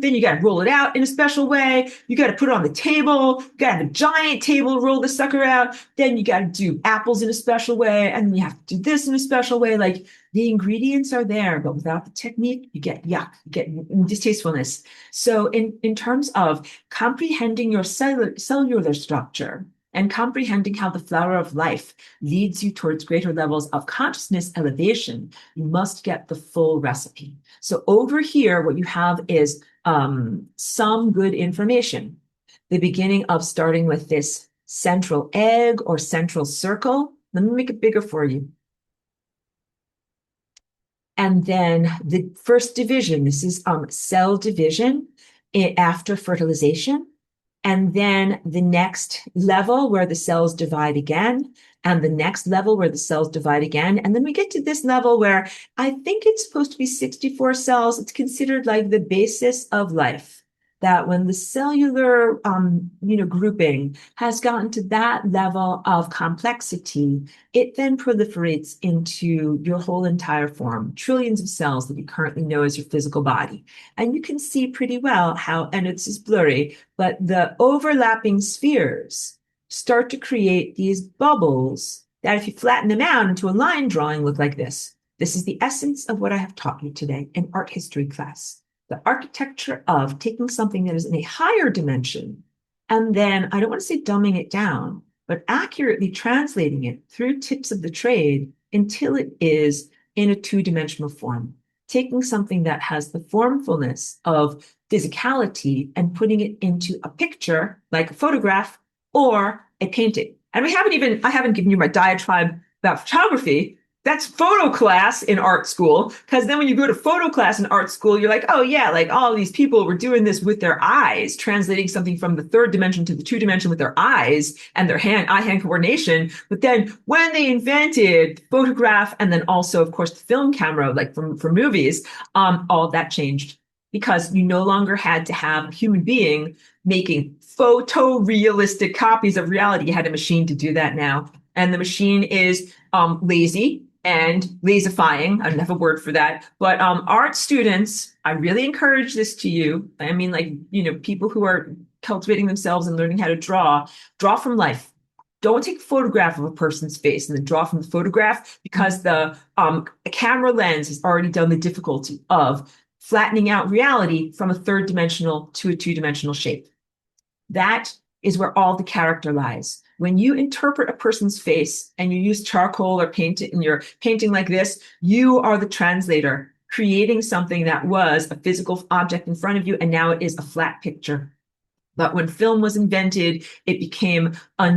Then you got to roll it out in a special way. You got to put it on the table. You got to have a giant table to roll the sucker out. Then you got to do apples in a special way. And then you have to do this in a special way. Like the ingredients are there, but without the technique, you get yuck, you get distastefulness. So in terms of comprehending your cellular structure, and comprehending how the flower of life leads you towards greater levels of consciousness elevation, you must get the full recipe. So over here, what you have is some good information. The beginning of starting with this central egg or central circle. Let me make it bigger for you. And then the first division, this is cell division after fertilization. And then the next level where the cells divide again, and the next level where the cells divide again. And then we get to this level where I think it's supposed to be 64 cells. It's considered like the basis of life. that when the cellular, grouping has gotten to that level of complexity, it then proliferates into your whole entire form, trillions of cells that you currently know as your physical body. And you can see pretty well how, and it's just blurry, but the overlapping spheres start to create these bubbles that if you flatten them out into a line drawing look like this. This is the essence of what I have taught you today in art history class. The architecture of taking something that is in a higher dimension and then, I don't want to say dumbing it down, but accurately translating it through tips of the trade until it is in a two-dimensional form. Taking something that has the formfulness of physicality and putting it into a picture, like a photograph or a painting. And I haven't given you my diatribe about photography. That's photo class in art school. Because then when you go to photo class in art school, you're like, oh yeah, like all these people were doing this with their eyes, translating something from the third dimension to the two dimension with their eyes and their eye-hand coordination. But then when they invented photograph and then also, of course, the film camera, like for movies, all of that changed because you no longer had to have a human being making photorealistic copies of reality. You had a machine to do that now. And the machine is lazy and lazifying. I don't have a word for that. But art students, I really encourage this to you. I mean, like, people who are cultivating themselves and learning how to draw from life. Don't take a photograph of a person's face and then draw from the photograph because the camera lens has already done the difficulty of flattening out reality from a third dimensional to a two-dimensional shape. That is where all the character lies. When you interpret a person's face and you use charcoal or paint it and you're painting like this, you are the translator, creating something that was a physical object in front of you, and now it is a flat picture. But when film was invented, it became a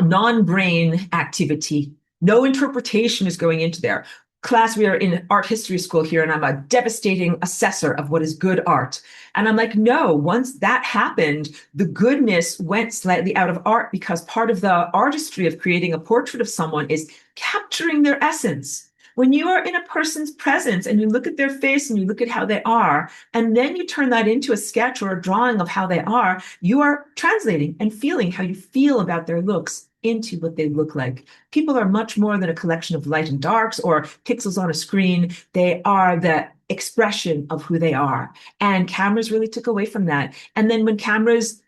non-brain activity. No interpretation is going into there. Class, we are in art history school here, and I'm a devastating assessor of what is good art. And I'm like, no, once that happened, the goodness went slightly out of art because part of the artistry of creating a portrait of someone is capturing their essence. When you are in a person's presence and you look at their face and you look at how they are, and then you turn that into a sketch or a drawing of how they are, you are translating and feeling how you feel about their looks into what they look like. People are much more than a collection of light and darks or pixels on a screen. They are the expression of who they are. And cameras really took away from that. And then when cameras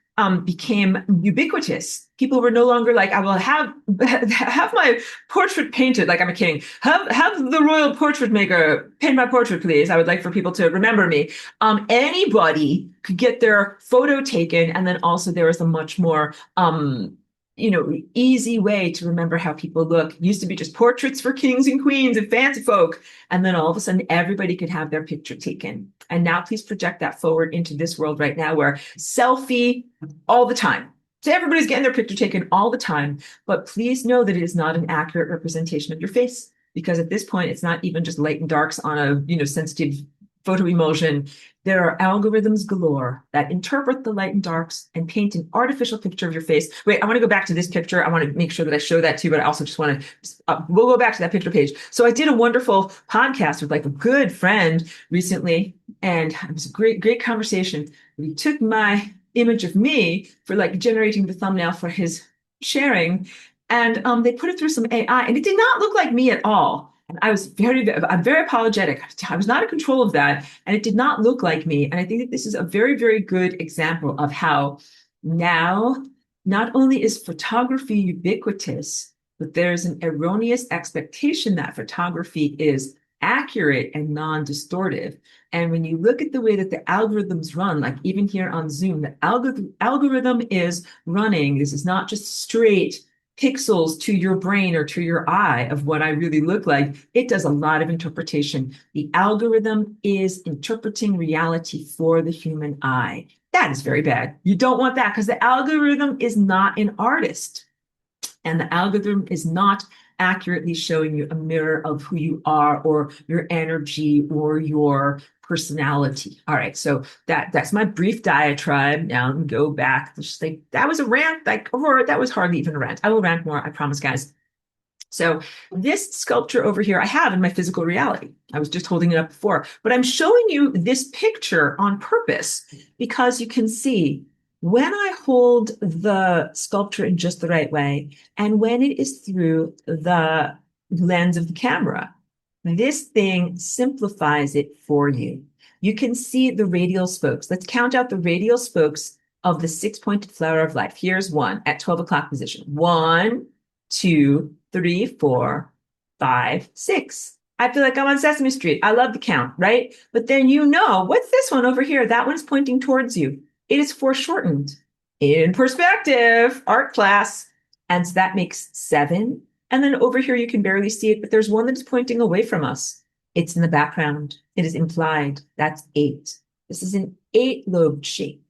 became ubiquitous, people were no longer like, I will have my portrait painted like I'm a king. Have the royal portrait maker paint my portrait, please. I would like for people to remember me. Anybody could get their photo taken. And then also there was a much more easy way to remember how people look. It used to be just portraits for kings and queens and fancy folk. And then all of a sudden, everybody could have their picture taken. And now please project that forward into this world right now where selfie all the time. So everybody's getting their picture taken all the time. But please know that it is not an accurate representation of your face. Because at this point, it's not even just light and darks on a sensitive photo emulsion. There are algorithms galore that interpret the light and darks and paint an artificial picture of your face. Wait, I want to go back to this picture. I want to make sure that I show that too, but I also just want to, we'll go back to that picture page. So I did a wonderful podcast with like a good friend recently, and it was a great conversation. He took my image of me for like generating the thumbnail for his sharing, and they put it through some AI, and it did not look like me at all. And I'm very apologetic. I was not in control of that. And it did not look like me. And I think that this is a very, very good example of how now not only is photography ubiquitous, but there's an erroneous expectation that photography is accurate and non-distortive. And when you look at the way that the algorithms run, like even here on Zoom, the algorithm is running. This is not just straight pixels to your brain or to your eye of what I really look like. It does a lot of interpretation. The algorithm is interpreting reality for the human eye. That is very bad. You don't want that because the algorithm is not an artist. And the algorithm is not accurately showing you a mirror of who you are or your energy or your personality. All right, so that's my brief diatribe. Now let me go back. Just like that was a rant, like Aurora, that was hardly even a rant. I will rant more, I promise, guys. So this sculpture over here, I have in my physical reality. I was just holding it up before, but I'm showing you this picture on purpose because you can see when I hold the sculpture in just the right way, and when it is through the lens of the camera, this thing simplifies it for you. You can see the radial spokes. Let's count out the radial spokes of the six-pointed flower of life. Here's one at 12 o'clock position. 1, 2, 3, 4, 5, 6. I feel like I'm on Sesame Street. I love the count, right? But then what's this one over here? That one's pointing towards you. It is foreshortened in perspective, art class. And so that makes 7. And then over here, you can barely see it, but there's one that's pointing away from us. It's in the background. It is implied. That's 8. This is an 8-lobed shape.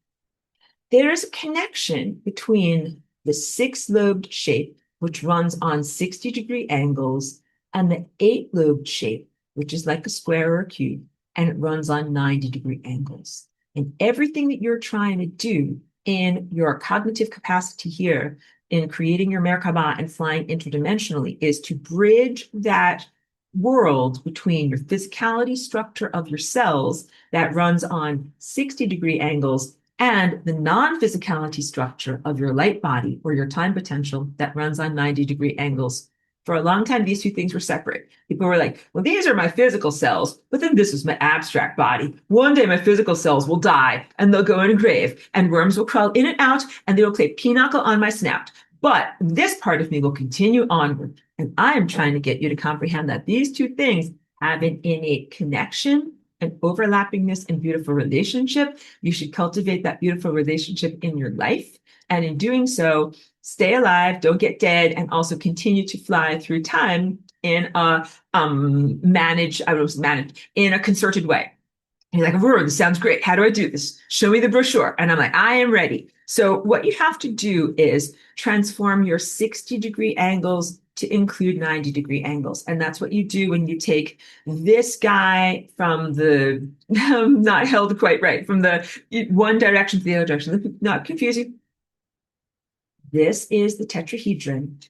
There's a connection between the 6-lobed shape, which runs on 60-degree angles, and the 8-lobed shape, which is like a square or a cube, and it runs on 90-degree angles. And everything that you're trying to do in your cognitive capacity here in creating your Merkabah and flying interdimensionally is to bridge that world between your physicality structure of your cells that runs on 60-degree angles and the non-physicality structure of your light body or your time potential that runs on 90-degree angles. For a long time, these two things were separate. People were like, well, these are my physical cells, but then this is my abstract body. One day my physical cells will die and they'll go in a grave and worms will crawl in and out and they will play pinochle on my snout. But this part of me will continue onward. And I am trying to get you to comprehend that these two things have an innate connection, an overlappingness and beautiful relationship. You should cultivate that beautiful relationship in your life. And in doing so, stay alive, don't get dead, and also continue to fly through time in a in a concerted way. And you're like, Aurora, this sounds great. How do I do this? Show me the brochure. And I'm like, I am ready. So what you have to do is transform your 60-degree angles to include 90-degree angles. And that's what you do when you take this guy from the, not held quite right, from the one direction to the other direction. Let me not confuse you. This is the tetrahedron,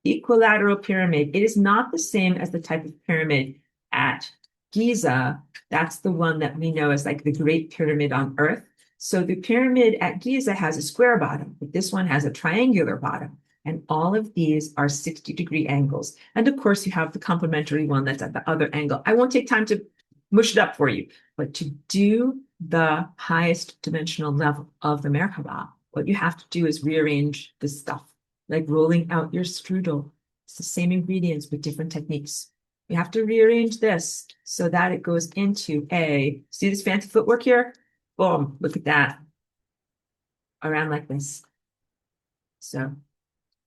equilateral pyramid. It is not the same as the type of pyramid at Giza. That's the one that we know as like the Great Pyramid on Earth. So the pyramid at Giza has a square bottom, but this one has a triangular bottom. And all of these are 60-degree angles. And of course, you have the complementary one that's at the other angle. I won't take time to mush it up for you, but to do the highest dimensional level of the Merkaba, what you have to do is rearrange this stuff, like rolling out your strudel. It's the same ingredients with different techniques. You have to rearrange this so that it goes into see this fancy footwork here? Boom, look at that. Around like this. So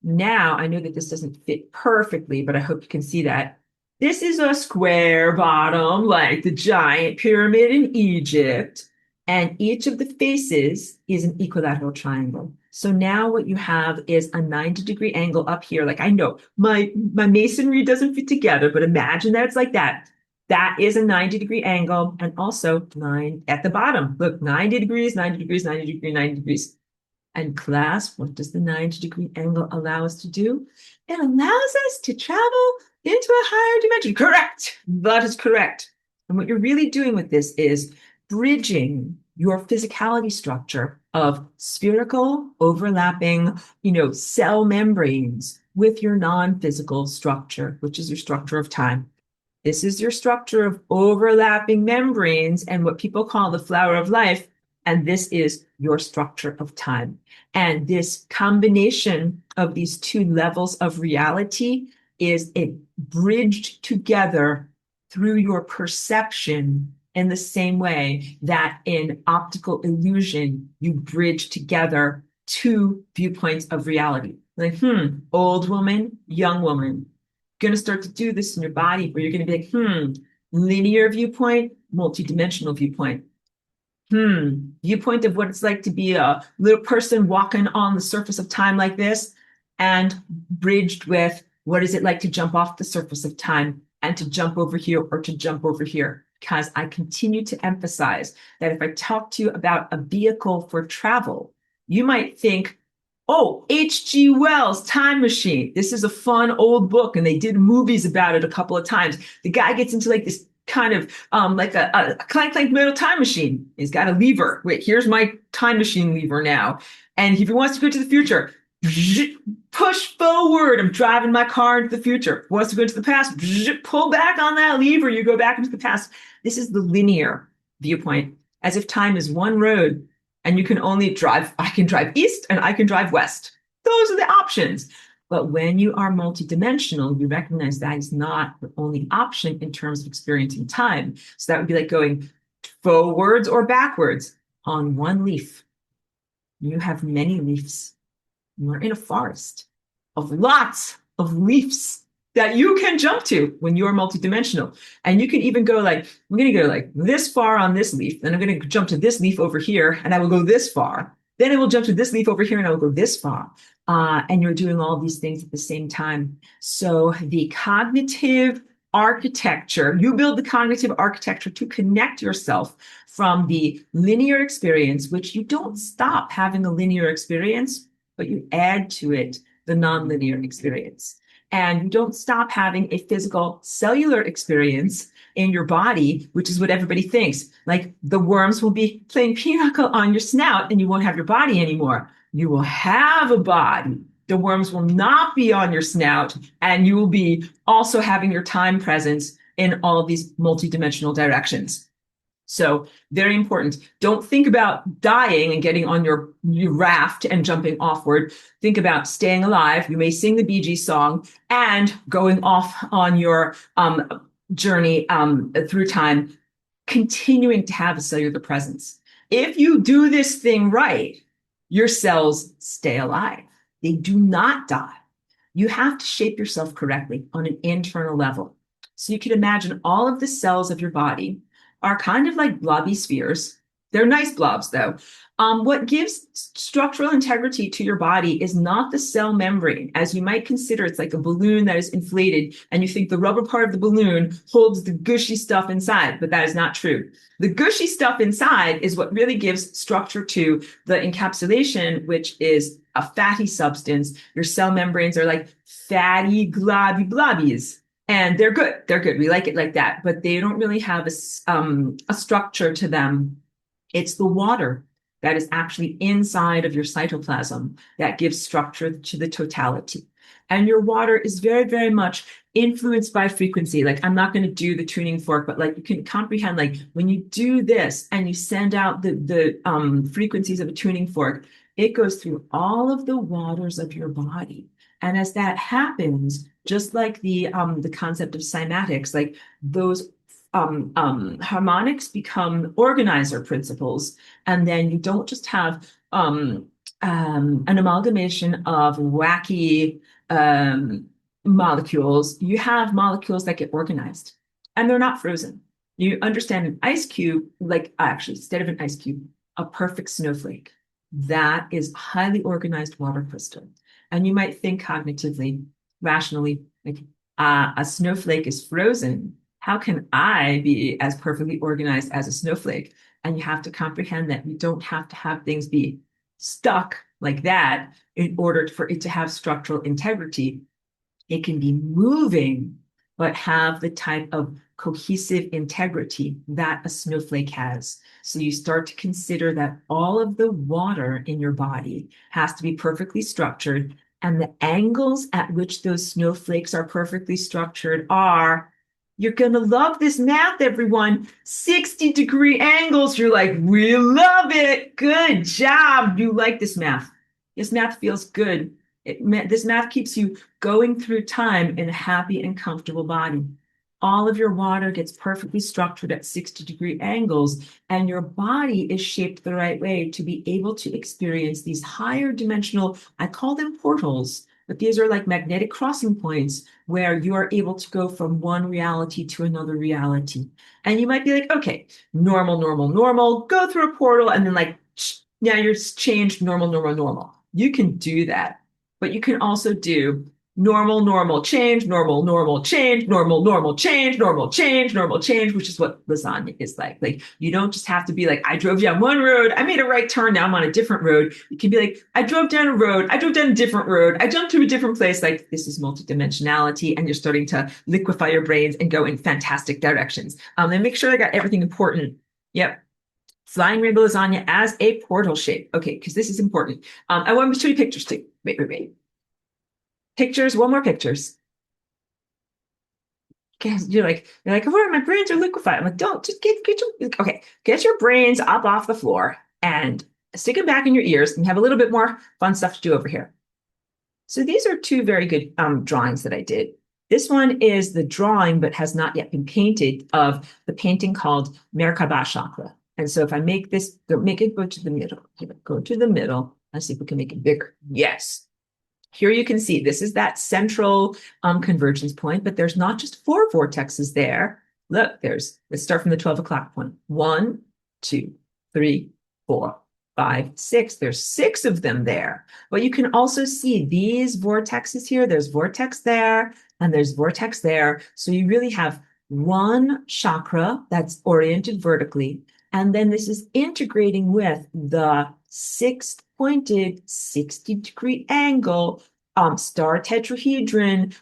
now I know that this doesn't fit perfectly, but I hope you can see that. This is a square bottom, like the giant pyramid in Egypt. And each of the faces is an equilateral triangle. So now what you have is a 90-degree angle up here. Like I know my masonry doesn't fit together, but imagine that it's like that. That is a 90-degree angle. And also 9 at the bottom. Look, 90 degrees, 90 degrees, 90 degrees, 90 degrees. And class, what does the 90-degree angle allow us to do? It allows us to travel into a higher dimension. Correct. That is correct. And what you're really doing with this is bridging your physicality structure of spherical overlapping, cell membranes with your non-physical structure, which is your structure of time. This is your structure of overlapping membranes and what people call the flower of life. And this is your structure of time. And this combination of these two levels of reality is bridged together through your perception in the same way that in optical illusion, you bridge together two viewpoints of reality. Like, old woman, young woman. You're going to start to do this in your body where you're going to be like, linear viewpoint, multidimensional viewpoint. Viewpoint of what it's like to be a little person walking on the surface of time like this, and bridged with what is it like to jump off the surface of time and to jump over here or to jump over here. Because I continue to emphasize that if I talk to you about a vehicle for travel, you might think, Oh, H.G. Wells, Time Machine. This is a fun old book, and they did movies about it a couple of times. The guy gets into like this kind of like a clank clank metal time machine. He's got a lever. Wait, here's my time machine lever now. And if he wants to go to the future, push forward. I'm driving my car into the future. Wants to go into the past, pull back on that lever. You go back into the past. This is the linear viewpoint, as if time is one road and you can only drive. I can drive east and I can drive west. Those are the options. But when you are multidimensional, you recognize that is not the only option in terms of experiencing time. So that would be like going forwards or backwards on one leaf. You have many leaves. You are in a forest of lots of leaves that you can jump to when you are multidimensional. And you can even go like, I'm going to go like this far on this leaf, then I'm going to jump to this leaf over here, and I will go this far. Then I will jump to this leaf over here, and I will go this far. And you're doing all these things at the same time. So the cognitive architecture, you build the cognitive architecture to connect yourself from the linear experience, which you don't stop having a linear experience, but you add to it the nonlinear experience. And you don't stop having a physical cellular experience in your body, which is what everybody thinks. Like the worms will be playing pinochle on your snout and you won't have your body anymore. You will have a body. The worms will not be on your snout, and you will be also having your time presence in all these multidimensional directions. So very important. Don't think about dying and getting on your raft and jumping offward. Think about staying alive. You may sing the Bee Gees song and going off on your journey through time, continuing to have a cellular presence. If you do this thing right, your cells stay alive. They do not die. You have to shape yourself correctly on an internal level. So you can imagine all of the cells of your body are kind of like blobby spheres. They're nice blobs, though. What gives structural integrity to your body is not the cell membrane. As you might consider, it's like a balloon that is inflated, and you think the rubber part of the balloon holds the gushy stuff inside, but that is not true. The gushy stuff inside is what really gives structure to the encapsulation, which is a fatty substance. Your cell membranes are like fatty, globby blobbies. And they're good. They're good. We like it like that, but they don't really have a structure to them. It's the water that is actually inside of your cytoplasm that gives structure to the totality. And your water is very, very much influenced by frequency. Like, I'm not going to do the tuning fork, but like you can comprehend, like when you do this and you send out the frequencies of a tuning fork, it goes through all of the waters of your body. And as that happens, just like the concept of cymatics, like those harmonics become organizer principles, and then you don't just have an amalgamation of wacky molecules. You have molecules that get organized, and they're not frozen. You understand an ice cube, like actually, instead of an ice cube, a perfect snowflake. That is highly organized water crystal. And you might think cognitively, rationally, like a snowflake is frozen. How can I be as perfectly organized as a snowflake? And you have to comprehend that you don't have to have things be stuck like that in order for it to have structural integrity. It can be moving, but have the type of cohesive integrity that a snowflake has. So you start to consider that all of the water in your body has to be perfectly structured, and the angles at which those snowflakes are perfectly structured are, you're going to love this math, everyone, 60-degree angles. You're like, we love it. Good job. You like this math. This math feels good. This math keeps you going through time in a happy and comfortable body. All of your water gets perfectly structured at 60-degree angles, and your body is shaped the right way to be able to experience these higher dimensional, I call them portals, but these are like magnetic crossing points where you are able to go from one reality to another reality. And you might be like, okay, normal, normal, normal, go through a portal, and then like, now you're changed, normal, normal, normal. You can do that, but you can also do normal, normal, change, normal, normal, change, normal, normal, change, normal, change, normal, change, which is what lasagna is like. Like, you don't just have to be like, I drove down one road, I made a right turn, now I'm on a different road. You can be like, I drove down a road, I drove down a different road, I jumped to a different place. Like, this is multidimensionality, and you're starting to liquefy your brains and go in fantastic directions. And make sure I got everything important. Yep. Flying rainbow lasagna as a portal shape. Okay, because this is important. I want to show you pictures too. Wait. Pictures, one more pictures. Okay, you're like, oh, my brains are liquefied. I'm like, don't just get your brains up off the floor and stick them back in your ears and have a little bit more fun stuff to do over here. So these are two very good drawings that I did. This one is the drawing, but has not yet been painted, of the painting called Merkaba chakra. And so if I make this, make it go to the middle. Go to the middle. Let's see if we can make it bigger. Yes. Here you can see this is that central convergence point, but there's not just 4 vortexes there. Look, let's start from the 12 o'clock point. 1, 2, 3, 4, 5, 6. There's 6 of them there. But you can also see these vortexes here. There's vortex there, and there's vortex there. So you really have one chakra that's oriented vertically. And then this is integrating with the 6-pointed 60-degree angle star tetrahedron,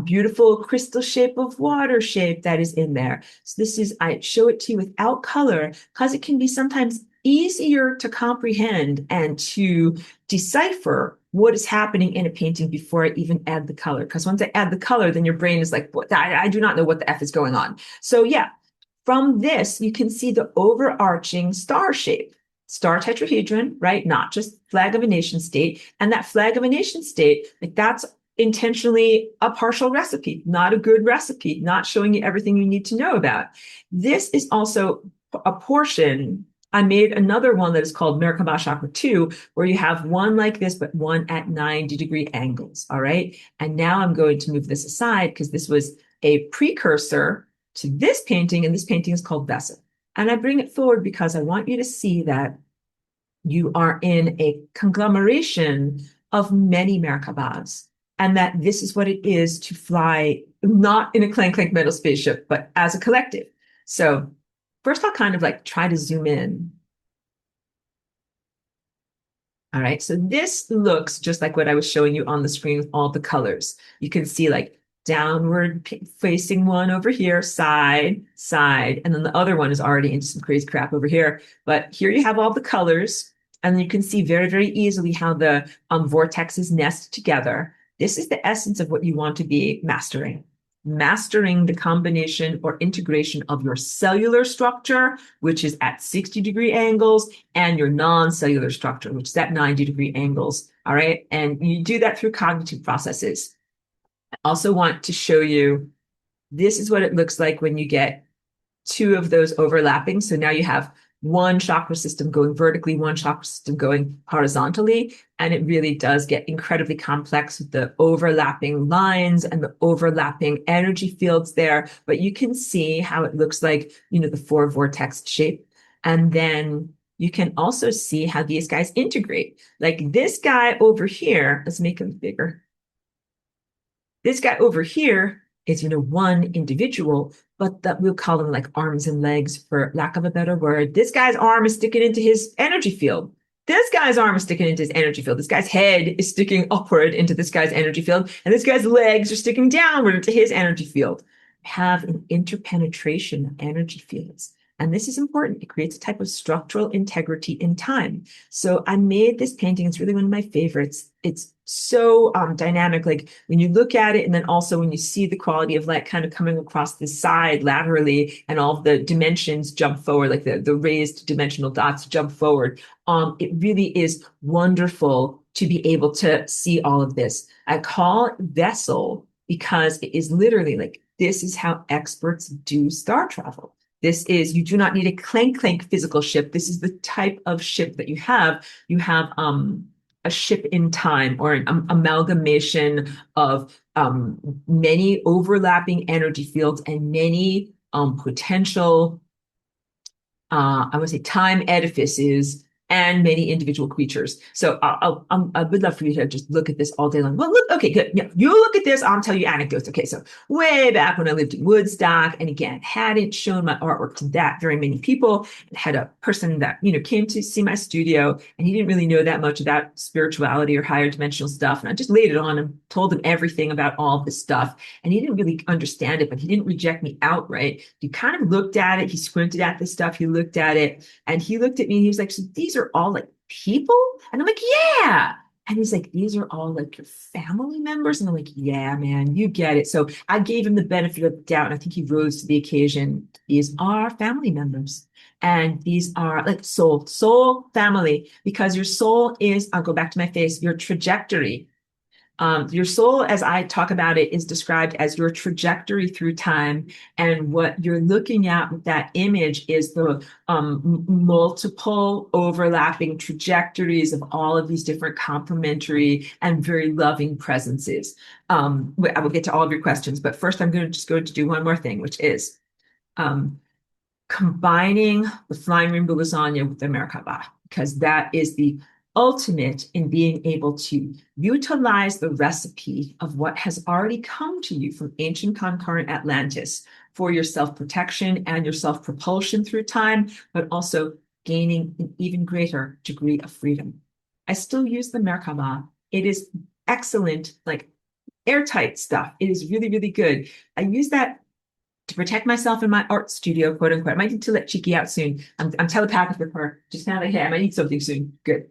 beautiful crystal shape of water shape that is in there. So this is, I show it to you without color because it can be sometimes easier to comprehend and to decipher what is happening in a painting before I even add the color. Because once I add the color, then your brain is like, I do not know what the F is going on. So yeah, from this, you can see the overarching star shape. Star tetrahedron, right? Not just flag of a nation state. And that flag of a nation state, like that's intentionally a partial recipe, not a good recipe, not showing you everything you need to know about. This is also a portion. I made another one that is called Merkabah Chakra 2, where you have one like this, but one at 90-degree angles. All right. And now I'm going to move this aside because this was a precursor to this painting, and this painting is called Vessel. And I bring it forward because I want you to see that you are in a conglomeration of many Merkabahs, and that this is what it is to fly, not in a clank metal spaceship, but as a collective. So first I'll kind of like try to zoom in. All right, so this looks just like what I was showing you on the screen with all the colors. You can see like downward facing one over here, side, and then the other one is already into some crazy crap over here. But here you have all the colors, and you can see very, very easily how the vortexes nest together. This is the essence of what you want to be mastering. Mastering the combination or integration of your cellular structure, which is at 60-degree angles, and your non-cellular structure, which is at 90-degree angles. All right, and you do that through cognitive processes. I also want to show you, this is what it looks like when you get 2 of those overlapping. So now you have one chakra system going vertically, one chakra system going horizontally. And it really does get incredibly complex with the overlapping lines and the overlapping energy fields there. But you can see how it looks like, the 4 vortex shape. And then you can also see how these guys integrate. Like this guy over here, let's make him bigger. This guy over here is, one individual, but that we'll call him like arms and legs for lack of a better word. This guy's arm is sticking into his energy field. This guy's arm is sticking into his energy field. This guy's head is sticking upward into this guy's energy field. And this guy's legs are sticking downward into his energy field. Have an interpenetration of energy fields. And this is important. It creates a type of structural integrity in time. So I made this painting. It's really one of my favorites. It's so dynamic. Like when you look at it, and then also when you see the quality of light kind of coming across the side laterally, and all of the dimensions jump forward, like the raised dimensional dots jump forward. It really is wonderful to be able to see all of this. I call it vessel because it is literally like, this is how experts do star travel. This is, you do not need a clank physical ship. This is the type of ship that you have. You have a ship in time, or an amalgamation of many overlapping energy fields and many potential, I would say, time edifices and many individual creatures. So I would love for you to just look at this all day long. Well, look, okay, good. Yeah, you look at this. I'll tell you anecdotes. Okay, so way back when I lived in Woodstock, and again, hadn't shown my artwork to that very many people, and had a person that, came to see my studio, and he didn't really know that much about spirituality or higher dimensional stuff. And I just laid it on him, told him everything about all this stuff. And he didn't really understand it, but he didn't reject me outright. He kind of looked at it. He squinted at this stuff. He looked at it, and he looked at me, and he was like, so these are all like people? And I'm like, yeah. And he's like, these are all like your family members? And I'm like, yeah, man, you get it. So I gave him the benefit of the doubt, and I think he rose to the occasion. These are family members. And these are like soul family, because your soul is, I'll go back to my face, your trajectory. Your soul, as I talk about it, is described as your trajectory through time. And what you're looking at with that image is the multiple overlapping trajectories of all of these different complementary and very loving presences. I will get to all of your questions, but first I'm going to do one more thing, which is combining the flying rainbow lasagna with the Merkaba, because that is the ultimate in being able to utilize the recipe of what has already come to you from ancient concurrent Atlantis for your self-protection and your self-propulsion through time, but also gaining an even greater degree of freedom. I still use the Merkaba. It is excellent, like airtight stuff. It is really, really good. I use that to protect myself in my art studio, quote unquote. I might need to let Cheeky out soon. I'm telepathic with her. Just now, like, hey, I might need something soon. Good.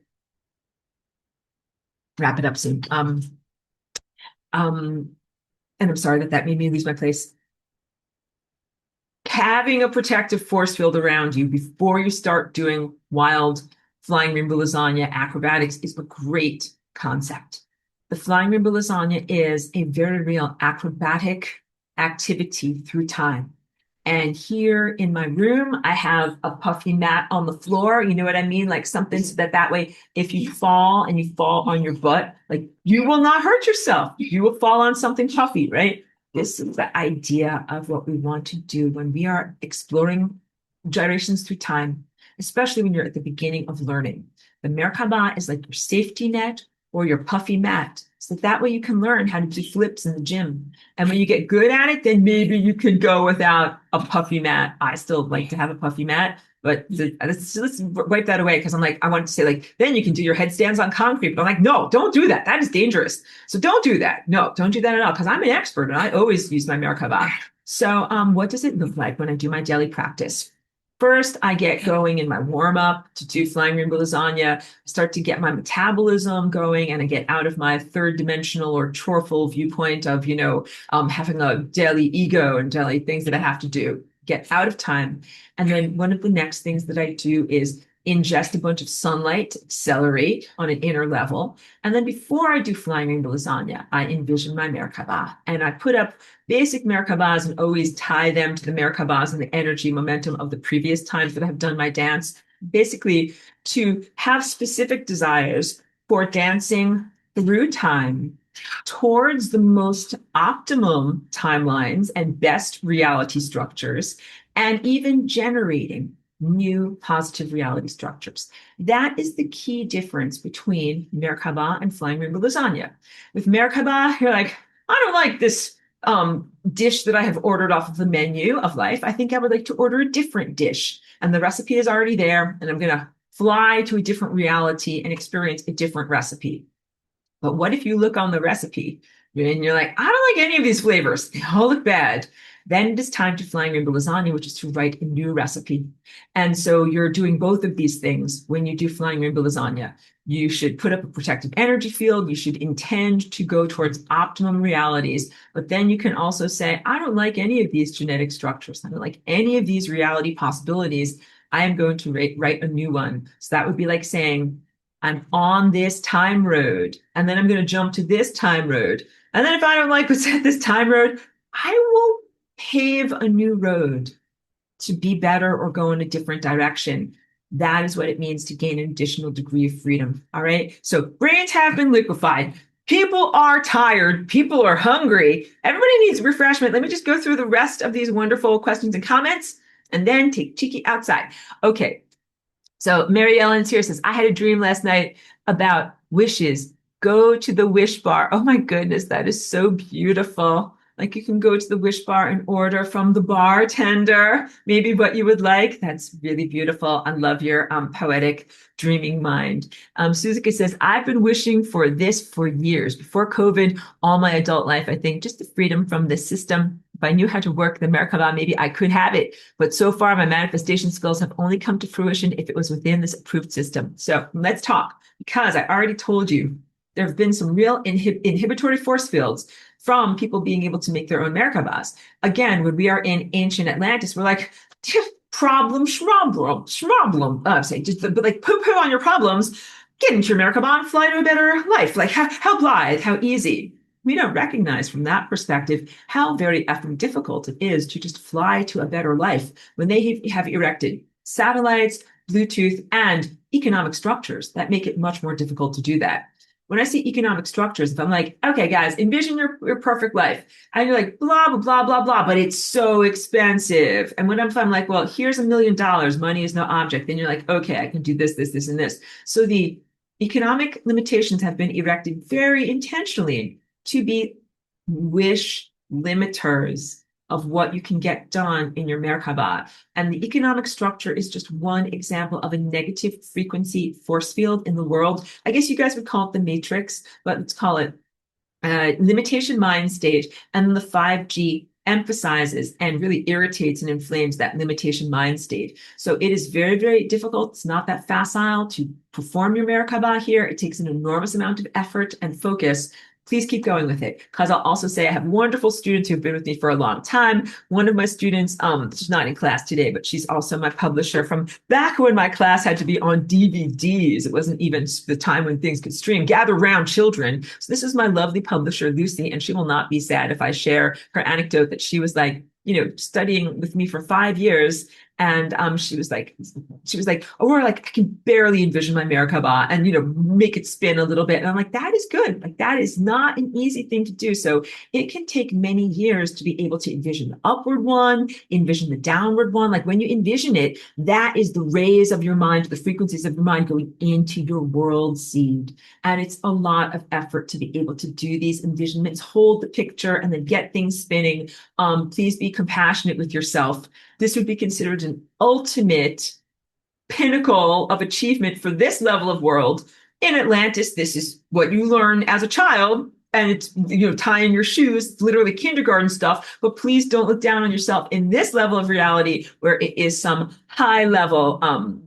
Wrap it up soon. And I'm sorry that made me lose my place. Having a protective force field around you before you start doing wild flying rainbow lasagna acrobatics is a great concept. The flying rainbow lasagna is a very real acrobatic activity through time. And here in my room, I have a puffy mat on the floor. You know what I mean? Like something so that way, if you fall and you fall on your butt, like you will not hurt yourself. You will fall on something puffy, right? This is the idea of what we want to do when we are exploring gyrations through time, especially when you're at the beginning of learning. The Merkaba is like your safety net or your puffy mat. So that way you can learn how to do flips in the gym. And when you get good at it, then maybe you can go without a puffy mat. I still like to have a puffy mat, but let's wipe that away, because I'm like, I want to say like, then you can do your headstands on concrete. But I'm like, no, don't do that. That is dangerous. So don't do that. No, don't do that at all, because I'm an expert and I always use my Merkaba. So what does it look like when I do my daily practice? First, I get going in my warm-up to do flying rainbow lasagna, start to get my metabolism going, and I get out of my third dimensional or chorful viewpoint of, having a daily ego and daily things that I have to do, get out of time. And then one of the next things that I do is ingest a bunch of sunlight to accelerate on an inner level. And then before I do flying rainbow lasagna, I envision my Merkaba, and I put up basic Merkabahs and always tie them to the Merkabahs and the energy momentum of the previous times that I've done my dance, basically to have specific desires for dancing through time towards the most optimum timelines and best reality structures, and even generating new positive reality structures. That is the key difference between Merkaba and flying rainbow lasagna. With Merkaba, you're like, I don't like this dish that I have ordered off of the menu of life. I think I would like to order a different dish. And the recipe is already there, and I'm going to fly to a different reality and experience a different recipe. But what if you look on the recipe and you're like, I don't like any of these flavors. They all look bad. Then it is time to flying rainbow lasagna, which is to write a new recipe. And so you're doing both of these things when you do flying rainbow lasagna. You should put up a protective energy field. You should intend to go towards optimum realities. But then you can also say, I don't like any of these genetic structures. I don't like any of these reality possibilities. I am going to write a new one. So that would be like saying, I'm on this time road, and then I'm going to jump to this time road. And then if I don't like what's at this time road, I will pave a new road to be better or go in a different direction. That is what it means to gain an additional degree of freedom. All right. So brains have been liquefied. People are tired. People are hungry. Everybody needs refreshment. Let me just go through the rest of these wonderful questions and comments and then take Cheeky outside. Okay. So Mary Ellen's here says, I had a dream last night about wishes. Go to the wish bar. Oh my goodness, that is so beautiful. Like you can go to the wish bar and order from the bartender, maybe what you would like. That's really beautiful. I love your poetic dreaming mind. Suzuki says, I've been wishing for this for years. Before COVID, all my adult life, I think just the freedom from the system. If I knew how to work the Merkaba, maybe I could have it. But so far, my manifestation skills have only come to fruition if it was within this approved system. So let's talk, because I already told you there have been some real inhibitory force fields from people being able to make their own Merkabahs. Again, when we are in ancient Atlantis, we're like, problem, but like poo-poo on your problems, get into your Merkabah and fly to a better life. Like how blithe, how easy. We don't recognize from that perspective how very effing difficult it is to just fly to a better life when they have erected satellites, Bluetooth, and economic structures that make it much more difficult to do that. When I see economic structures, if I'm like, okay, guys, envision your perfect life. And you're like, blah, blah, blah, blah, blah, but it's so expensive. And when I'm like, well, here's $1 million, money is no object. Then you're like, okay, I can do this, this, this, and this. So the economic limitations have been erected very intentionally to be wish limiters of what you can get done in your Merkaba. And the economic structure is just one example of a negative frequency force field in the world. I guess you guys would call it the matrix, but let's call it limitation mind state. And the 5G emphasizes and really irritates and inflames that limitation mind state. So it is very, very difficult. It's not that facile to perform your Merkaba here. It takes an enormous amount of effort and focus. Please keep going with it, because I'll also say I have wonderful students who've been with me for a long time. One of my students, she's not in class today, but she's also my publisher from back when my class had to be on DVDs. It wasn't even the time when things could stream. Gather round, children. So this is my lovely publisher, Lucy, and she will not be sad if I share her anecdote that she was like, studying with me for 5 years. And she was like, Aurora, like I can barely envision my Merkaba and, make it spin a little bit. And I'm like, that is good. Like that is not an easy thing to do. So it can take many years to be able to envision the upward one, envision the downward one. Like when you envision it, that is the rays of your mind, the frequencies of your mind going into your world seed. And it's a lot of effort to be able to do these envisionments, hold the picture and then get things spinning. Please be compassionate with yourself. This would be considered an ultimate pinnacle of achievement for this level of world. In Atlantis, this is what you learn as a child. And it's, tying your shoes, it's literally kindergarten stuff. But please don't look down on yourself in this level of reality where it is some high level,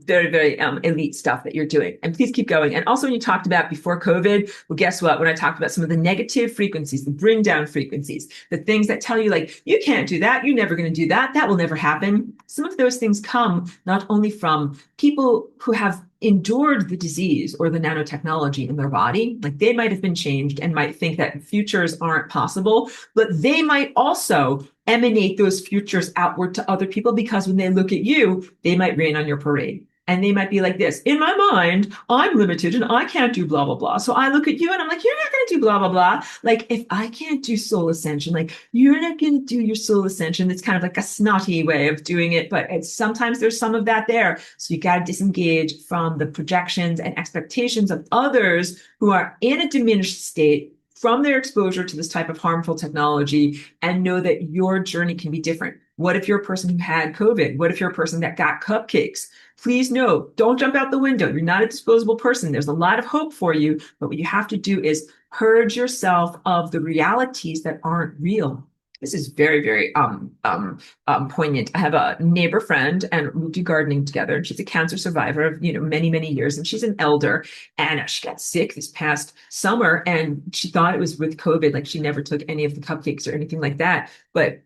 very, very elite stuff that you're doing. And please keep going. And also when you talked about before COVID, well, guess what? When I talked about some of the negative frequencies, the bring down frequencies, the things that tell you like, you can't do that. You're never going to do that. That will never happen. Some of those things come not only from people who have endured the disease or the nanotechnology in their body, like they might have been changed and might think that futures aren't possible, but they might also emanate those futures outward to other people because when they look at you, they might rain on your parade. And they might be like this, in my mind, I'm limited and I can't do blah, blah, blah. So I look at you and I'm like, you're not going to do blah, blah, blah. Like if I can't do soul ascension, like you're not going to do your soul ascension. It's kind of like a snotty way of doing it, but sometimes there's some of that there. So you got to disengage from the projections and expectations of others who are in a diminished state from their exposure to this type of harmful technology and know that your journey can be different. What if you're a person who had COVID? What if you're a person that got cupcakes? Please know, don't jump out the window. You're not a disposable person. There's a lot of hope for you, but what you have to do is purge yourself of the realities that aren't real. This is very, very poignant. I have a neighbor friend and we do gardening together. And she's a cancer survivor of, many, many years. And she's an elder. And she got sick this past summer and she thought it was with COVID. Like she never took any of the cupcakes or anything like that. But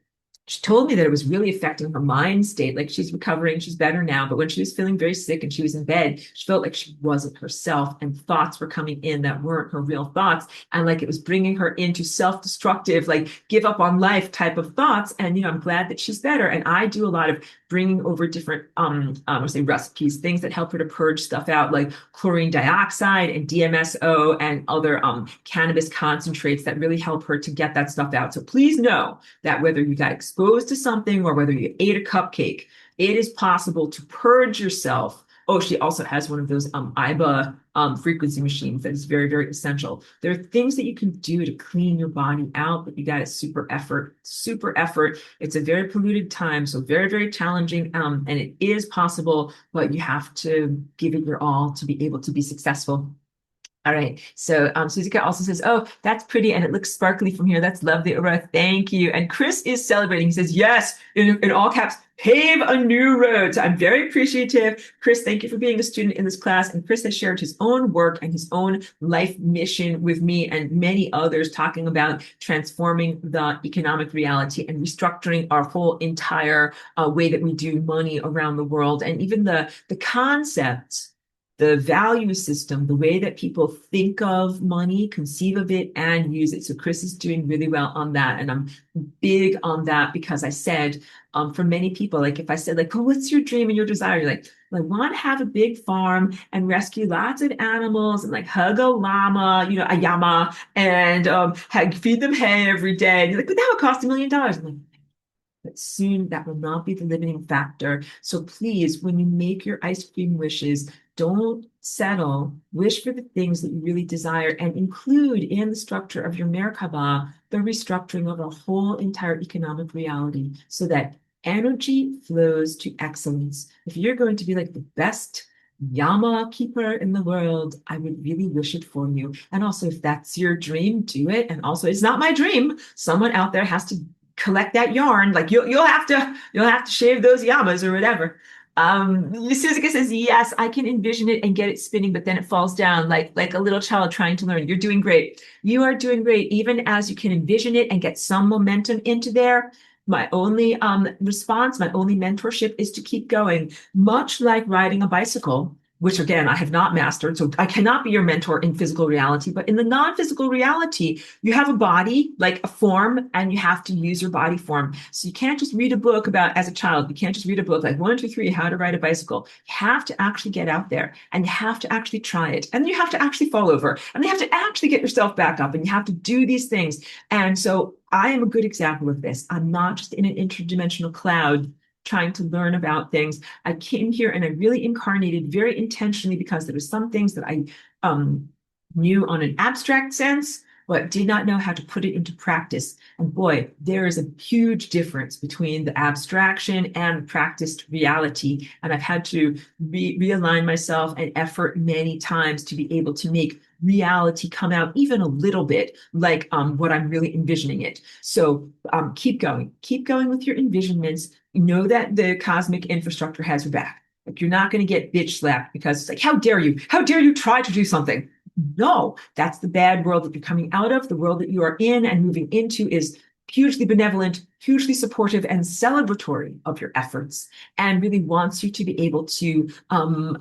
she told me that it was really affecting her mind state. Like she's recovering, she's better now. But when she was feeling very sick and she was in bed, she felt like she wasn't herself and thoughts were coming in that weren't her real thoughts. And like it was bringing her into self-destructive, like give up on life type of thoughts. And, I'm glad that she's better. And I do a lot of bringing over different, recipes, things that help her to purge stuff out, like chlorine dioxide and DMSO and other cannabis concentrates that really help her to get that stuff out. So please know that whether you got exposed to something or whether you ate a cupcake, it is possible to purge yourself Oh, she also has one of those IBA frequency machines that is very, very essential. There are things that you can do to clean your body out, but you got to super effort, super effort. It's a very polluted time, so very, very challenging. And it is possible, but you have to give it your all to be able to be successful. All right. So Suzuka also says, oh, that's pretty and it looks sparkly from here. That's lovely, Aurora. Thank you. And Chris is celebrating. He says, yes, in all caps, pave a new road. So I'm very appreciative. Chris, thank you for being a student in this class. And Chris has shared his own work and his own life mission with me and many others, talking about transforming the economic reality and restructuring our whole entire way that we do money around the world. And even the concept, the value system, the way that people think of money, conceive of it, and use it. So Chris is doing really well on that. And I'm big on that because I said, for many people, like if I said, like, oh, what's your dream and your desire? You're like, well, I want to have a big farm and rescue lots of animals and like hug a llama, a llama, and feed them hay every day. And you're like, but that would cost $1 million. I'm like, but soon that will not be the limiting factor. So please, when you make your ice cream wishes, don't settle. Wish for the things that you really desire and include in the structure of your Merkaba the restructuring of a whole entire economic reality so that energy flows to excellence. If you're going to be like the best Yama keeper in the world, I would really wish it for you. And also, if that's your dream, do it. And also, it's not my dream. Someone out there has to collect that yarn. Like you'll have to shave those yamas or whatever. Suzuka says, yes, I can envision it and get it spinning, but then it falls down like a little child trying to learn. You're doing great. You are doing great, even as you can envision it and get some momentum into there. My only response, my only mentorship is to keep going, much like riding a bicycle, which again, I have not mastered. So I cannot be your mentor in physical reality, but in the non-physical reality, you have a body, like a form, and you have to use your body form. So you can't just read a book about, as a child, you can't just read a book like 1, 2, 3, how to ride a bicycle. You have to actually get out there and you have to actually try it. And you have to actually fall over and you have to actually get yourself back up and you have to do these things. And so I am a good example of this. I'm not just in an interdimensional cloud trying to learn about things. I came here and I really incarnated very intentionally because there were some things that I knew on an abstract sense, but did not know how to put it into practice. And boy, there is a huge difference between the abstraction and practiced reality. And I've had to realign myself and effort many times to be able to make reality come out even a little bit like what I'm really envisioning it. So keep going with your envisionments. Know that the cosmic infrastructure has your back. Like you're not going to get bitch slapped because it's like, how dare you try to do something? No, that's the bad world that you're coming out of. The world that you are in and moving into is hugely benevolent, hugely supportive and celebratory of your efforts, and really wants you to be able to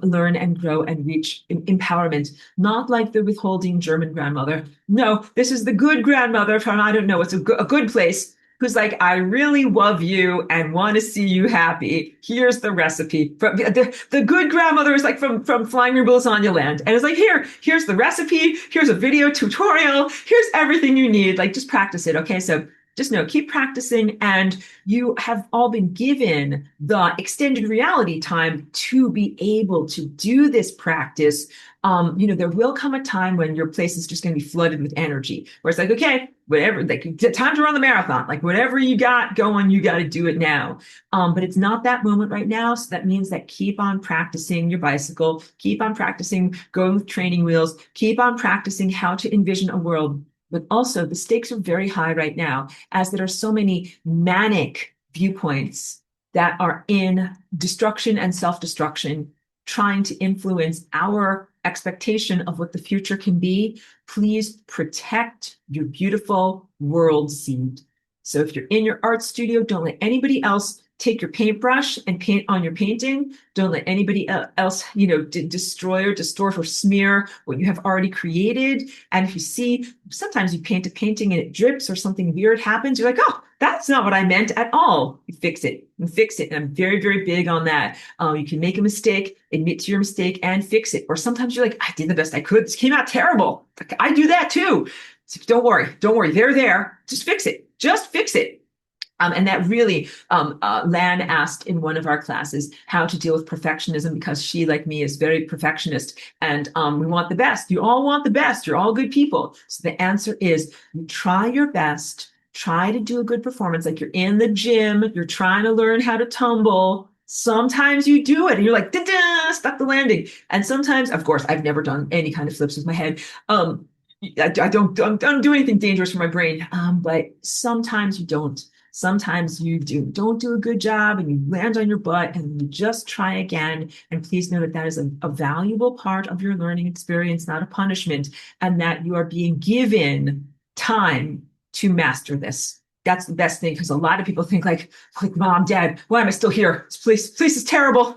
learn and grow and reach empowerment, not like the withholding German grandmother. No, this is the good grandmother from, I don't know, it's a good place, who's like, I really love you and want to see you happy. Here's the recipe. From the good grandmother is like from Flying Your Lasagna Land. And it's like, here's the recipe. Here's a video tutorial. Here's everything you need. Like, just practice it. Okay. So just know, keep practicing, and you have all been given the extended reality time to be able to do this practice. There will come a time when your place is just going to be flooded with energy, where it's like, okay, whatever, like time to run the marathon, like whatever you got going, you got to do it now. But it's not that moment right now. So that means that keep on practicing your bicycle, keep on practicing going with training wheels, keep on practicing how to envision a world. But also the stakes are very high right now, as there are so many manic viewpoints that are in destruction and self-destruction, trying to influence our expectation of what the future can be. Please protect your beautiful world seed. So if you're in your art studio, don't let anybody else take your paintbrush and paint on your painting. Don't let anybody else, destroy or distort or smear what you have already created. And if you see, sometimes you paint a painting and it drips or something weird happens, you're like, oh, that's not what I meant at all. You fix it. And I'm very, very big on that. You can make a mistake, admit to your mistake and fix it. Or sometimes you're like, I did the best I could. This came out terrible. I do that too. So don't worry. They're there. Just fix it. And that really, Lan asked in one of our classes how to deal with perfectionism because she, like me, is very perfectionist. And we want the best. You all want the best. You're all good people. So the answer is you try your best, try to do a good performance. Like you're in the gym, you're trying to learn how to tumble. Sometimes you do it and you're like, da-da, stuck the landing. And sometimes, of course, I've never done any kind of flips with my head. I don't do anything dangerous for my brain. But sometimes you don't. Sometimes you don't do a good job and you land on your butt and you just try again. And please know that that is a valuable part of your learning experience, not a punishment, and that you are being given time to master this. That's the best thing because a lot of people think like mom, dad, why am I still here? This place is terrible.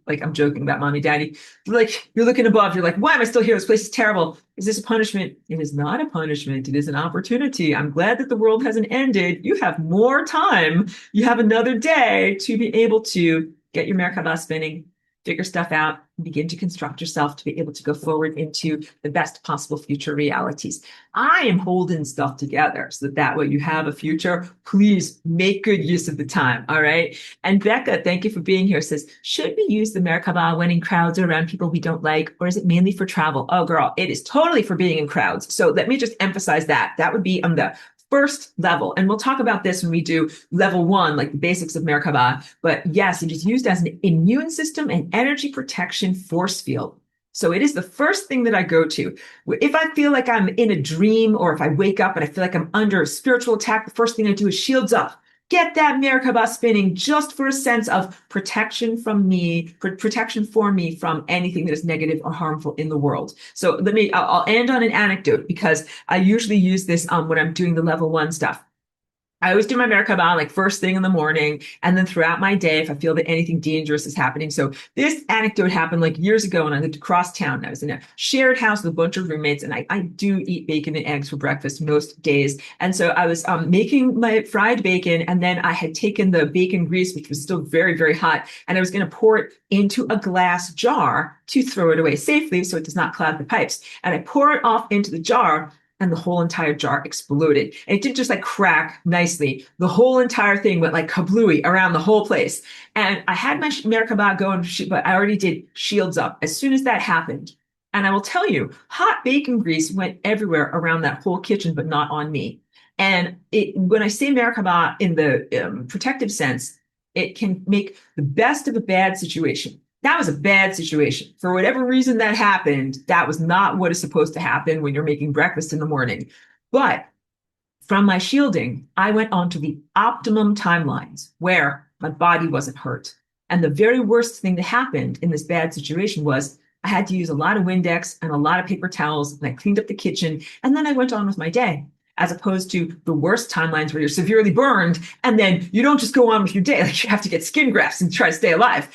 Like I'm joking about mommy, daddy. Like you're looking above, you're like, why am I still here? This place is terrible. Is this a punishment? It is not a punishment. It is an opportunity. I'm glad that the world hasn't ended. You have more time. You have another day to be able to get your Merkabah spinning, figure stuff out, and begin to construct yourself to be able to go forward into the best possible future realities. I am holding stuff together so that way you have a future. Please make good use of the time. All right. And Becca, thank you for being here, says, should we use the Merkabah when in crowds or around people we don't like, or is it mainly for travel? Oh, girl, it is totally for being in crowds. So let me just emphasize that. That would be on the first level. And we'll talk about this when we do level 1, like the basics of Merkaba. But yes, it is used as an immune system and energy protection force field. So it is the first thing that I go to. If I feel like I'm in a dream or if I wake up and I feel like I'm under a spiritual attack, the first thing I do is shields up. Get that Merkaba spinning just for a sense of protection from me, protection for me from anything that is negative or harmful in the world. So I'll end on an anecdote because I usually use this when I'm doing the level 1 stuff. I always do my Merkaba like first thing in the morning and then throughout my day if I feel that anything dangerous is happening. So this anecdote happened like years ago when I lived across town. I was in a shared house with a bunch of roommates and I do eat bacon and eggs for breakfast most days. And so I was making my fried bacon and then I had taken the bacon grease, which was still very, very hot, and I was going to pour it into a glass jar to throw it away safely so it does not clog the pipes. And I pour it off into the jar and the whole entire jar exploded. And it didn't just like crack nicely. The whole entire thing went like kablooey around the whole place. And I had my Merkaba going, but I already did shields up as soon as that happened. And I will tell you, hot bacon grease went everywhere around that whole kitchen, but not on me. And when I say Merkaba in the protective sense, it can make the best of a bad situation. That was a bad situation. For whatever reason that happened, that was not what is supposed to happen when you're making breakfast in the morning. But from my shielding, I went on to the optimum timelines where my body wasn't hurt. And the very worst thing that happened in this bad situation was I had to use a lot of Windex and a lot of paper towels, and I cleaned up the kitchen, and then I went on with my day. As opposed to the worst timelines where you're severely burned and then you don't just go on with your day. Like you have to get skin grafts and try to stay alive.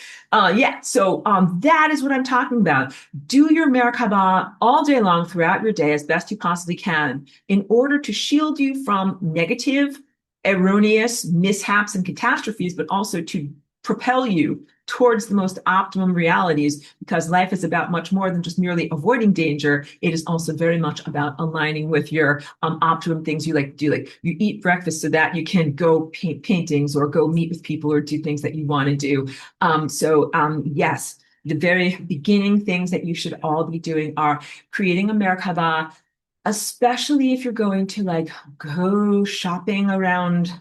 So that is what I'm talking about. Do your Merkaba all day long throughout your day as best you possibly can in order to shield you from negative, erroneous mishaps and catastrophes, but also to propel you towards the most optimum realities, because life is about much more than just merely avoiding danger. It is also very much about aligning with your optimum things you like to do. Like you eat breakfast so that you can go paint paintings or go meet with people or do things that you want to do. Yes, the very beginning things that you should all be doing are creating a Merkaba, especially if you're going to like go shopping around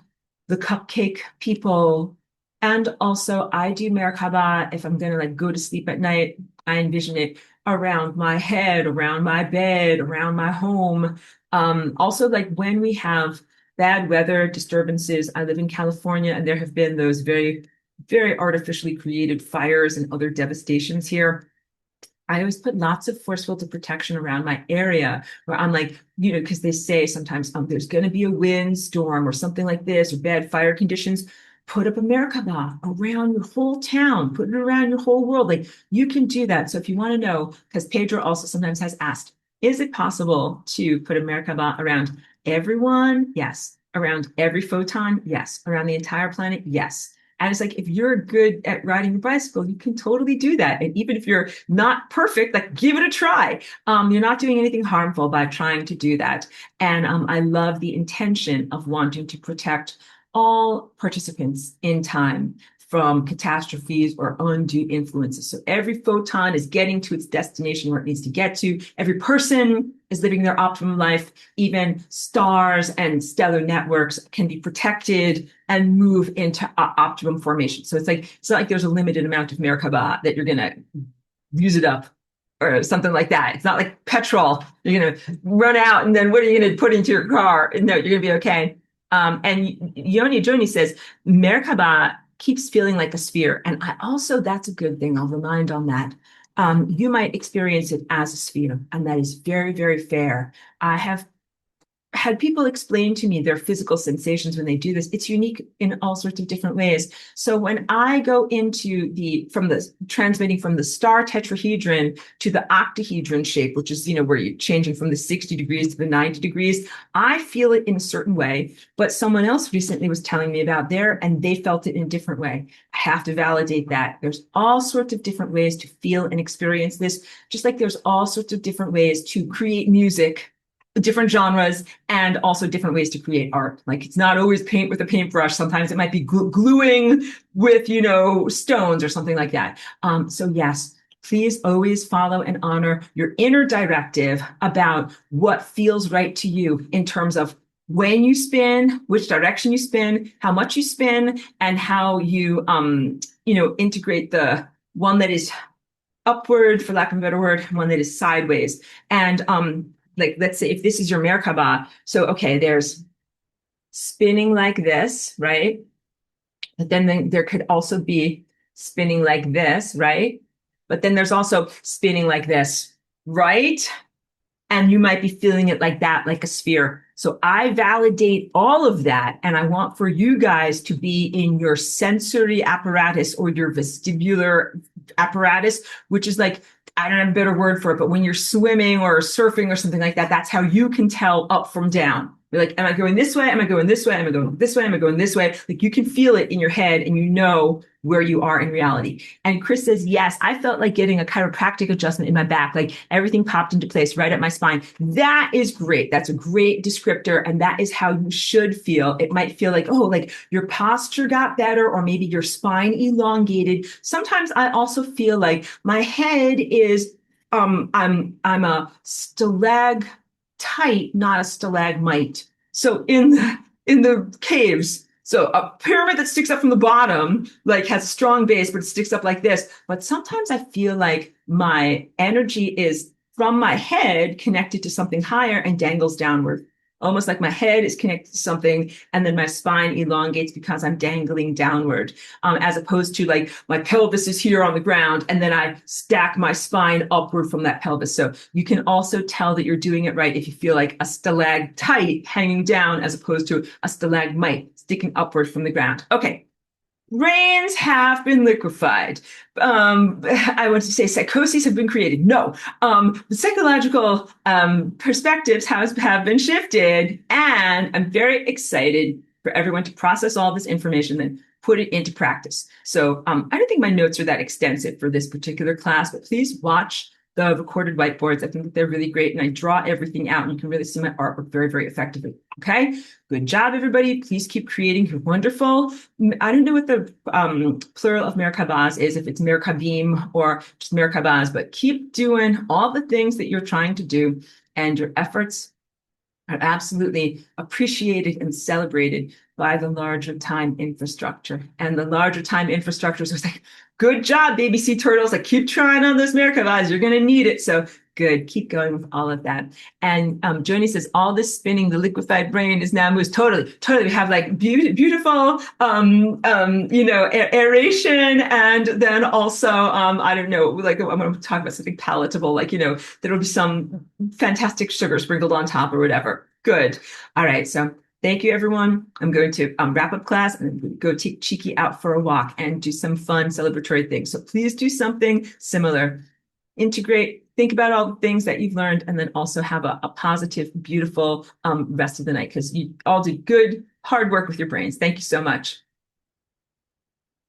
the cupcake people. And also I do Merkaba if I'm going to like go to sleep at night. I envision it around my head, around my bed, around my home. Also like when we have bad weather disturbances, I live in California and there have been those very, very artificially created fires and other devastations here. I always put lots of force field of protection around my area where I'm like, because they say sometimes there's going to be a windstorm or something like this or bad fire conditions. Put up a Merkaba around your whole town, put it around your whole world. Like you can do that. So if you want to know, because Pedro also sometimes has asked, is it possible to put a Merkaba around everyone? Yes. Around every photon? Yes. Around the entire planet? Yes. And it's like, if you're good at riding a bicycle, you can totally do that. And even if you're not perfect, like give it a try. You're not doing anything harmful by trying to do that. And I love the intention of wanting to protect all participants in time from catastrophes or undue influences. So every photon is getting to its destination where it needs to get to. Every person is living their optimum life. Even stars and stellar networks can be protected and move into optimum formation. So it's not like there's a limited amount of Merkaba that you're going to use it up or something like that. It's not like petrol. You're going to run out and then what are you going to put into your car? No, you're going to be okay. And Yoni Joni says, Merkaba keeps feeling like a sphere. And that's a good thing. I'll remind on that. You might experience it as a sphere, and that is very, very fair. I have had people explain to me their physical sensations when they do this. It's unique in all sorts of different ways. So when I go into transmitting from the star tetrahedron to the octahedron shape, which is, where you're changing from the 60 degrees to the 90 degrees, I feel it in a certain way, but someone else recently was telling me about and they felt it in a different way. I have to validate that. There's all sorts of different ways to feel and experience this, just like there's all sorts of different ways to create music, different genres, and also different ways to create art. Like it's not always paint with a paintbrush. Sometimes it might be gluing with, stones or something like that. So yes, please always follow and honor your inner directive about what feels right to you in terms of when you spin, which direction you spin, how much you spin, and how you, integrate the one that is upward, for lack of a better word, one that is sideways. And, like, let's say if this is your Merkaba, so, okay, there's spinning like this, right? But then there could also be spinning like this, right? But then there's also spinning like this, right? And you might be feeling it like that, like a sphere. So I validate all of that. And I want for you guys to be in your sensory apparatus or your vestibular apparatus, which is like, I don't have a better word for it, but when you're swimming or surfing or something like that, that's how you can tell up from down. You're like, am I going this way? Am I going this way? Am I going this way? Am I going this way? Like you can feel it in your head and you know where you are in reality. And Chris says, yes, I felt like getting a chiropractic adjustment in my back. Like everything popped into place right at my spine. That is great. That's a great descriptor. And that is how you should feel. It might feel like, oh, like your posture got better, or maybe your spine elongated. Sometimes I also feel like my head is, I'm a stalactite, not a stalagmite. So in the caves, so a pyramid that sticks up from the bottom, like has a strong base, but it sticks up like this. But sometimes I feel like my energy is from my head connected to something higher and dangles downward. Almost like my head is connected to something and then my spine elongates because I'm dangling downward, as opposed to like my pelvis is here on the ground and then I stack my spine upward from that pelvis. So you can also tell that you're doing it right if you feel like a stalactite hanging down as opposed to a stalagmite sticking upward from the ground. Okay. Brains have been liquefied. I want to say psychoses have been created. No, the psychological perspectives have been shifted, and I'm very excited for everyone to process all this information and put it into practice. So I don't think my notes are that extensive for this particular class, but please watch the recorded whiteboards. I think that they're really great, and I draw everything out, and you can really see my artwork very, very effectively. Okay, good job, everybody. Please keep creating. You're wonderful. I don't know what the plural of Merkabahs is, if it's Merkabim or just Merkabahs, but keep doing all the things that you're trying to do, and your efforts are absolutely appreciated and celebrated by the larger time infrastructure. And the larger time infrastructure is like, good job, baby sea turtles. Like, keep trying on those Merkabahs. You're going to need it. So good. Keep going with all of that. And Joni says, all this spinning, the liquefied brain is now moves. Totally. We have like beautiful, aeration. And then also, I don't know, like I'm going to talk about something palatable, like, there'll be some fantastic sugar sprinkled on top or whatever. Good. All right. So thank you, everyone. I'm going to wrap up class and go take Cheeky out for a walk and do some fun celebratory things. So please do something similar. Integrate, think about all the things that you've learned, and then also have a positive, beautiful rest of the night, because you all did good, hard work with your brains. Thank you so much.